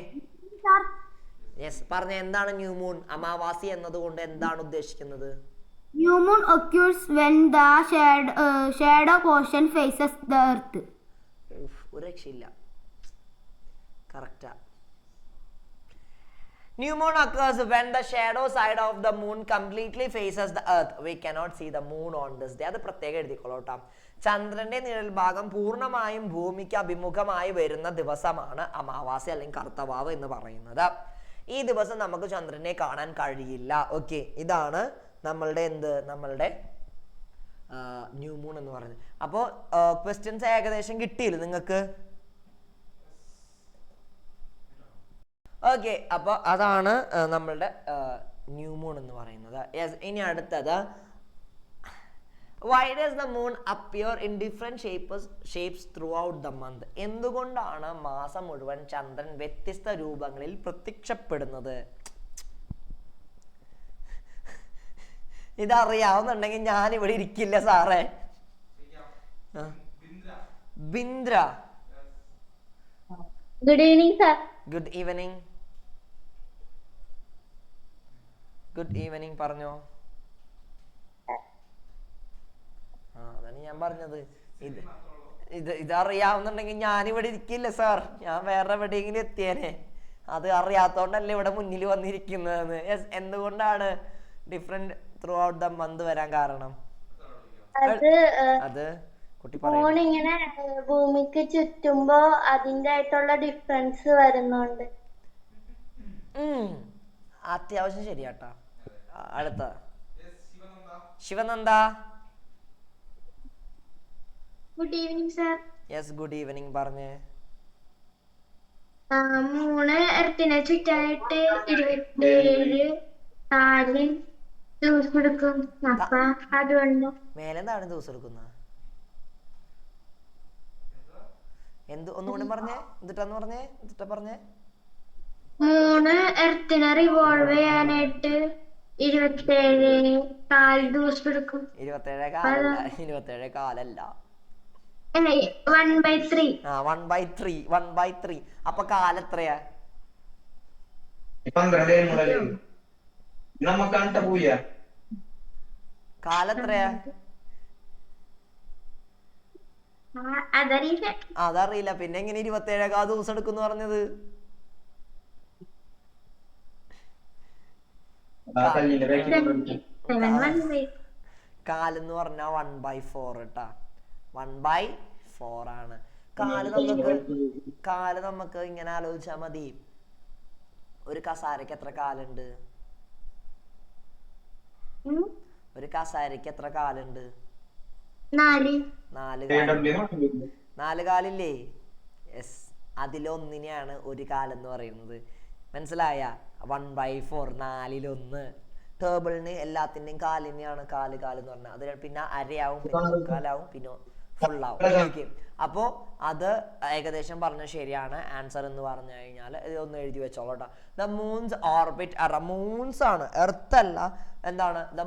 യെസ്, പറഞ്ഞേ. എന്താണ് ന്യൂ മൂൺ? അമാവാസി എന്നതുകൊണ്ട് എന്താണ് ഉദ്ദേശിക്കുന്നത്? New moon occurs when the shadow portion faces the earth. ഒരു രക്ഷയില്ല. Correct. New moon occurs when the shadow side of the moon completely faces the earth. We cannot see the moon on this day. അത് പ്രത്യേകം എഴുതിക്കോളൂട്ടാ. ചന്ദ്രന്റെ നിഴൽ ഭാഗം പൂർണ്ണമായും ഭൂമിക്ക് അഭിമുഖമായി വരുന്ന ദിവസമാണ് അമാവാസി അല്ലെങ്കിൽ കറുത്തവാവ് എന്ന് പറയുന്നത്. ഈ ദിവസം നമുക്ക് ചന്ദ്രനെ കാണാൻ കഴിയില്ല. ഓക്കെ, ഇതാണ് നമ്മളുടെ ന്യൂ മൂൺ എന്ന് പറയുന്നത്. അപ്പോൾ ക്വസ്റ്റ്യൻസ് ഏകദേശം കിട്ടിയില്ല നിങ്ങൾക്ക്? ഓക്കെ, അപ്പോൾ അതാണ് നമ്മളുടെ ന്യൂ മൂൺ എന്ന് പറയുന്നത്. ഇനി അടുത്തത്, why does the moon appear in different shapes throughout the month? എന്തുകൊണ്ടാണ് മാസം മുഴുവൻ ചന്ദ്രൻ വ്യത്യസ്ത രൂപങ്ങളിൽ പ്രത്യക്ഷപ്പെടുന്നത്? ഇതറിയാവുന്നുണ്ടെങ്കിൽ ഞാൻ ഇവിടെ ഇരിക്കില്ല സാറേ. Bindra. Good evening, sir. Good evening. Good evening പറഞ്ഞോ. അതാണ് ഞാൻ പറഞ്ഞത്. ഇതറിയാവുന്നുണ്ടെങ്കിൽ ഞാനിവിടെ ഇരിക്കില്ല സാർ. ഞാൻ വേറെ എവിടെയെങ്കിലും എത്തിയേനെ. അത് അറിയാത്തോണ്ടല്ലേ ഇവിടെ മുന്നിൽ വന്നിരിക്കുന്നതെന്ന്. എന്തുകൊണ്ടാണ് different through out the month വരാൻ കാരണം? അത് കുട്ടി മൂൺ ഇങ്ങനെ ഭൂമിക്ക് ചുറ്റുമ്പോ അതിന്റെ ആയിട്ടുള്ള ഡിഫറൻസ് വരുന്നുണ്ട്. അത്യാവശ്യം ശരിയാട്ടാ. അടുത്ത Sivananda. Good evening sir. Yes, good evening പറഞ്ഞേ. മൂണ് എർത്തിനെ ചുറ്റായിട്ട് 27 ദിവസം എടുക്കും. അപ്പൊ അതുകൊണ്ട് മേലെന്താണ് ദിവസം എടുക്കുന്ന? ഒന്നുകൂടി പറഞ്ഞേ. എന്നിട്ടാ പറഞ്ഞേ. മൂന്ന് എർത്തിനെ റിവോൾവ് ചെയ്യാനായിട്ട് 27 ദിവസം എടുക്കും. 27 കാലല്ല. 1/3. 1/3. അപ്പൊ കാലെത്രയാ? കാലെത്രയാ? അതറിയില്ല. പിന്നെ എങ്ങനെ 27 ദിവസം എടുക്കും പറഞ്ഞത്? കാലെന്ന് പറഞ്ഞാ 1/4 കേട്ടാ. 1/4 ആണ് കാല്. നമുക്ക് ഇങ്ങനെ ആലോചിച്ചാ മതി. ഒരു കസാരക്ക് എത്ര കാലുണ്ട്? ഒരു കസാരക്ക് എത്ര കാലുണ്ട്? 4 കാലില്ലേ? യെസ്, അതിലൊന്നിനെയാണ് ഒരു കാലെന്ന് പറയുന്നത്. മനസ്സിലായ? 1/4, 4/1. ടേബിളിന് എല്ലാത്തിന്റെയും കാലിനെയാണ് കാല് എന്ന് പറഞ്ഞാൽ. അത് പിന്നെ അരയാവും, പിന്നെ മുക്കാലാവും, പിന്നെ ഫുള്ളാവും. അപ്പോ അത് ഏകദേശം പറഞ്ഞ ശരിയാണ്. ആൻസർ എന്ന് പറഞ്ഞു കഴിഞ്ഞാൽ ഇതൊന്ന് എഴുതി വെച്ചോളൂ കേട്ടോ. ദ മൂൺസ് ഓർബിറ്റ് മൂൺസ് ആണ്, എർത്ത് അല്ല. എന്താണ്? The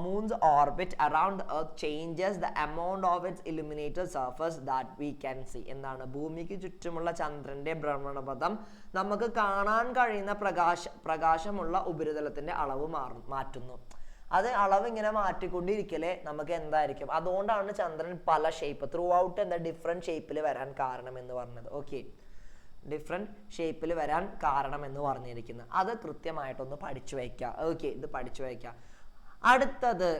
moon's orbit around earth changes the amount of its illuminated surface that we can see. എന്താണ്? ഭൂമിക്ക് ചുറ്റുമുള്ള ചന്ദ്രന്റെ ഭ്രമണപഥം നമുക്ക് കാണാൻ കഴിയുന്ന പ്രകാശമുള്ള ഉപരിതലത്തിന്റെ അളവ് മാറ്റുന്നു. അത് അളവ് ഇങ്ങനെ മാറ്റിക്കൊണ്ടിരിക്കലേ നമുക്ക് എന്തായിരിക്കും. അതുകൊണ്ടാണ് ചന്ദ്രൻ പല ഷേപ്പ് ത്രൂ ഔട്ട് ഡിഫറെന്റ് ഷേപ്പിൽ വരാൻ കാരണം എന്ന് പറഞ്ഞത്. ഓക്കെ, ഡിഫറെന്റ് ഷേപ്പിൽ വരാൻ കാരണം എന്ന് പറഞ്ഞിരിക്കുന്നത്. അത് കൃത്യമായിട്ടൊന്ന് പഠിച്ചു വയ്ക്കുക. ഓക്കെ, ഇത് പഠിച്ചു വയ്ക്കുക. അടുത്തത്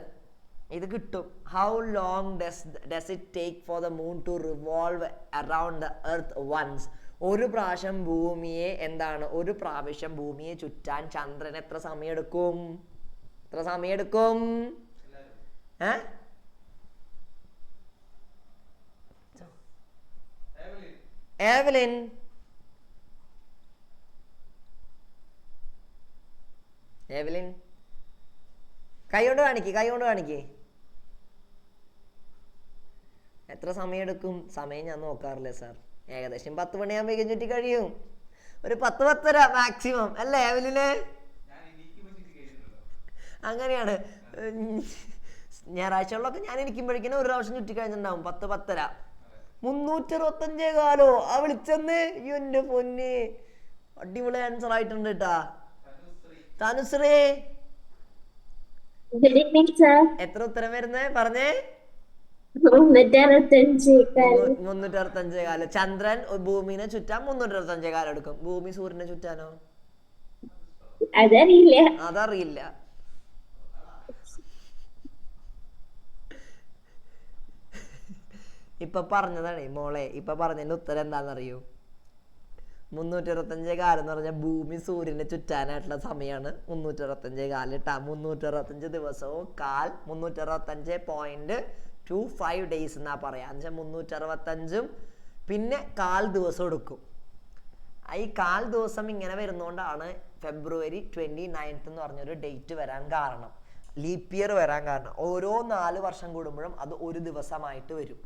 ഇത് കിട്ടും. How long does it take for the moon to revolve around the earth once? ഒരു പ്രാവശ്യം ഭൂമിയെ ചുറ്റാൻ ചന്ദ്രൻ എത്ര സമയം എടുക്കും? ഏവലിൻ, കൈകൊണ്ട് കാണിക്ക്. എത്ര സമയം എടുക്കും? സമയം ഞാൻ നോക്കാറില്ല സാർ. ഏകദേശം 10 മണിയാകുമ്പോഴേക്കും ചുറ്റി കഴിയും. ഒരു 10-10:30 മാക്സിമം അല്ലേ ഏവലിന്? അങ്ങനെയാണ്. ഞായറാഴ്ചകളിലൊക്കെ ഞാൻ ഇരിക്കുമ്പോഴേക്കും ഒരു പ്രാവശ്യം ചുറ്റി കഴിഞ്ഞിട്ടുണ്ടാവും. 10-10:30. 365 കാലോ ആ വിളിച്ചെന്ന്. എന്റെ പൊന്നെ, അടിപൊളി ആൻസർ ആയിട്ടുണ്ട് കേട്ടാ. തനുശ്രീ, എത്ര ഉത്തരം വരുന്നേ പറഞ്ഞേ? 365 കാലം. ചന്ദ്രൻ ഭൂമിനെ ചുറ്റാൻ 365 കാലം എടുക്കും. ഭൂമി സൂര്യനെ ചുറ്റാനോ? അതറിയില്ല. ഇപ്പൊ പറഞ്ഞതാണ് മോളെ. ഇപ്പൊ പറഞ്ഞതിന്റെ ഉത്തരം എന്താണെന്നറിയോ? 365 കാലം എന്ന് പറഞ്ഞാൽ ഭൂമി സൂര്യനെ ചുറ്റാനായിട്ടുള്ള സമയമാണ് 365 കാലം കേട്ടാ. 365 ദിവസവും 365.25 ഡേയ്സ് എന്നാ പറയാ. എന്നുവെച്ചാൽ 365 പിന്നെ 1/4 ദിവസം എടുക്കും. ഈ 1/4 ദിവസം ഇങ്ങനെ വരുന്നോണ്ടാണ് ഫെബ്രുവരി 29 എന്ന് പറഞ്ഞൊരു ഡേറ്റ് വരാൻ കാരണം, ലീപ്പ് ഇയർ വരാൻ കാരണം. ഓരോ 4 വർഷം കൂടുമ്പോഴും അത് ഒരു ദിവസമായിട്ട് വരും.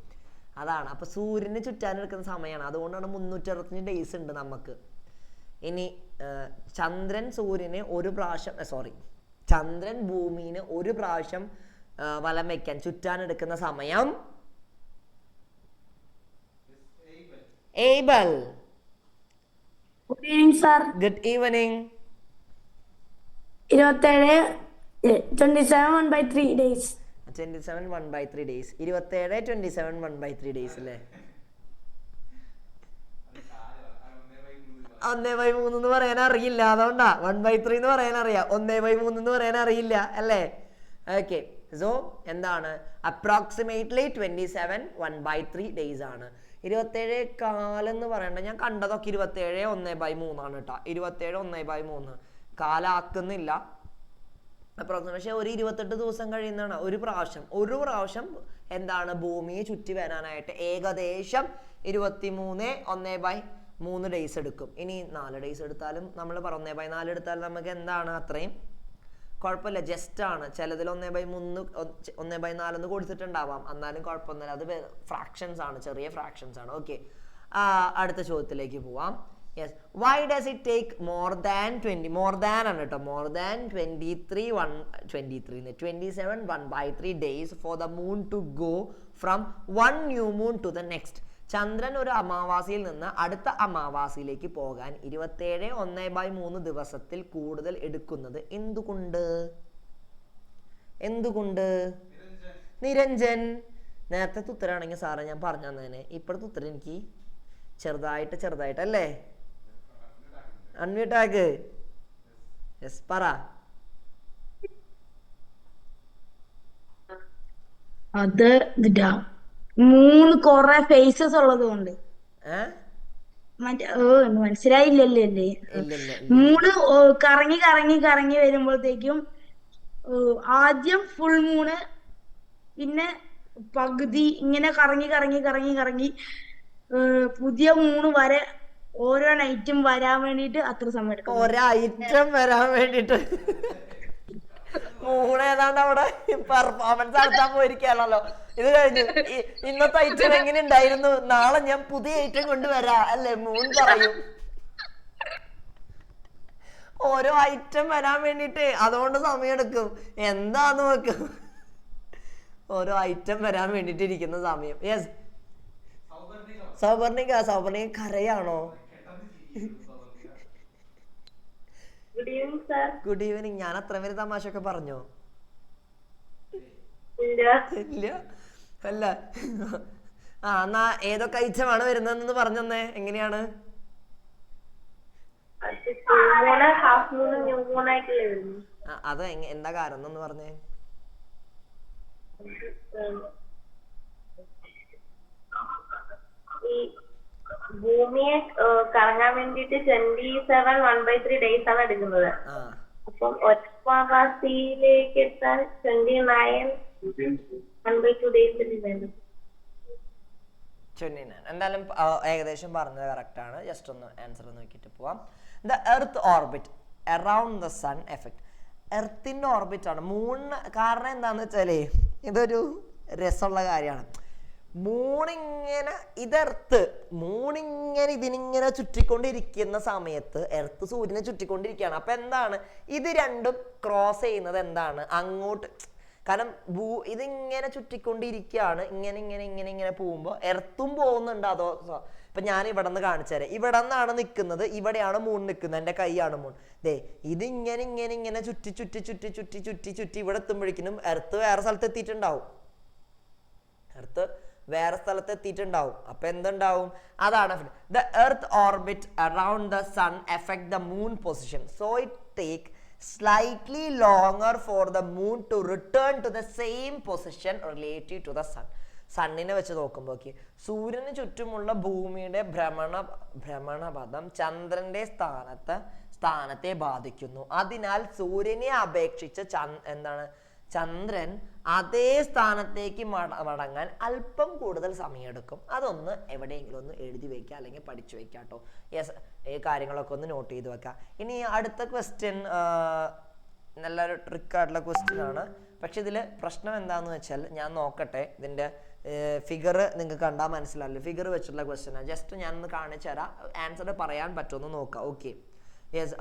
അതാണ്. അപ്പൊ സൂര്യനെ ചുറ്റാനെടുക്കുന്ന സമയമാണ്. അതുകൊണ്ടാണ് 365 ഡേയ്സ് ഉണ്ട് നമുക്ക്. ഇനി ചന്ദ്രൻ ഭൂമിനെ ഒരു പ്രാവശ്യം വലം വെക്കാൻ ചുറ്റാനെടുക്കുന്ന സമയം Abel. Good evening sir. Good evening. 27 1/3 days. 27 1/3 days. 27 27 1/3 days അല്ലേ? 1/3 എന്ന് പറയാൻ അറിയില്ല, അതുകൊണ്ടാ. 1/3 എന്ന് പറയാൻ അറിയാം, 1/3 എന്ന് പറയാൻ അറിയില്ല അല്ലേ? ഓക്കെ, സോ എന്താണ്? അപ്രോക്സിമേറ്റ്ലി 27 1/3 ഡേയ്സ് ആണ്. 27 കാലെന്ന് പറയണ്ട. ഞാൻ കണ്ടതൊക്കെ 27 1/3 ആണ് കേട്ടോ. 27 1/3 കാലാക്കുന്നില്ല. പക്ഷെ ഒരു 28 ദിവസം കഴിയുന്നതാണ് ഒരു പ്രാവശ്യം എന്താണ് ഭൂമിയെ ചുറ്റി വരാനായിട്ട്. ഏകദേശം 23 1/3 ഡേയ്സ് എടുക്കും. ഇനി 4 ഡേയ്സ് എടുത്താലും നമ്മൾ 1/4 എടുത്താലും നമുക്ക് എന്താണ് അത്രയും കുഴപ്പമില്ല, ജസ്റ്റ് ആണ്. ചിലതിൽ 1/4 എന്ന് കൊടുത്തിട്ടുണ്ടാവാം, എന്നാലും കുഴപ്പമൊന്നുമില്ല. അത് ഫ്രാക്ഷൻസ് ആണ്, ചെറിയ ഫ്രാക്ഷൻസ് ആണ്. ഓക്കെ, അടുത്ത ചോദ്യത്തിലേക്ക് പോവാം. Yes. Why does it take more than 27 1/3 days for the moon to go from one new moon to the next? ചന്ദ്രൻ ഒരു അമാവാസിയിൽ നിന്ന് അടുത്ത അമാവാസിയിലേക്ക് പോകാൻ 27 1/3 ദിവസത്തിൽ കൂടുതൽ എടുക്കുന്നത് എന്തുകൊണ്ട്? എന്തുകൊണ്ട്? നിരഞ്ജൻ. നേരത്തെ ഉത്തരാണെങ്കിൽ സാറേ ഞാൻ പറഞ്ഞു തന്നേനെ. ഇപ്പോഴത്തെ ഉത്തരം എനിക്ക് ചെറുതായിട്ടല്ലേ? അൺമ്യൂട്ടാക്ക്. യെസ് പറ. അത് 3 കൊറേ ഫേസസ് ഉള്ളത് കൊണ്ട്. മനസ്സിലായില്ലല്ലേ? 3 കറങ്ങി വരുമ്പോഴത്തേക്കും ആദ്യം ഫുൾ മൂണ്, പിന്നെ പകുതി, ഇങ്ങനെ കറങ്ങി പുതിയ മൂണ് വരെ ഓരോ നൈറ്റും വരാൻ വേണ്ടിട്ട് അത്ര സമയം എടുക്കും. ഒരൈറ്റം വരാൻ വേണ്ടിട്ട് മൂണ് ഏതാണ്ട് അവിടെ പെർഫോമൻസ് നടത്താൻ പോയിരിക്കാണല്ലോ. ഇത് കഴിഞ്ഞു ഇന്നത്തെ ഐറ്റം എങ്ങനെ ഉണ്ടായിരുന്നു, നാളെ ഞാൻ പുതിയ ഐറ്റം കൊണ്ടുവരാ അല്ലേ മൂൺ പറയും. ഓരോ ഐറ്റം വരാൻ വേണ്ടിട്ട് അതുകൊണ്ട് സമയം എടുക്കും. എന്താന്ന് നോക്കും, ഓരോ ഐറ്റം വരാൻ വേണ്ടിട്ട് ഇരിക്കുന്ന സമയം. യെസ് സൗപർണിക കരയാണോ? Good evening. ഞാൻ അത്ര വരെ തമാശ ഒക്കെ പറഞ്ഞോ? ഇല്ല അല്ല. എന്നാ ഏതൊക്കെ ഐറ്റമാണ് വരുന്നതെന്ന് പറഞ്ഞേ. എങ്ങനെയാണ്? അത് എന്താ കാരണം എന്ന് പറഞ്ഞേ? ഭൂമിയെ കറങ്ങാൻ വേണ്ടിട്ട് 27 1/3 ഡേയ്സ് ആണ് എടുക്കുന്നത്. അപ്പം ഒറ്റവാസിയിലേക്ക് എത്താൻ 29 1/2 ഡേയ്സ് വേണം. 29. എന്തായാലും ഏകദേശം പറഞ്ഞത് കറക്റ്റ് ആണ്. ജസ്റ്റ് ഒന്ന് ആൻസർ നോക്കിയിട്ട് പോവാം. The earth orbit around the sun effect. എർത്തിന്റെ ഓർബിറ്റ് ആണ് മൂണിന്. കാരണം എന്താന്ന് വെച്ചാലേ ഇതൊരു രസമുള്ള കാര്യമാണ്. മൂണിങ്ങനെ ഇതിനിങ്ങനെ ചുറ്റിക്കൊണ്ടിരിക്കുന്ന സമയത്ത് എർത്ത് സൂര്യനെ ചുറ്റിക്കൊണ്ടിരിക്കുകയാണ്. അപ്പൊ എന്താണ് ഇത് രണ്ടും ക്രോസ് ചെയ്യുന്നത്? എന്താണ് അങ്ങോട്ട്? കാരണം ഇതിങ്ങനെ ചുറ്റിക്കൊണ്ടിരിക്കുകയാണ്. ഇങ്ങനെ പോകുമ്പോൾ എർത്തും പോകുന്നുണ്ട്. അതോ ഇപ്പൊ ഞാൻ ഇവിടെ നിന്ന് കാണിച്ചു തരാം. ഇവിടെ നിന്നാണ് നിൽക്കുന്നത്, ഇവിടെയാണ് മൂൺ നിൽക്കുന്നത്, എൻ്റെ കൈയാണ് മൂൺ. ഇതിങ്ങനെ ചുറ്റി ഇവിടെ എത്തുമ്പോഴേക്കും എർത്ത് വേറെ സ്ഥലത്ത് എത്തിയിട്ടുണ്ടാവും. അപ്പൊ എന്തുണ്ടാവും? അതാണ് the earth orbit around the sun effect the moon position. So it take slightly longer for the moon to return to the same position relative to the sun. സണ്ണിനെ വെച്ച് നോക്കുമ്പോൾ സൂര്യന് ചുറ്റുമുള്ള ഭൂമിയുടെ ഭ്രമണപഥം ചന്ദ്രന്റെ സ്ഥാനത്തെ ബാധിക്കുന്നു. അതിനാൽ സൂര്യനെ അപേക്ഷിച്ച് ചന്ദ്രൻ അതേ സ്ഥാനത്തേക്ക് മടങ്ങാൻ അല്പം കൂടുതൽ സമയമെടുക്കും. അതൊന്ന് എവിടെയെങ്കിലും ഒന്ന് എഴുതി വെക്കുക, അല്ലെങ്കിൽ പഠിച്ചു വെക്കുക കേട്ടോ. യെസ്, ഈ കാര്യങ്ങളൊക്കെ ഒന്ന് നോട്ട് ചെയ്ത് വെക്കാം. ഇനി അടുത്ത ക്വസ്റ്റ്യൻ നല്ലൊരു ട്രിക്കായിട്ടുള്ള ക്വസ്റ്റ്യൻ ആണ്. പക്ഷെ ഇതിൽ പ്രശ്നം എന്താന്ന് വെച്ചാൽ, ഞാൻ നോക്കട്ടെ, ഇതിൻ്റെ ഫിഗർ നിങ്ങൾക്ക് കണ്ടാൽ മനസ്സിലാവില്ല. ഫിഗർ വെച്ചിട്ടുള്ള ക്വസ്റ്റ്യൻ ആണ്. ജസ്റ്റ് ഞാനൊന്ന് കാണിച്ചു തരാം, ആൻസർ പറയാൻ പറ്റുമെന്ന് നോക്കാം. Okay, yes.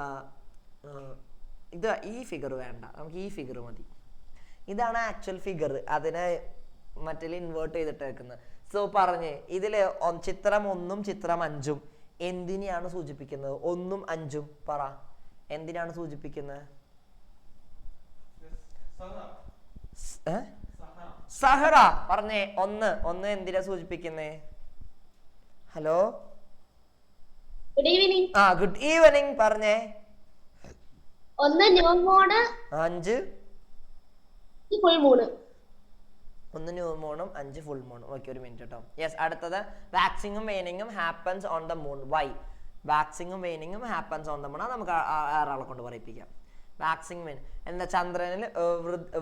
ഇത് ഈ ഫിഗർ വേണ്ട, നമുക്ക് ഈ ഫിഗർ മതി. ഇതാണ് ആക്ച്വൽ ഫിഗർ, അതിനെ മറ്റേ ഇൻവേർട്ട് ചെയ്തിട്ട് വെക്കുന്നത്. സോ പറഞ്ഞ് ഇതില് ചിത്രം 1 ചിത്രം 5 എന്തിനെയാണ് സൂചിപ്പിക്കുന്നത്? 1 5 പറ, എന്തിനാണ് സൂചിപ്പിക്കുന്നത്? സഹറ പറഞ്ഞേ. 1 എന്തിനാ സൂചിപ്പിക്കുന്നേ? Hello, good evening. Good evening പറഞ്ഞേ. 1 new moon, 5 full moon. 1 new മൂണും 5 ഫുൾ മൂണും. ഓക്കെ, ഒരു മിനിറ്റ് കേട്ടോ. യെസ്, അടുത്തത് വാക്സിങ്ങും വെയിനിങ്ങും happens on the moon. Why? വാക്സിങ്ങും വെയിനിങ്ങും ഹാപ്പൻസ് ഓൺ ദ മൂൺ. അത് നമുക്ക് ആറാളെ കൊണ്ട് പറയിപ്പിക്കാം. വാക്സിങ് വെയിൻ എന്താ? ചന്ദ്രനിൽ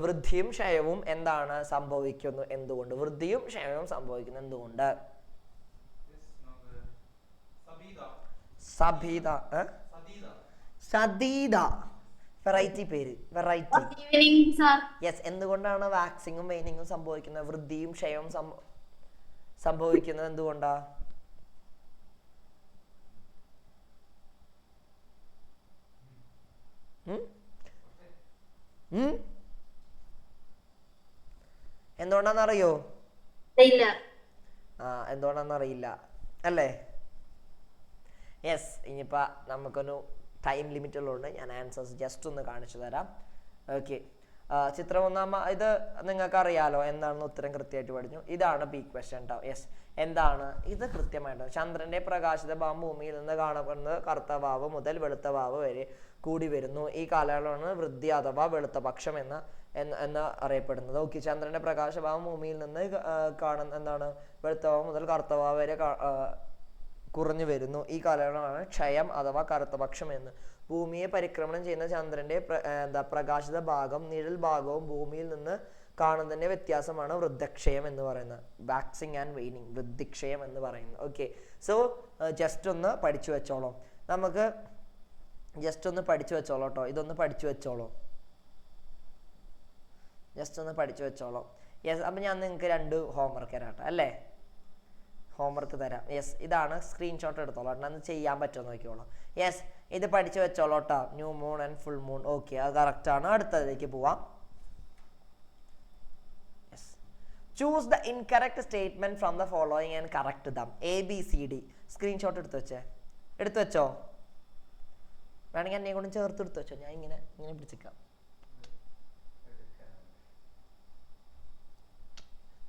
വൃദ്ധിയും ക്ഷയവും എന്താണ് സംഭവിക്കുന്നു? എന്തുകൊണ്ട് വൃദ്ധിയും ക്ഷയവും സംഭവിക്കുന്നു? എന്തുകൊണ്ട്? സദീദ വെറൈറ്റി പേര്, വെറൈറ്റി. യെസ്, എന്തുകൊണ്ടാണ് വാക്സിങ്ങും വെയിനിങ്ങും സംഭവിക്കുന്നത്? വൃദ്ധിയും ക്ഷയവും സംഭവിക്കുന്നത് എന്തുകൊണ്ടാ? എന്തുകൊണ്ടാന്നറിയോ? എന്തുകൊണ്ടാന്നറിയില്ല അല്ലേ? യെസ്, ഇനിയിപ്പോൾ നമുക്കൊരു ടൈം ലിമിറ്റ് ഉള്ളതുകൊണ്ട് ഞാൻ ആൻസേഴ്സ് ജസ്റ്റ് ഒന്ന് കാണിച്ചു തരാം. ഓക്കെ, ചിത്രം ഒന്നാം ഇത് നിങ്ങൾക്ക് അറിയാലോ എന്താണെന്ന് ഉത്തരം കൃത്യമായിട്ട് പഠിച്ചു. ഇതാണ് ബി ക്വസ്റ്റ്യൻ ട്ടോ. യെസ്, എന്താണ് ഇത് കൃത്യമായിട്ട്? ചന്ദ്രന്റെ പ്രകാശിത ഭാഗം ഭൂമിയിൽ നിന്ന് കാണപ്പെടുന്നത് കറുത്ത വാവ് മുതൽ വെളുത്ത വാവ് വരെ കൂടി വരുന്നു. ഈ കാലയളവാണ് വൃദ്ധി അഥവാ വെളുത്ത പക്ഷം എന്ന് അറിയപ്പെടുന്നത്. ഓക്കെ, ചന്ദ്രന്റെ പ്രകാശഭാവം ഭൂമിയിൽ നിന്ന് കാണുന്ന എന്താണ് വെളുത്ത വാവ് മുതൽ കറുത്ത വാവ് വരെ കുറഞ്ഞു വരുന്നു. ഈ കാലയളവാണ് ക്ഷയം അഥവാ കറുത്ത പക്ഷം എന്ന്. ഭൂമിയെ പരിക്രമണം ചെയ്യുന്ന ചന്ദ്രന്റെ പ്രകാശിത ഭാഗം നിഴൽ ഭാഗവും ഭൂമിയിൽ നിന്ന് കാണുന്നതിന്റെ വ്യത്യാസമാണ് വൃദ്ധക്ഷയം എന്ന് പറയുന്നത്. വാക്സിങ് ആൻഡ് വെയിനിങ്, വൃദ്ധിക്ഷയം എന്ന് പറയുന്നത്. ഓക്കെ, സോ ജസ്റ്റ് ഒന്ന് പഠിച്ചു വെച്ചോളൂ. നമുക്ക് ജസ്റ്റ് ഒന്ന് പഠിച്ചു വെച്ചോളൂ കേട്ടോ. ഇതൊന്ന് പഠിച്ചു വെച്ചോളൂ, ജസ്റ്റ് ഒന്ന് പഠിച്ചു വെച്ചോളൂ. യെസ്, അപ്പം ഞാൻ നിങ്ങൾക്ക് 2 ഹോംവർക്ക് തരാട്ടോ അല്ലേ? ഹോംവർക്ക് തരാം. യെസ്, ഇതാണ് സ്ക്രീൻഷോട്ട് എടുത്തോളൂ. അന്ന് ചെയ്യാൻ പറ്റുമോ നോക്കിയോളൂ. യെസ്, ഇത് പഠിച്ചു വെച്ചോളൂ കേട്ടോ. New moon and full moon. Okay, അത് കറക്റ്റാണ്. അടുത്തതിലേക്ക് പോവാം. Yes, choose the incorrect statement from the following and correct dum. ABCD. Screenshot എടുത്തു വെച്ചോ. വേണമെങ്കിൽ എന്നെ കൊണ്ട് ചേർത്ത് എടുത്തു വെച്ചോ. ഞാൻ ഇങ്ങനെ പിടിച്ചേക്കാം.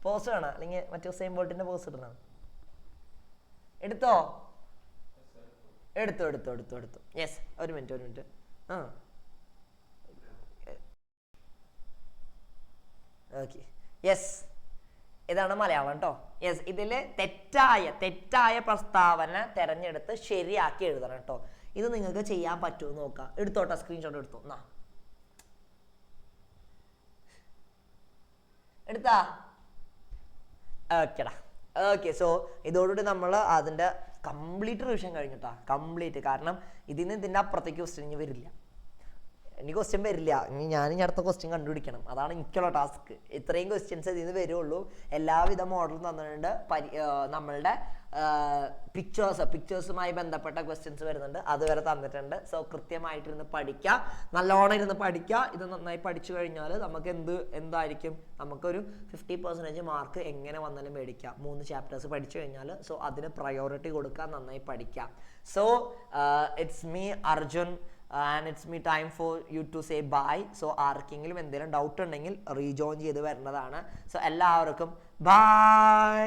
പോസ് വേണം, അല്ലെങ്കിൽ മറ്റേ ഉസൈൻ ബോൾട്ടിന്റെ പോസ് ഇടണം. എടുത്തോ? എടുത്തു. യെസ്, ഒരു മിനിറ്റ്. ഓക്കെ, യെസ്, ഇതാണ് മലയാളം കേട്ടോ. യെസ്, ഇതിൽ തെറ്റായ പ്രസ്താവന തെരഞ്ഞെടുത്ത് ശരിയാക്കി എഴുതണം കേട്ടോ. ഇത് നിങ്ങൾക്ക് ചെയ്യാൻ പറ്റുമോ നോക്കാം. എടുത്തോട്ടോ, സ്ക്രീൻഷോട്ട് എടുത്തോ. എടുത്താ? ഓക്കെടാ. ഓക്കെ, സോ ഇതോടുകൂടി നമ്മൾ അതിൻ്റെ കംപ്ലീറ്റ് റിവിഷൻ കഴിഞ്ഞിട്ടാ. കംപ്ലീറ്റ്. കാരണം ഇതിൻ്റെ അപ്പുറത്തേക്ക് ക്വസ്റ്റ്യൻ ഇനി വരില്ല. ഇനി ക്വസ്റ്റ്യൻ വരില്ല. ഇനി അടുത്ത ക്വസ്റ്റ്യൻ കണ്ടുപിടിക്കണം. അതാണ് എനിക്കുള്ള ടാസ്ക്. ഇത്രയും ക്വസ്റ്റ്യൻസ് ഇതിൽ നിന്ന് വരുള്ളൂ. എല്ലാവിധ മോഡലും തന്നിട്ടുണ്ട്. നമ്മളുടെ പിക്ചേഴ്സുമായി ബന്ധപ്പെട്ട ക്വസ്റ്റ്യൻസ് വരുന്നുണ്ട്, അതുവരെ തന്നിട്ടുണ്ട്. സോ കൃത്യമായിട്ടിരുന്ന് പഠിക്കുക, നല്ലോണം ഇരുന്ന് പഠിക്കുക. ഇത് നന്നായി പഠിച്ചു കഴിഞ്ഞാൽ നമുക്ക് എന്തായിരിക്കും, നമുക്കൊരു 50% മാർക്ക് എങ്ങനെ വന്നാലും മേടിക്കാം. 3 ചാപ്റ്റേഴ്സ് പഠിച്ചു കഴിഞ്ഞാൽ. സോ അതിന് പ്രയോറിറ്റി കൊടുക്കുക, നന്നായി പഠിക്കാം. So it's me Arjun and it's me time for you to say bye. So ആർക്കെങ്കിലും എന്തെങ്കിലും ഡൗട്ട് ഉണ്ടെങ്കിൽ റീജോയിൻ ചെയ്ത് വരേണ്ടതാണ്. സോ എല്ലാവർക്കും ബൈ.